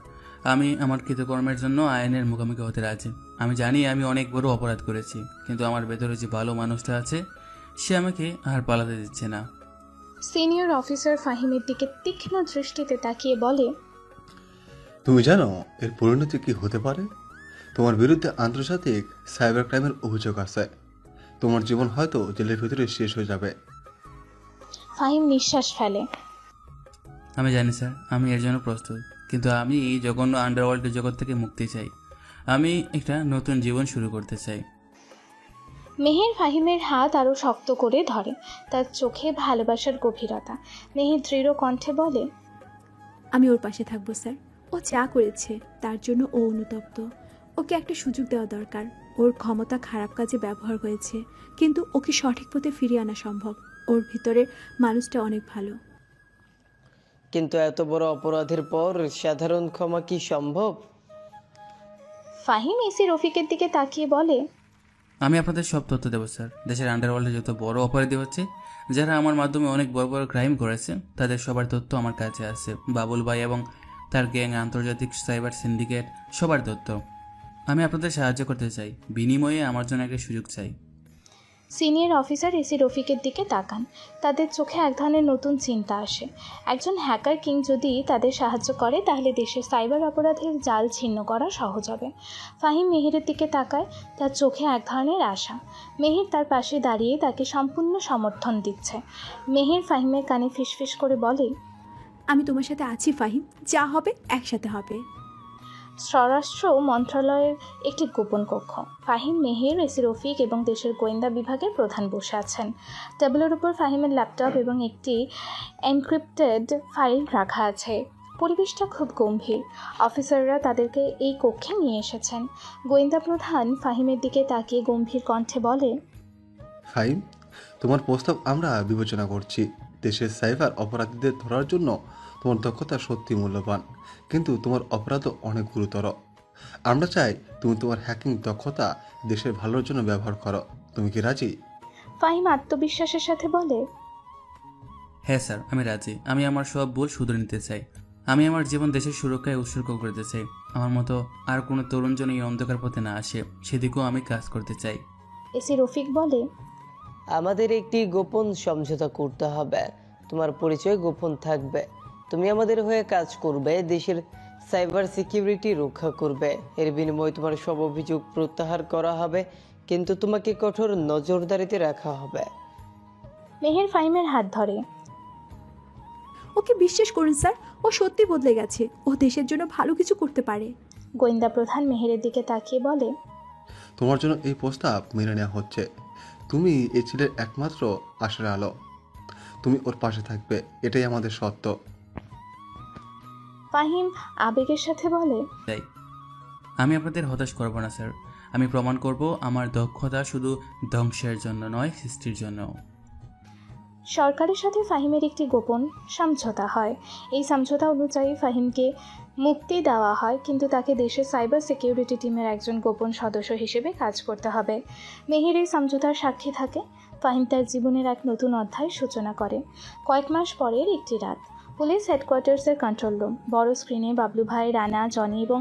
আমি আমার কৃতকর্মের জন্য আইনের মুখোমুখি হতে রাজি। আমি জানি আমি অনেক বড় অপরাধ করেছি, কিন্তু আমার ভেতরে যে ভালো মানুষটা আছে সে আমাকে আর পালাতে দিচ্ছে না। সিনিয়র অফিসার ফাহিমের দিকে তীক্ষ্ণ দৃষ্টিতে তাকিয়ে বলে, তুমি জানো এর পরিণতি কি হতে পারে? তোমার বিরুদ্ধে আন্তর্জাতিক সাইবার ক্রাইমের অভিযোগ আছে। তোমার জীবন হয়তো জেলের ভিতরে শেষ হয়ে যাবে। ফাহিম নিঃশ্বাস ফেলে। আমি জানি স্যার, আমি এর জন্য প্রস্তুত, কিন্তু আমি এই জঘন্য আন্ডারওয়ার্ল্ডের জগৎ থেকে মুক্তি চাই। আমি একটা নতুন জীবন শুরু করতে চাই। মেহের ফাহিমের হাত আরো শক্ত করে ধরে। তার চোখে ভালোবাসার গভীরতা। মেহের দৃঢ় কণ্ঠে বলে, আমি ওর পাশে থাকবো স্যার। ও যা করেছে তার জন্য ও অনুতপ্ত। ওকে একটা সুযোগ দেওয়া দরকার। ওর ক্ষমতা খারাপ কাজে ব্যবহার হয়েছে, কিন্তু ওকে সঠিক পথে ফিরিয়ে আনা সম্ভব। ওর ভিতরের মানুষটা অনেক ভালো। কিন্তু এত বড় অপরাধের পর সাধারণ ক্ষমা কি সম্ভব? ফাহিম এসি রফিকের দিকে তাকিয়ে বলে, আমি আপনাদের সব তথ্য দেবো স্যার। দেশের আন্ডারওয়ার্ল্ডে যত বড় অপরাধী হচ্ছে, যারা আমার মাধ্যমে অনেক বড় বড় ক্রাইম করেছে, তাদের সবার তথ্য আমার কাছে আছে। বাবুল ভাই এবং তার গ্যাং, আন্তর্জাতিক সাইবার সিন্ডিকেট, সবার তথ্য। আমি আপনাদের সাহায্য করতে চাই, বিনিময়ে আমার জন্য একটা সুযোগ চাই। সিনিয়র অফিসার এসি রফিকের দিকে তাকান। তাদের চোখে এক ধরনের নতুন চিন্তা আসে। একজন হ্যাকার কিং যদি তাদের সাহায্য করে, তাহলে দেশের সাইবার অপরাধের জাল ছিন্ন করা সহজ হবে। ফাহিম মেহেরের দিকে তাকায়, তার চোখে এক ধরনের আশা। মেহের তার পাশে দাঁড়িয়ে তাকে সম্পূর্ণ সমর্থন দিচ্ছে। মেহের ফাহিমের কানে ফিসফিস করে বলে, আমি তোমার সাথে আছি ফাহিম, যা হবে একসাথে হবে। স্বরাষ্ট্র মন্ত্রণালয়ের একটি গোপন কক্ষ। ফাহিম, মেহের, এসি রফিক এবং দেশের গোয়েন্দা বিভাগের প্রধান বসে আছেন। টেবিলের উপর ফাহিমের ল্যাপটপ এবং একটি এনক্রিপ্টেড ফাইল রাখা আছে। পরিবেশটা খুব গম্ভীর। অফিসাররা তাদেরকে এই কক্ষে নিয়ে এসেছেন। গোয়েন্দা প্রধান ফাহিমের দিকে তাকিয়ে গম্ভীর কণ্ঠে বলে, ফাহিম, তোমার প্রস্তাব আমরা বিবেচনা করছি। দেশের সাইবার অপরাধীদের ধরার জন্য তোমার দক্ষতা সত্যি মূল্যবান, কিন্তু তোমার অপরাধও অনেক গুরুতর। আমরা চাই তুমি তোমার হ্যাকিং দক্ষতা দেশের ভালোর জন্য ব্যবহার করো। তুমি কি রাজি? ফাহিম আত্মবিশ্বাসের সাথে বলে, হ্যাঁ স্যার, আমি রাজি। আমি আমার সব ভুল শুধরে নিতে চাই। আমি আমার জীবন দেশের সুরক্ষায় উৎসর্গ করতে চাই। আমার মতো আর কোনো তরুণ যেন এই অন্ধকার পথে না আসে, সেদিকেও আমি কাজ করতে চাই। এসি রফিক বলে, আমাদের একটি গোপন সমঝোতা করতে হবে। তোমার পরিচয় গোপন থাকবে, তুমি আমাদের হয়ে কাজ করবে, দেশের সাইবার সিকিউরিটি রক্ষা করবে। এর বিনিময়ে তোমার সব অভিযোগ প্রত্যাহার করা হবে, কিন্তু তোমাকে কঠোর নজরদারিতে রাখা হবে। মেহের ফাহিমের হাত ধরে, ওকে বিশ্বাস করুন স্যার, ও সত্যি বদলে গেছে। ও দেশের জন্য ভালো কিছু করতে পারে। গোয়েন্দা প্রধান মেহেরের দিকে তাকিয়ে বলে, তোমার জন্য এই প্রস্তাব মেনে নেওয়া হচ্ছে। তুমি এই ছেলের একমাত্র আশার আলো। তুমি ওর পাশে থাকবে, এটাই আমাদের সত্য। ফাহিম আবেগের সাথে বলে, তাই আমি আপনাদের হতাশ করব না স্যার। আমি প্রমাণ করব আমার দক্ষতা শুধু ধ্বংসের জন্য নয়, সৃষ্টির জন্য। সরকারের সাথে ফাহিমের একটি গোপন সমঝোতা হয়। এই সমঝোতা অনুযায়ী ফাহিমকে মুক্তি দেওয়া হয়, কিন্তু তাকে দেশের সাইবার সিকিউরিটি টিমের একজন গোপন সদস্য হিসেবে কাজ করতে হবে। মেহের এই সমঝোতার সাক্ষী থাকে। ফাহিম তার জীবনের এক নতুন অধ্যায় সূচনা করে। কয়েক মাস পরের একটি রাত, পুলিশ হেডকোয়ার্টার্সের কন্ট্রোল রুম। বড় স্ক্রিনে বাবলু ভাই, রানা, জনি এবং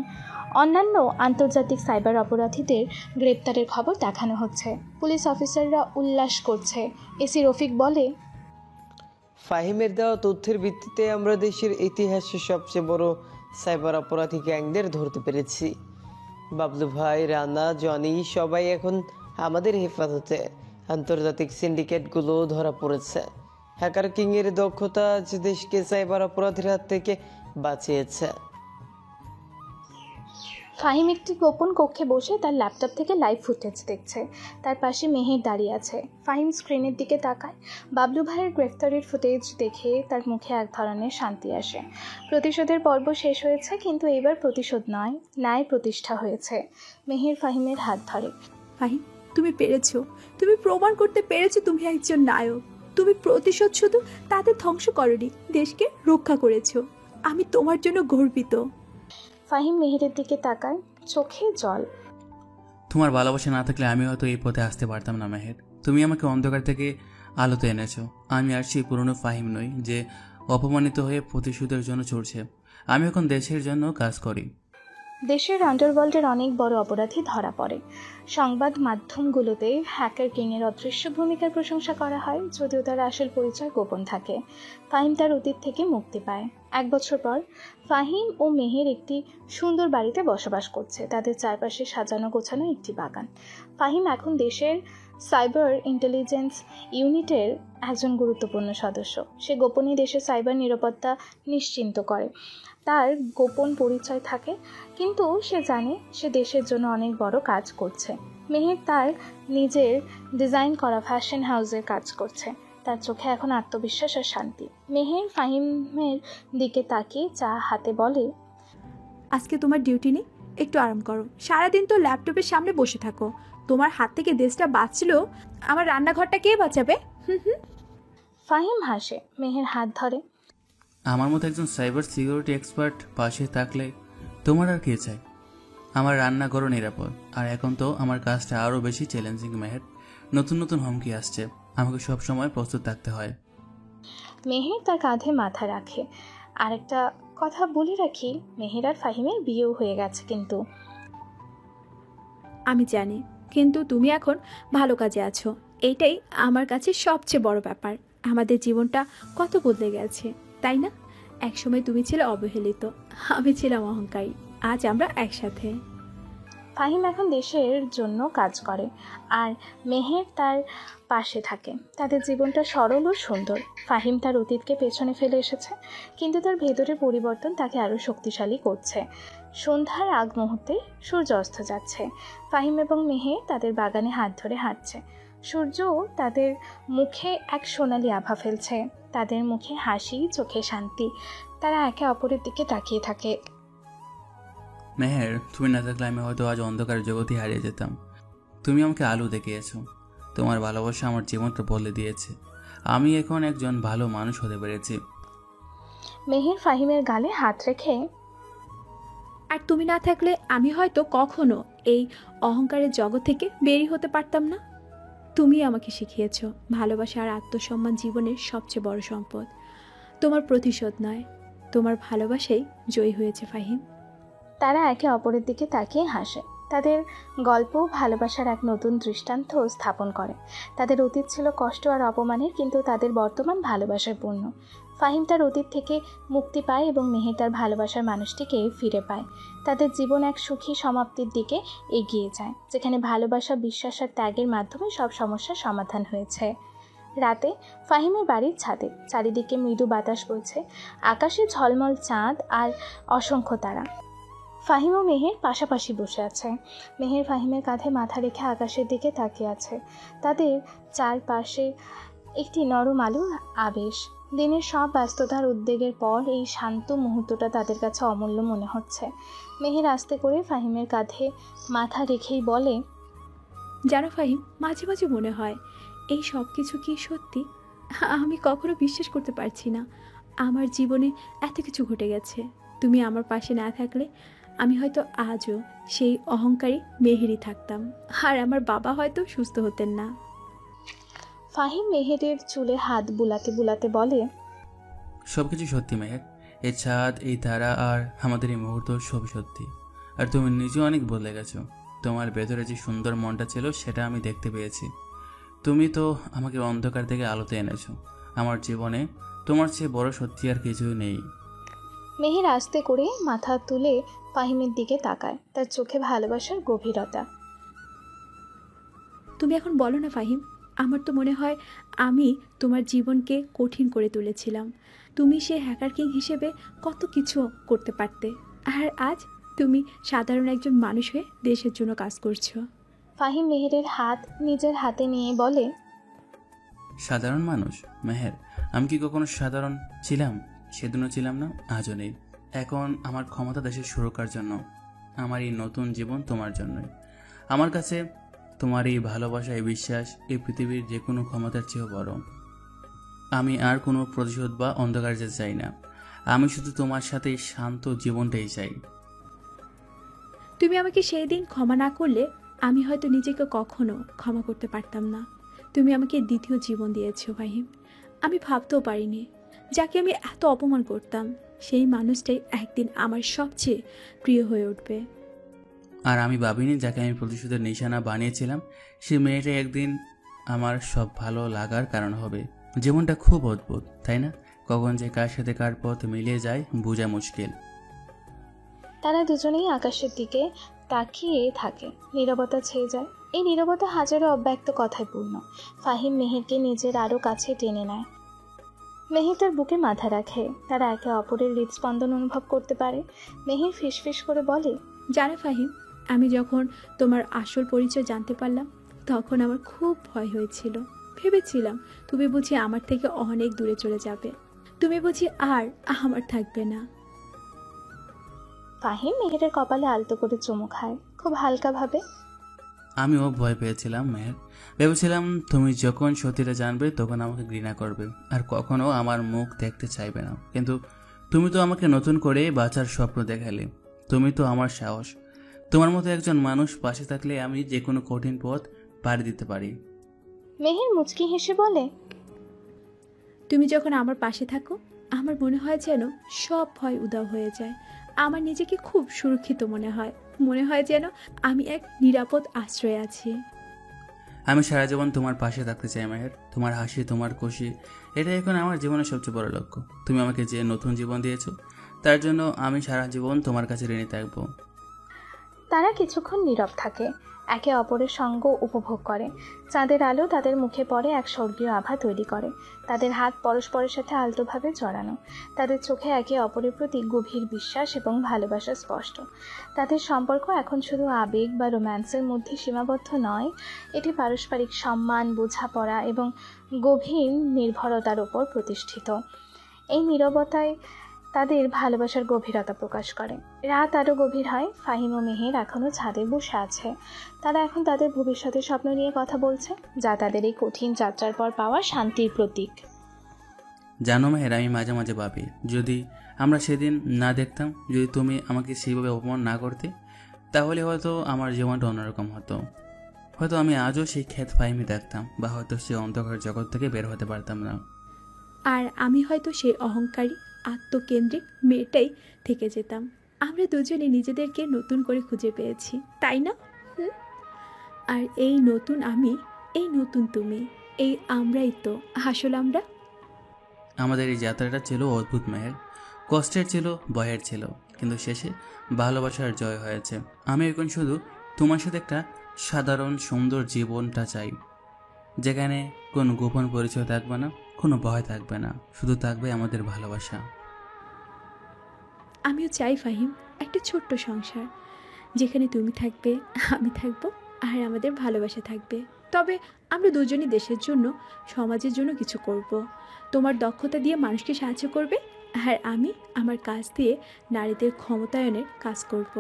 অন্যান্য আন্তর্জাতিক সাইবার অপরাধীদের গ্রেপ্তারের খবর দেখানো হচ্ছে। পুলিশ অফিসাররা উল্লাস করছে। এসি রফিক বলে, ফাহিমের দেওয়া তথ্যের ভিত্তিতে আমরা দেশের ইতিহাসে সবচেয়ে বড় সাইবার অপরাধী গ্যাংদের ধরতে পেরেছি। বাবলু ভাই, রানা, জনি সবাই এখন আমাদের হেফাজতে। আন্তর্জাতিক সিন্ডিকেটগুলো ধরা পড়েছে। হ্যাকার কিংয়ের দক্ষতা আজ দেশকে সাইবার অপরাধের হাত থেকে বাঁচিয়েছে। ফাহিম একটি গোপন কক্ষে বসে তার ল্যাপটপ থেকে লাইভ ফুটেজ দেখছে। তার পাশে মেহের দাঁড়িয়ে আছে। ফাহিম স্ক্রিনের দিকে তাকায়। বাবলু ভাইয়ের গ্রেফতারির ফুটেজ দেখে তার মুখে এক ধরনের শান্তি আসে। প্রতিশোধের পর্ব শেষ হয়েছে, কিন্তু এবার প্রতিশোধ নয়, ন্যায় প্রতিষ্ঠা হয়েছে। মেহের ফাহিমের হাত ধরে। ফাহিম, তুমি পেরেছো। তুমি প্রমাণ করতে পেরেছো তুমি একজন নায়ক। তুমি প্রতিশোধ শুধু তাদের ধ্বংস করনি, দেশকে রক্ষা করেছো। আমি তোমার জন্য গর্বিত। ফাহিম মেহেরের দিকে তাকায়, চোখে জল। তোমার ভালোবাসা না থাকলে আমি হয়তো এই পথে আসতে পারতাম না মেহের। তুমি আমাকে অন্ধকার থেকে আলোতে এনেছো। আমি আর সেই পুরনো ফাহিম নই যে অপমানিত হয়ে প্রতিশোধের জন্য চড়ছে। আমি এখন দেশের জন্য কাজ করি। দেশের আন্ডারওয়ার্ল্ডের অনেক বড় অপরাধী ধরা পড়ে। সংবাদ মাধ্যমগুলোতে হ্যাকার কিংয়ের অদৃশ্য ভূমিকার প্রশংসা করা হয়, যদিও তার আসল পরিচয় গোপন থাকে। ফাহিম তার অতীত থেকে মুক্তি পায়। 1 বছর পর ফাহিম ও মেহের একটি সুন্দর বাড়িতে বসবাস করছে। তাদের চারপাশে সাজানো গোছানো একটি বাগান। ফাহিম এখন দেশের সাইবার ইন্টেলিজেন্স ইউনিটের একজন গুরুত্বপূর্ণ সদস্য। সে গোপনে দেশের সাইবার নিরাপত্তা নিশ্চিন্ত করে। তার গোপন পরিচয় থাকে, কিন্তু সে জানে সে দেশের জন্য অনেক বড় কাজ করছে। মেহের তার নিজের ডিজাইন করা ফ্যাশন হাউসের কাজ করছে। তার চোখে এখন আত্মবিশ্বাস আর শান্তি। মেহের ফাহিমের দিকে তাকিয়ে চা হাতে বলে, আজকে তোমার ডিউটি নেই, একটু আরাম করো। সারাদিন তো ল্যাপটপের সামনে বসে থাকো। তোমার হাত থেকে দেশটা বাঁচছিল, আমার রান্নাঘরটা কে বাঁচাবে? ফাহিম হাসে। মেহের হাত ধরে। আমার মতো একজন সাইবার সিকিউরিটি এক্সপার্ট পাশে থাকলে তোমার আর কে চাই? আমার রান্নাঘরও নিরাপদ, আর এখন তো আমার কাজটা আরও বেশি চ্যালেঞ্জিং মেহের। নতুন নতুন হুমকি আসছে, আমাকে সব সময় প্রস্তুত থাকতে হয়। মেহের তার কাঁধে মাথা রাখে। আরেকটা কথা বলে রাখি, মেহের আর ফাহিমের বিয়েও হয়ে গেছে। কিন্তু আমি জানি, কিন্তু তুমি এখন ভালো কাজে আছো, এইটাই আমার কাছে সবচেয়ে বড় ব্যাপার। আমাদের জীবনটা কত বদলে গেছে, তাই না? একসময় তুমি ছিলে অবহেলিত, আমি ছিলাম অহংকারী, আজ আমরা একসাথে। ফাহিম এখন দেশের জন্য কাজ করে, আর মেহের তার পাশে থাকে। তাদের জীবনটা সরল ও সুন্দর। ফাহিম তার অতীতকে পেছনে ফেলে এসেছে, কিন্তু তার ভেতরের পরিবর্তন তাকে আরও শক্তিশালী করছে। সন্ধ্যার আগ মুহূর্তে সূর্য অস্ত যাচ্ছে। ফাহিম এবং মেহের তাদের বাগানে হাত ধরে হাঁটছে। সূর্য তাদের মুখে এক সোনালি আভা ফেলছে। তাদের মুখে হাসি, চোখে শান্তি। তারা একে অপরের দিকে তাকিয়ে থাকে। মেহের, তুমি না থাকলে আমি হয়তো আজ অন্ধকার জগতে হারিয়ে যেতাম। তুমি আমাকে আলো দেখিয়েছ, তোমার ভালোবাসা আমার জীবনটা বদলে দিয়েছে। আমি এখন একজন ভালো মানুষ হতে পেরেছি। মেহের ফাহিমের গালে হাত রেখে, আর তুমি না থাকলে আমি হয়তো কখনো এই অহংকারের জগৎ থেকে বেরিয়ে হতে পারতাম না। তুমি আমাকে শিখিয়েছ ভালোবাসা আর আত্মসম্মান জীবনের সবচেয়ে বড় সম্পদ। তোমার প্রতিশোধ নয়, তোমার ভালোবাসাই জয়ী হয়েছে ফাহিম। তারা একে অপরের দিকে তাকিয়ে হাসে। তাদের গল্প ভালোবাসার এক নতুন দৃষ্টান্ত স্থাপন করে। তাদের অতীত ছিল কষ্ট আর অপমানের, কিন্তু তাদের বর্তমান ভালোবাসার পূর্ণ। ফাহিম তার অতীত থেকে মুক্তি পায় এবং মেহের তার ভালোবাসার মানুষটিকে ফিরে পায়। তাদের জীবন এক সুখী সমাপ্তির দিকে এগিয়ে যায়, যেখানে ভালোবাসা, বিশ্বাস আর ত্যাগের মাধ্যমে সব সমস্যার সমাধান হয়েছে। রাতে ফাহিমের বাড়ির ছাদে চারিদিকে মৃদু বাতাস বইছে। আকাশে ঝলমল চাঁদ আর অসংখ্য তারা। ফাহিম ও মেহের পাশাপাশি বসে আছে। মেহের ফাহিমের কাঁধে মাথা রেখে আকাশের দিকে তাকিয়ে আছে। তাদের চারপাশে একটি নরম আলোর আবেশ। দিনের সব ব্যস্ততার উদ্বেগের পর এই শান্ত মুহূর্তটা তাদের কাছে অমূল্য মনে হচ্ছে। মেহের আস্তে করে ফাহিমের কাঁধে মাথা রেখেই বলে, জানো ফাহিম, মাঝে মাঝে মনে হয় এই সব কিছু কি সত্যি? আমি কখনো বিশ্বাস করতে পারছি না আমার জীবনে এত কিছু ঘটে গেছে। তুমি আমার পাশে না থাকলে আমি হয়তো আজও সেই অহংকারী মেহেরই থাকতাম, আর আমার বাবা হয়তো সুস্থ হতেন না। ফাহিম মেহেরের চুলে হাত বুলাতে বুলাতে বলে, সবকিছু সত্যি মেহের। এই ছাদ, এই তারা আর আমাদের এই মুহূর্ত সব সত্যি। আর তুমি নিজেও অনেক বদলে গেছো। তোমার ভেতরে যে সুন্দর মনটা ছিল সেটা আমি দেখতে পেয়েছি। তুমি তো আমাকে অন্ধকার থেকে আলোতে এনেছো। আমার জীবনে তোমার চেয়ে বড় সত্যি আর কিছুই নেই। মেহের আস্তে করে মাথা তুলে ফাহিমের দিকে তাকায়, তার চোখে ভালোবাসার গভীরতা। তুমি এখন বলো না ফাহিম, আমার তো মনে হয় আমি তোমার জীবনকে কঠিন করে তুলেছিলাম। তুমি সে হ্যাকার কিং হিসেবে কত কিছু করতে পারতে, আর আজ তুমি সাধারণ একজন মানুষ হয়ে দেশের জন্য কাজ করছো। ফাহিম মেহেরের হাত নিজের হাতে নিয়ে বলে, সাধারণ মানুষ? মেহের, আমি কি কখনো সাধারণ ছিলাম? সেদিনও ছিলাম না, আজও নেই। এখন আমার ক্ষমতা দেশের সুরক্ষার জন্য। আমার এই নতুন জীবন তোমার জন্যই। আমার কাছে তোমার এই ভালোবাসা, এই বিশ্বাস এই পৃথিবীর যে কোনো ক্ষমতার চেয়েও বড়। আমি আর কোনো প্রতিশোধ বা অন্ধকার যেতে চাই না। আমি শুধু তোমার সাথে শান্ত জীবনটাই চাই। তুমি আমাকে সেই দিন ক্ষমা না করলে আমি হয়তো নিজেকে কখনো ক্ষমা করতে পারতাম না। তুমি আমাকে দ্বিতীয় জীবন দিয়েছো ফাহিম। আমি ভাবতেও পারিনি যাকে আমি এত অপমান করতাম সেই মানুষটাই একদিন আমার সবচেয়ে প্রিয় হয়ে উঠবে। আর আমি ভাবিনি যাকে আমি প্রতিশোধের নিশানা বানিয়েছিলাম সে মেয়েটা একদিন আমার সব ভালো লাগার কারণ হবে। জীবনটা খুব অদ্ভুত, তাই না? কখন যে কার সাথে কার পথ মিলিয়ে যায় বোঝা মুশকিল। তারা দুজনেই আকাশের দিকে তাকিয়ে থাকে। নীরবতা ছেয়ে যায়। এই নীরবতা হাজারো অব্যক্ত কথায় পূর্ণ। ফাহিম মেহেরকে নিজের আরও কাছে টেনে নেয়। মেহের তার বুকে মাথা রাখে। তারা একে অপরের হৃদস্পন্দন অনুভব করতে পারে। মেহের ফিসফিস করে বলে, জানো ফাহিম, আমি যখন তোমার আসল পরিচয় জানতে পারলাম তখন আমার খুব ভয় হয়েছিল। ভেবেছিলাম তুমি বুঝি আমার থেকে অনেক দূরে চলে যাবে, তুমি বুঝি আর আমার থাকবে না। ফাহিম মেহেরের কপালে আলতো করে চুমু খায়, খুব হালকাভাবে। আমিও ভয় পেয়েছিলাম মেহের। ভেবেছিলাম তুমি যখন সত্যিটা জানবে তখন আমাকে ঘৃণা করবে আর কখনো আমার মুখ দেখতে চাইবে না। কিন্তু তুমি তো আমাকে নতুন করে বাঁচার স্বপ্ন দেখালে, তুমি তো আমার সাহস। তোমার মতো একজন মানুষ পাশে থাকলে আমি যে কোনো কঠিন পথ পাড়ি দিতে পারি। মেহের মুচকি হেসে বলে, তুমি যখন আমার পাশে থাকো আমার মনে হয় যেন সব ভয় উধাও হয়ে যায়। আমার নিজেকে খুব সুরক্ষিত মনে হয়, মনে হয় যেন আমি এক নিরাপদ আশ্রয়ে আছি। আমি সারা জীবন তোমার পাশে থাকতে চাই মেহের। তোমার হাসি, তোমার খুশি, এটাই এখন আমার জীবনের সবচেয়ে বড় লক্ষ্য। তুমি আমাকে যে নতুন জীবন দিয়েছো তার জন্য আমি সারা জীবন তোমার কাছে ঋণী থাকবো। তারা কিছুক্ষণ নীরব থাকে, একে অপরের সঙ্গ উপভোগ করে। চাঁদের আলো তাদের মুখে পড়ে এক স্বর্গীয় আভা তৈরি করে। তাদের হাত পরস্পরের সাথে আলতোভাবে জড়ানো, তাদের চোখে একে অপরের প্রতি গভীর বিশ্বাস এবং ভালোবাসা স্পষ্ট। তাদের সম্পর্ক এখন শুধু আবেগ বা রোম্যান্সের মধ্যে সীমাবদ্ধ নয়, এটি পারস্পরিক সম্মান, বোঝাপড়া এবং গভীর নির্ভরতার উপর প্রতিষ্ঠিত। এই নীরবতায় তাদের ভালোবাসার গভীরতা প্রকাশ করে। রাত আরও গভীর হয়। ফাহিম ও মেহের এখনও ছাদে বসে আছে। তারা এখন তাদের ভবিষ্যতের স্বপ্ন নিয়ে কথা বলছে, যা তাদের এই কঠিন যাত্রার পর পাওয়া শান্তির প্রতীক। জানো মেহের, আমি মাঝে মাঝে ভাবি যদি আমরা সেদিন না দেখতাম, যদি তুমি আমাকে সেইভাবে অপমান না করতে, তাহলে হয়তো আমার জীবনটা অন্যরকম হতো। হয়তো আমি আজও সেই ক্ষেত ফাহিমই দেখতাম, বা হয়তো সেই অন্ধকার জগৎ থেকে বের হতে পারতাম না। আর আমি হয়তো সেই অহংকারী আত্মকেন্দ্রিক মেয়েটাই থেকে যেতাম। আমরা দুজনে নিজেদেরকে নতুন করে খুঁজে পেয়েছি, তাই না? আর এই নতুন আমি, এই নতুন তুমি, এই আমরাই তো আসল আমরা। আমাদের এই যাত্রাটা ছিল অদ্ভুত মেহের, কষ্টের ছিল, ভয়ের ছিল, কিন্তু শেষে ভালোবাসার জয় হয়েছে। আমি এখন শুধু তোমার সাথে একটা সাধারণ সুন্দর জীবনটা চাই, যেখানে কোনো গোপন পরিচয় থাকবে না, কোনো ভয় থাকবে না, শুধু থাকবে আমাদের ভালোবাসা। আমিও চাই ফাহিম, একটা ছোট্ট সংসার যেখানে তুমি থাকবে, আমি থাকবো, আর আমাদের ভালোবাসা থাকবে। তবে আমরা দুজনই দেশের জন্য, সমাজের জন্য কিছু করব। তোমার দক্ষতা দিয়ে মানুষকে সাহায্য করবে, আর আমি আমার কাজ দিয়ে নারীদের ক্ষমতায়নের কাজ করব।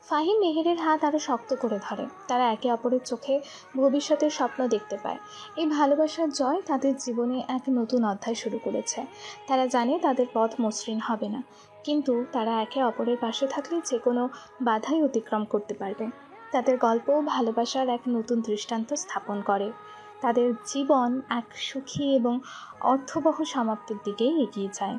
ফাহিম মেহেরের হাত আরও শক্ত করে ধরে। তারা একে অপরের চোখে ভবিষ্যতের স্বপ্ন দেখতে পায়। এই ভালোবাসার জয় তাদের জীবনে এক নতুন অধ্যায় শুরু করেছে। তারা জানে তাদের পথ মসৃণ হবে না, কিন্তু তারা একে অপরের পাশে থাকলে যে কোনো বাধাই অতিক্রম করতে পারবে। তাদের গল্প ভালোবাসার এক নতুন দৃষ্টান্ত স্থাপন করে। তাদের জীবন এক সুখী এবং অর্থবহ সমাপ্তির দিকে এগিয়ে যায়।